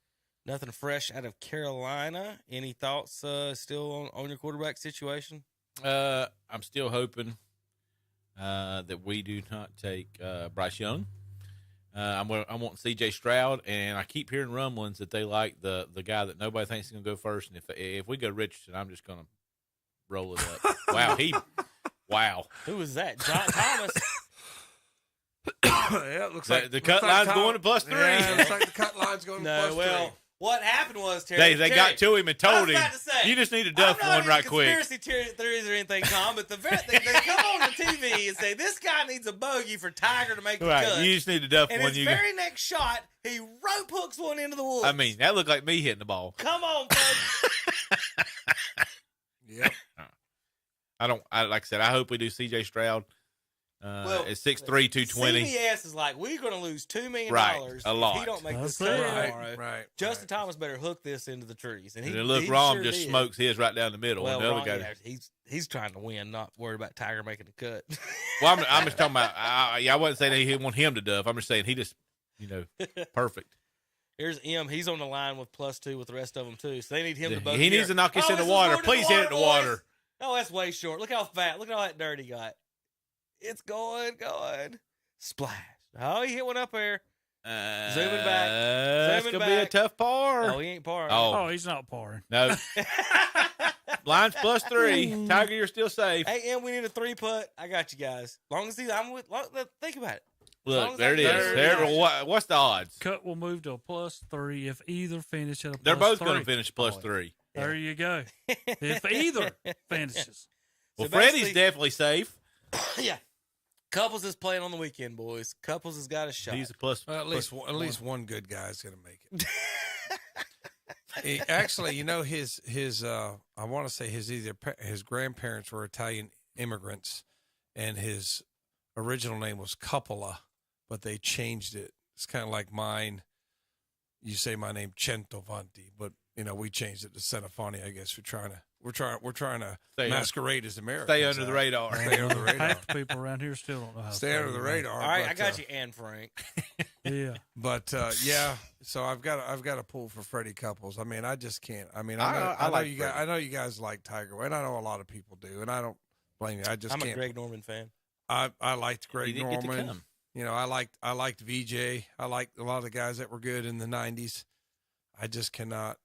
fresh out of Carolina. Any thoughts? Still on your quarterback situation? I'm still hoping that we do not take Bryce Young. I want C.J. Stroud, and I keep hearing rumblings that they like the guy that nobody thinks is going to go first. And if we go Richardson, I'm just going to roll it up. Wow. Who was that? John Thomas. Yeah, it looks like The cut line's going to +3. Yeah, it looks like the cut line's going to No, +3. well, what happened was, Terry. They got to him and told him, about to say, you just need to duff I'm not one right into quick. Conspiracy theories or anything, Tom, but they come on the TV and say, this guy needs a bogey for Tiger to make the Right, cut. you just need to duff and one. his You very next shot, he rope hooks one into the woods. I mean, that looked like me hitting the ball. Come on, bud. Yep. Like I said, I hope we do C.J. Stroud. Well, at 6'3", 220. CBS is like, we're going to lose $2 million Right, a if lot. he don't make That's this cut it. tomorrow. Right. Justin Thomas better hook this into the trees. And And he then look, he Rom sure just did. smokes his right down the middle. Well, and the other Ron, guy, yeah, he's trying to win, not worried about Tiger making the cut. well, I'm just talking about. I wasn't saying he want him to duff. I'm just saying he just, perfect. Here's M. He's on the line with +2 with the rest of them, too. So they need him to both. He needs to knock this in the water. Please hit it in the water. Oh, that's way short. Look how fat. Look at all that dirt he got. It's going. Splash. Oh, he hit one up there. Zooming back. That's going to be a tough par. Oh, he ain't par. Oh, he's not parring. No. Line's +3. Tiger, you're still safe. Hey, and we need a 3-putt. I got you guys. Long as think about it. Look, there it is. There. What's the odds? Cut will move to a +3 if either finish at a They're both +3. going to finish +3. There you go. If either finishes. Well, Freddie's definitely safe. Yeah. Couples is playing on the weekend, boys. Couples has got a shot. He's a plus. Well, at least one good guy is going to make it. Actually, his I want to say his grandparents were Italian immigrants, and his original name was Coppola, but they changed it. It's kind of like mine. You say my name Centofanti, but we changed it to Centofanti. I guess we're trying to masquerade as Americans. Stay under the radar. Stay under the radar. Half the people around here still don't know how to stay under the radar. All right, I got you, Anne Frank. Yeah, but yeah. So I've got to pull for Freddie Couples. I mean, I just can't. I mean, I know you guys like Tiger, and I know a lot of people do, and I don't blame you. I'm a Greg Norman fan. I liked Greg Norman. Get to come. I liked VJ. I liked a lot of the guys that were good in the '90s. I just cannot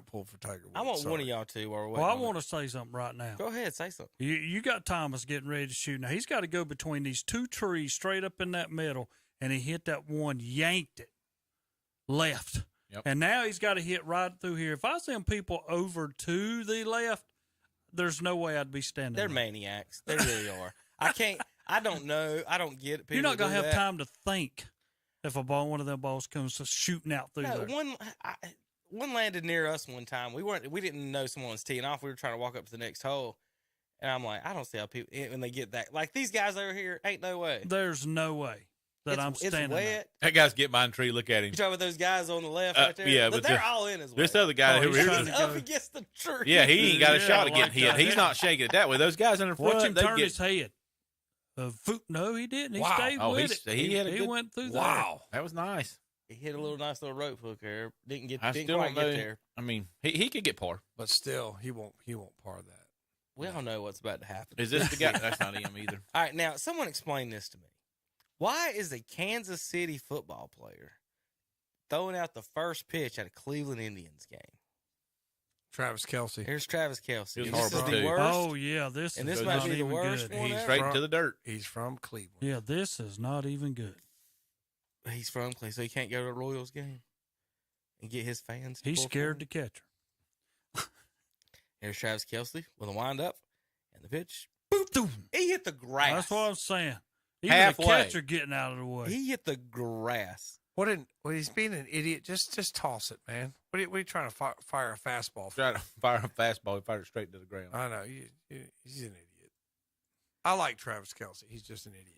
pull for Tiger Woods. I want one of y'all two. Well, I want to say something right now. Go ahead, say something. You got Thomas getting ready to shoot. Now, he's got to go between these two trees straight up in that middle, and he hit that one, yanked it left. Yep. And now he's got to hit right through here. If I send people over to the left, there's no way I'd be standing They're there. maniacs. They really are. I don't know. I don't get it. You're not going to have time to think if one of them balls comes shooting out through there. One landed near us one time. We didn't know someone was teeing off. We were trying to walk up to the next hole, and I'm like, I don't see how people when they get that. Like these guys over here, ain't no way. There's no way that I'm standing It's wet. there. That guy's get behind tree. Look at him. You talking about those guys on the left right there? Yeah, but they're all in as well. This other guy who he's up against the tree. Yeah, he ain't got a shot at getting hit. He's not shaking it that way. Those guys in the front, watch him turn his head. No, he didn't. He stayed with it. He went through there. Wow, that was nice. He hit a nice little rope hook there. Didn't quite get there. I mean, he could get par, but still, he won't par that. We all know what's about to happen. Is this the guy? That's not him either. All right, now someone explain this to me. Why is a Kansas City football player throwing out the first pitch at a Cleveland Indians game? Travis Kelce. Here's Travis Kelce. He was this horrible is the too. worst. Oh yeah, this might be the even worst good. one He's ever. straight into the dirt. He's from Cleveland. Yeah, this is not even good. He's from Cleveland, so he can't go to a Royals game and get his fans. He's scared to catch her. Here's Travis Kelce with a windup and the pitch. Boop! He hit the grass. That's what I'm saying. Even Halfway. the catcher getting out of the way. He hit the grass. He's being an idiot. Just toss it, man. What are you trying to fire a fastball for? Try to fire a fastball. He fired it straight to the ground. I know. He's an idiot. I like Travis Kelce. He's just an idiot.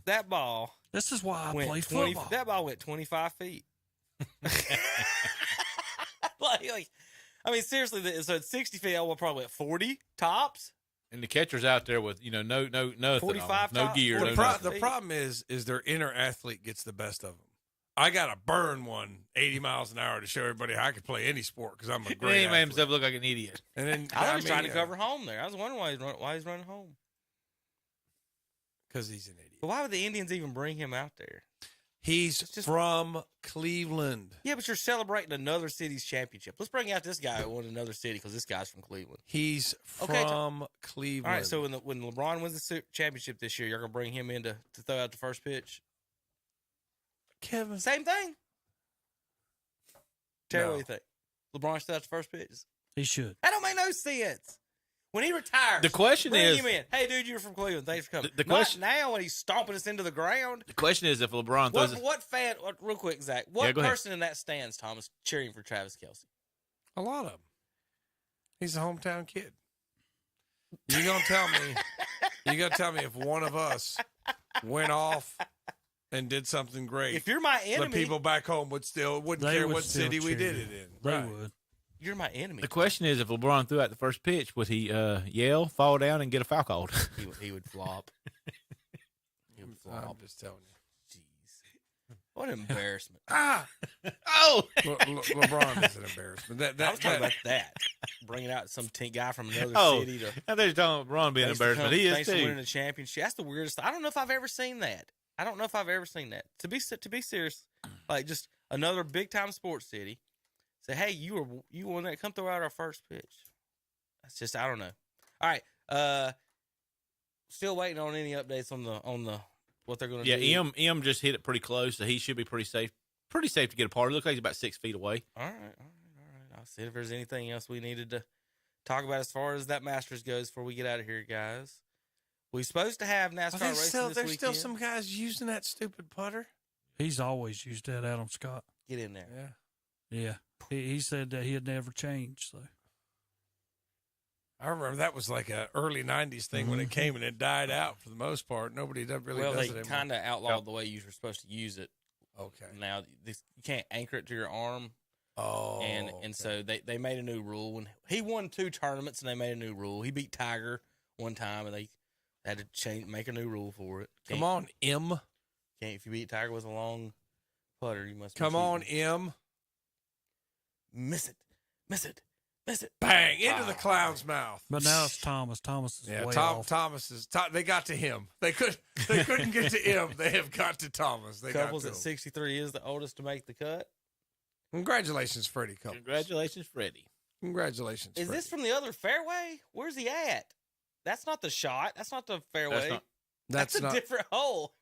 That ball. This is why I play football. That ball went 25 feet. I mean, seriously. So it's 60 feet. I probably went 40 tops. And the catcher's out there with no nothing, 45 no tops, gear. The problem is their inner athlete gets the best of them. I got to burn 80 miles an hour to show everybody how I can play any sport because I'm a great He made athlete. himself look like an idiot. And then I was trying to cover home there. I was wondering why he's running home. Because he's an idiot. But why would the Indians even bring him out there? He's from Cleveland. Yeah, but you're celebrating another city's championship. Let's bring out this guy who won another city because this guy's from Cleveland. He's from Cleveland. All right, so when LeBron wins the championship this year, you're going to bring him in to throw out the first pitch? Kevin. Same thing. Terry, No. what do you think? LeBron should throw out the first pitch? He should. That don't make no sense. When he retires, The question bring is- him in. Hey, dude, you're from Cleveland. Thanks for coming. The Not question- now when he's stomping us into the ground. The question is if LeBron throws What fan? Real quick, Zach. Yeah, What go ahead. person in that stands, Thomas, cheering for Travis Kelce? A lot of them. He's a hometown kid. You're gonna tell me if one of us went off and did something great. If you're my the enemy, people back home wouldn't care what city we did it in. They Right. would. you're my enemy. The question is if LeBron threw out the first pitch, would he yell, fall down, and get a foul called? He would flop. He would I'm flop. just telling you. Jeez, what an embarrassment! Oh, LeBron is an embarrassment. I was talking about that. Bringing out some guy from another city to. I thought you were talking about LeBron being an embarrassment. He is Thanks for too. winning a championship. That's the weirdest. I don't know if I've ever seen that. To be serious, like just another big time sports city say, hey, you won that. Come throw out our first pitch. That's just, I don't know. All right. Still waiting on any updates on the what they're going to do. Yeah, M just hit it pretty close, so he should be pretty safe. Pretty safe to get a par. It looks like he's about 6 feet away. All right. I'll see if there's anything else we needed to talk about as far as that Masters goes before we get out of here, guys. We're supposed to have NASCAR racing this weekend. There's still some guys using that stupid putter. He's always used that, Adam Scott. Get in there. Yeah. He said that he had never changed. So I remember that was like a early 90s thing when it came and it died out for the most part. Nobody really does it anymore. They kind of outlawed the way you were supposed to use it. Okay. Now, you can't anchor it to your arm. Oh. And so they made a new rule. When he won 2 tournaments, and they made a new rule. He beat Tiger one time, and they had to make a new rule for it. Come on, M. If you beat Tiger with a long putter, you must. Come on, M. Miss it. Bang into the clown's mouth. But now it's Thomas. Thomas is way off. Thomas is. They got to him. They couldn't get to M. They have got to Thomas. Couples at 63 is the oldest to make the cut. Congratulations, Freddie. Couples. Congratulations, Freddie. Congratulations. Is Freddie. this from the other fairway? Where's he at? That's not the shot. That's not the fairway. That's a different hole.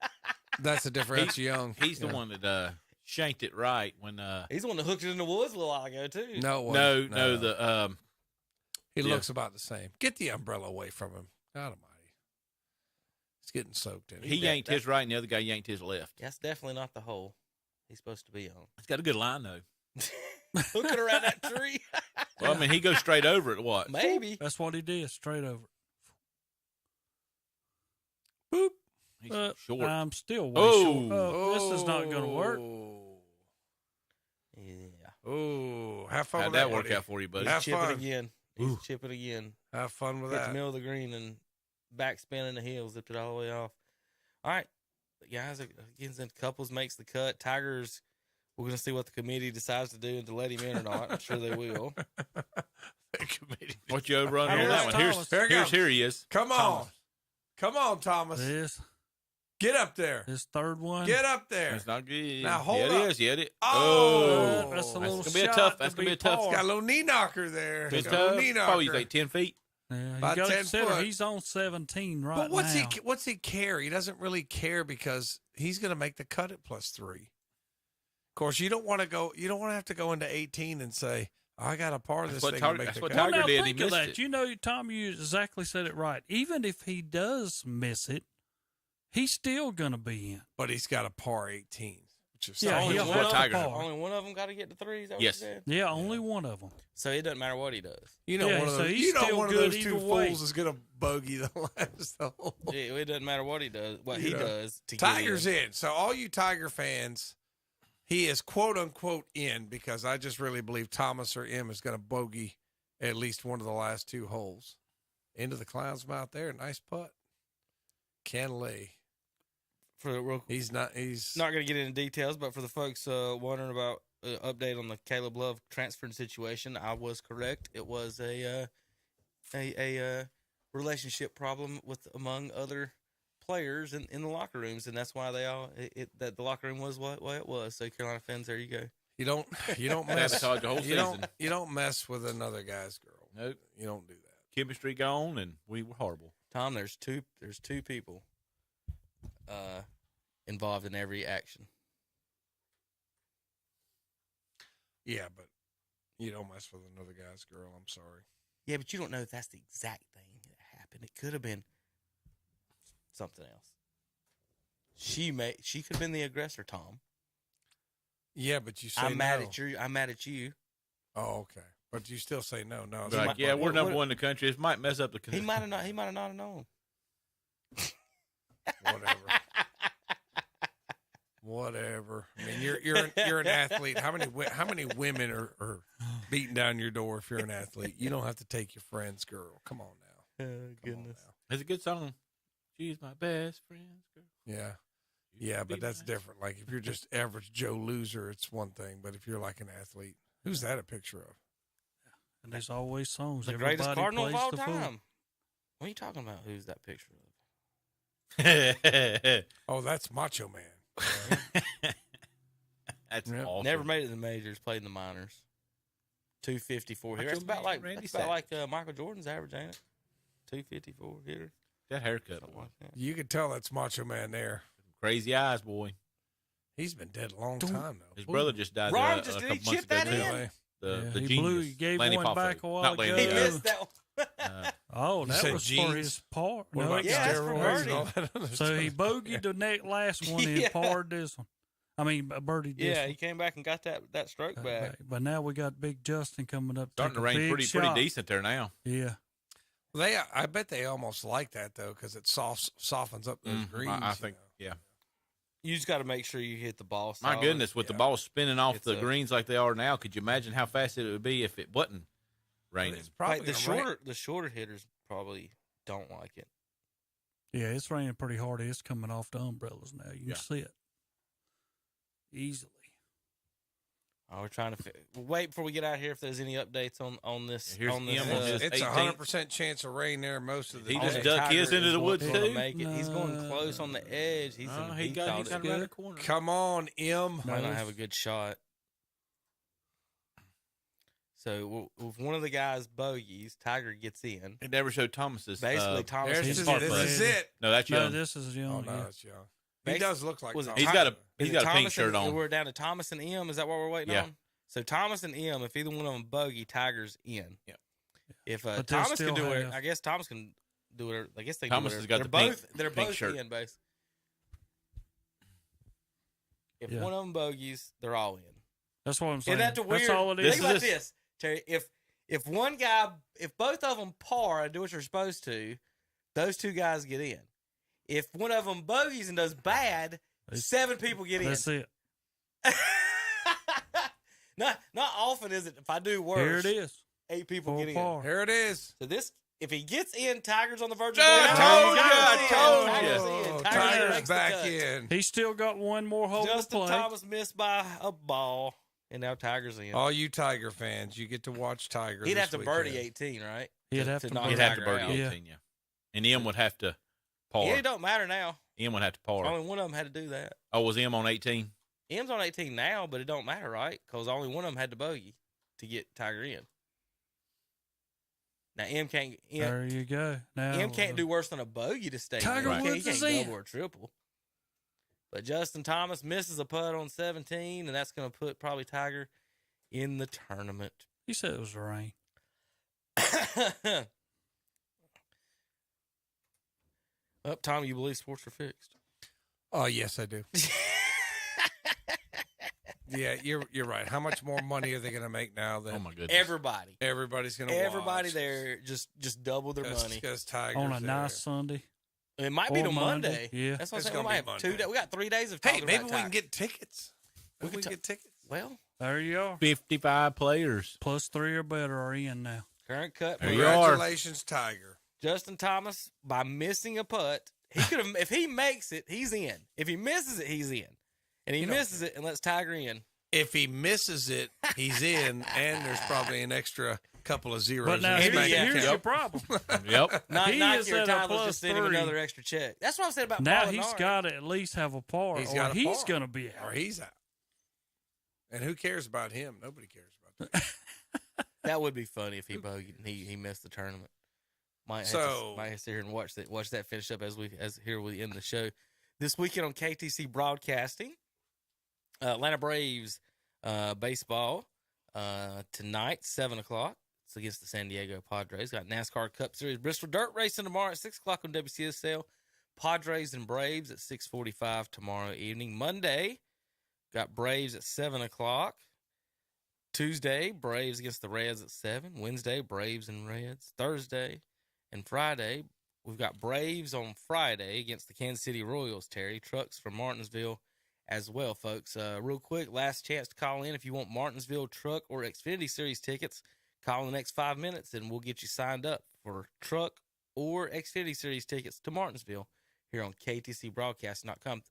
That's a different. That's Young. He's the one that shanked it right when. He's the one that hooked it in the woods a little while ago too. No. The he looks about the same. Get the umbrella away from him. God Almighty, it's getting soaked in. He yanked his right, and the other guy yanked his left. That's definitely not the hole he's supposed to be on. He's got a good line though. Hooking around that tree. Well, I mean, he goes straight over it. What? Maybe that's what he did. Straight over. Boop. He's short. I'm still way short. This is not going to work. Yeah. Oh, have fun. How'd with that work out for you, buddy? He's chipping again. He's chipping again. Have fun with Hit that. the middle of the green and backspin in the heel, zipped it all the way off. All right, guys. Again, then couples makes the cut. Tigers. We're going to see what the committee decides to do and to let him in or not. I'm sure they will. What you over under on that one? Here he is. Come on. Come on, Thomas. This. Get up there. This third one. Get up there. That's not good. Now hold up. up. It is. Oh, that's a little. That's gonna be a tough. That's gonna be a tough. Got a little knee knocker there. It's tough. Oh, he's like 10 feet. Yeah, about you 10 consider foot. He's on 17 right but what's now. What's he care? He doesn't really care because he's going to make the cut at +3. Of course, you don't want to go. You don't want to have to go into 18 and say, I got a par of this thing to make that's the what cut. Tiger did. Think He of missed that. it. You know, Tom, you exactly said it right. Even if he does miss it, he's still going to be in. But he's got a par 18. Which is only one of them got to get to 3. Is that yes. what you said? Yeah, only one of them. So it doesn't matter what he does. You know, one of those, he's still one of good those two either way. fools is going to bogey the last hole. Yeah, it doesn't matter what he does. What he does to Tiger's get in. So all you Tiger fans, he is quote unquote in because I just really believe Thomas or M is going to bogey at least one of the last 2 holes. Into the clown's mouth there. Nice putt. Can lay. He's not going to get into details, but for the folks wondering about update on the Caleb Love transfer situation, I was correct. It was a relationship problem among other players in the locker rooms, and that's why that the locker room was what it was. So Carolina fans, there you go. You don't mess. You don't mess with another guy's girl. Nope. You don't do that. Chemistry gone, and we were horrible. Tom, there's two people involved in every action. Yeah, but you don't mess with another guy's girl. I'm sorry. Yeah, but you don't know if that's the exact thing that happened. It could have been something else. She could have been the aggressor, Tom. Yeah, but you say I'm mad at you. Oh, okay. But you still say no. Like, we're number one in the country. This might mess up the country. He might have not have known. Whatever. I mean, you're an athlete. How many women are beating down your door if you're an athlete? You don't have to take your friend's girl. Come on now. Goodness. It's a good song. She's my best friend's girl. Yeah. Yeah, but that's different. Like if you're just average Joe loser, it's one thing. But if you're like an athlete, who's that a picture of? And there's always songs. The Everybody greatest Cardinal of plays all the time. fool. What are you talking about? Who's that picture of? Oh, that's Macho Man. That's awesome. Never made it in the majors. Played in the minors. 254 hitter. It's about like Michael Jordan's average, ain't it? 254 hitter. That haircut. You could tell that's Macho Man there. Crazy eyes, boy. He's been dead a long time, though. His brother just died Ron, a did couple he months chip that ago, in? The he genius. he gave Lanny one Poffo. back a while Not ago. Lanny, He missed that one. Oh, You that said was for jeans? his par. What No, about Yeah, that's for steroids and all Birdie. that other so stuff? he bogeyed the last one and Yeah. parred this one. I mean, birdied this Yeah, one. he came back and got that stroke back. But now we got Big Justin coming up. Starting to take a rain big pretty shot. decent there now. Yeah. I bet they almost like that, though, because it softens up those greens. I think, yeah. You just got to make sure you hit the ball. My solid. goodness, with the ball spinning off It's the a- greens like they are now, could you imagine how fast it would be if it wasn't raining? It's probably Like, gonna rain. the shorter hitters probably don't like it. Yeah, it's raining pretty hard. It's coming off the umbrellas now. You can see it easily. Oh, we're trying to wait before we get out here. If there's any updates on this, Here's on this, Em on his It's 18th. 100% chance of rain there most of the He day. just ducked his into the woods, Gonna too? make it. He's going close on the edge. He's in the He deep got out around it. the corner. Come on, M. Might not have a good shot. So if one of the guys bogeys, Tiger gets in. It never showed Thomas's. Basically, Thomas. This his is it. No, that's No, young. this is young. Oh, no, yeah. that's young. He does look like Thomas. He's got a pink Thomas shirt and, on. We're down to Thomas and M. Is that what we're waiting Yeah. on? So Thomas and M, if either one of them bogey, Tiger's in. Yeah. If But they'll Thomas can still do it, have- I guess Thomas can do it. I guess they Thomas do it. has got they're the both. pink- They're pink both shirt. in base. If Yeah. one of them bogeys, they're all in. That's what I'm saying. Isn't that the weird? That's all it is. Think about this, Terry. If one guy, if both of them par and do what you're supposed to, those two guys get in. If one of them bogeys and does bad, 7 people get in. That's it. Not often is it. If I do worse, Here it is. 8 people Full get in. par. Here it is. So this, if he gets in, Tiger's on the verge of I told Tiger's in. Tiger's makes the back cut. in. He's still got one more hole Justin to play. Thomas missed by a ball, and now Tiger's in. All you Tiger fans, you get to watch Tiger. He'd this have to birdie weekend. 18, right? He'd have to knock He'd have to Tiger birdie out. 18, yeah. And M would have to par. Yeah, it don't matter now. M would have to par. Only one of them had to do that. Oh, was M on 18? M's on 18 now, but it don't matter, right? Because only one of them had to bogey to get Tiger in. Now M can't. There you go. Now M can't do worse than a bogey to stay. Tiger in. Woods He is can't in. double or triple. But Justin Thomas misses a putt on 17, and that's going to put probably Tiger in the tournament. He said it was rain. Tom, you believe sports are fixed? Oh yes, I do. Yeah, you're right. How much more money are they going to make now? Than Oh my goodness! everybody's going to Everybody there just double their money because Tiger's On a there. nice Sunday. It might be Or to Monday. Yeah. That's what I'm It's saying. We gonna might be have 2 Monday. days. We got 3 days of Hey, talking maybe about we can Tiger. get tickets. Maybe we can get tickets. Well, There you are. 55 players. Plus 3 or better are in now. current cut. There you are. Congratulations, Tiger. Justin Thomas, by missing a putt, he could have. If he makes it, he's in. If he misses it, he's in. And he misses it and lets Tiger in. If he misses it, he's in, and there's probably an extra couple of zeros. But now in his here's, bank here's account. your problem. Yep. Not He Nike is or at a Tyler's plus just sent him 3. another extra check. That's what I said about Now Paul he's Menard. got to at least have a par, He's or got a he's par. going to be Or out. he's out. And who cares about him? Nobody cares about that. That would be funny if he bogeyed and he missed the tournament. Might have to sit here and watch that finish up as we end the show. This weekend on KTC Broadcasting, Atlanta Braves baseball tonight 7:00. It's against the San Diego Padres. Got NASCAR Cup Series Bristol Dirt Racing tomorrow at 6:00 on WCSL. Padres and Braves at 6:45 tomorrow evening. Monday, got Braves at 7:00. Tuesday, Braves against the Reds at 7. Wednesday, Braves and Reds. Thursday and Friday, we've got Braves on Friday against the Kansas City Royals, Terry. Trucks from Martinsville as well, folks. Real quick, last chance to call in if you want Martinsville Truck or Xfinity Series tickets. Call in the next 5 minutes, and we'll get you signed up for Truck or Xfinity Series tickets to Martinsville here on KTCBroadcast.com.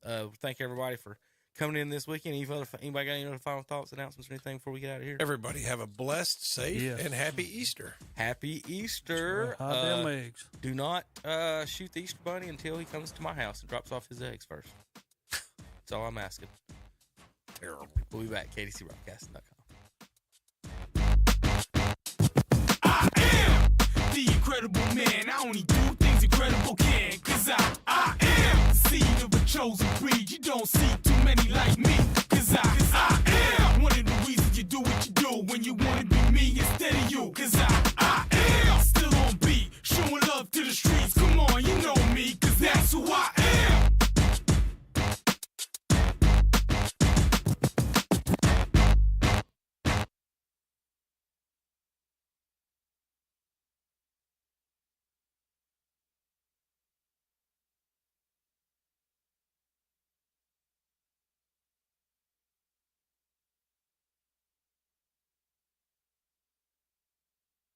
Thank everybody for coming in this weekend. Anybody got any other final thoughts, announcements, or anything before we get out of here? Everybody have a blessed, safe, and happy Easter. Happy Easter. Hot damn eggs. Do not shoot the Easter Bunny until he comes to my house and drops off his eggs first. That's all I'm asking. Terrible. We'll be back. KTCBroadcast.com. incredible man. I only do things incredible can. Cause I am the seed of a chosen breed. You don't see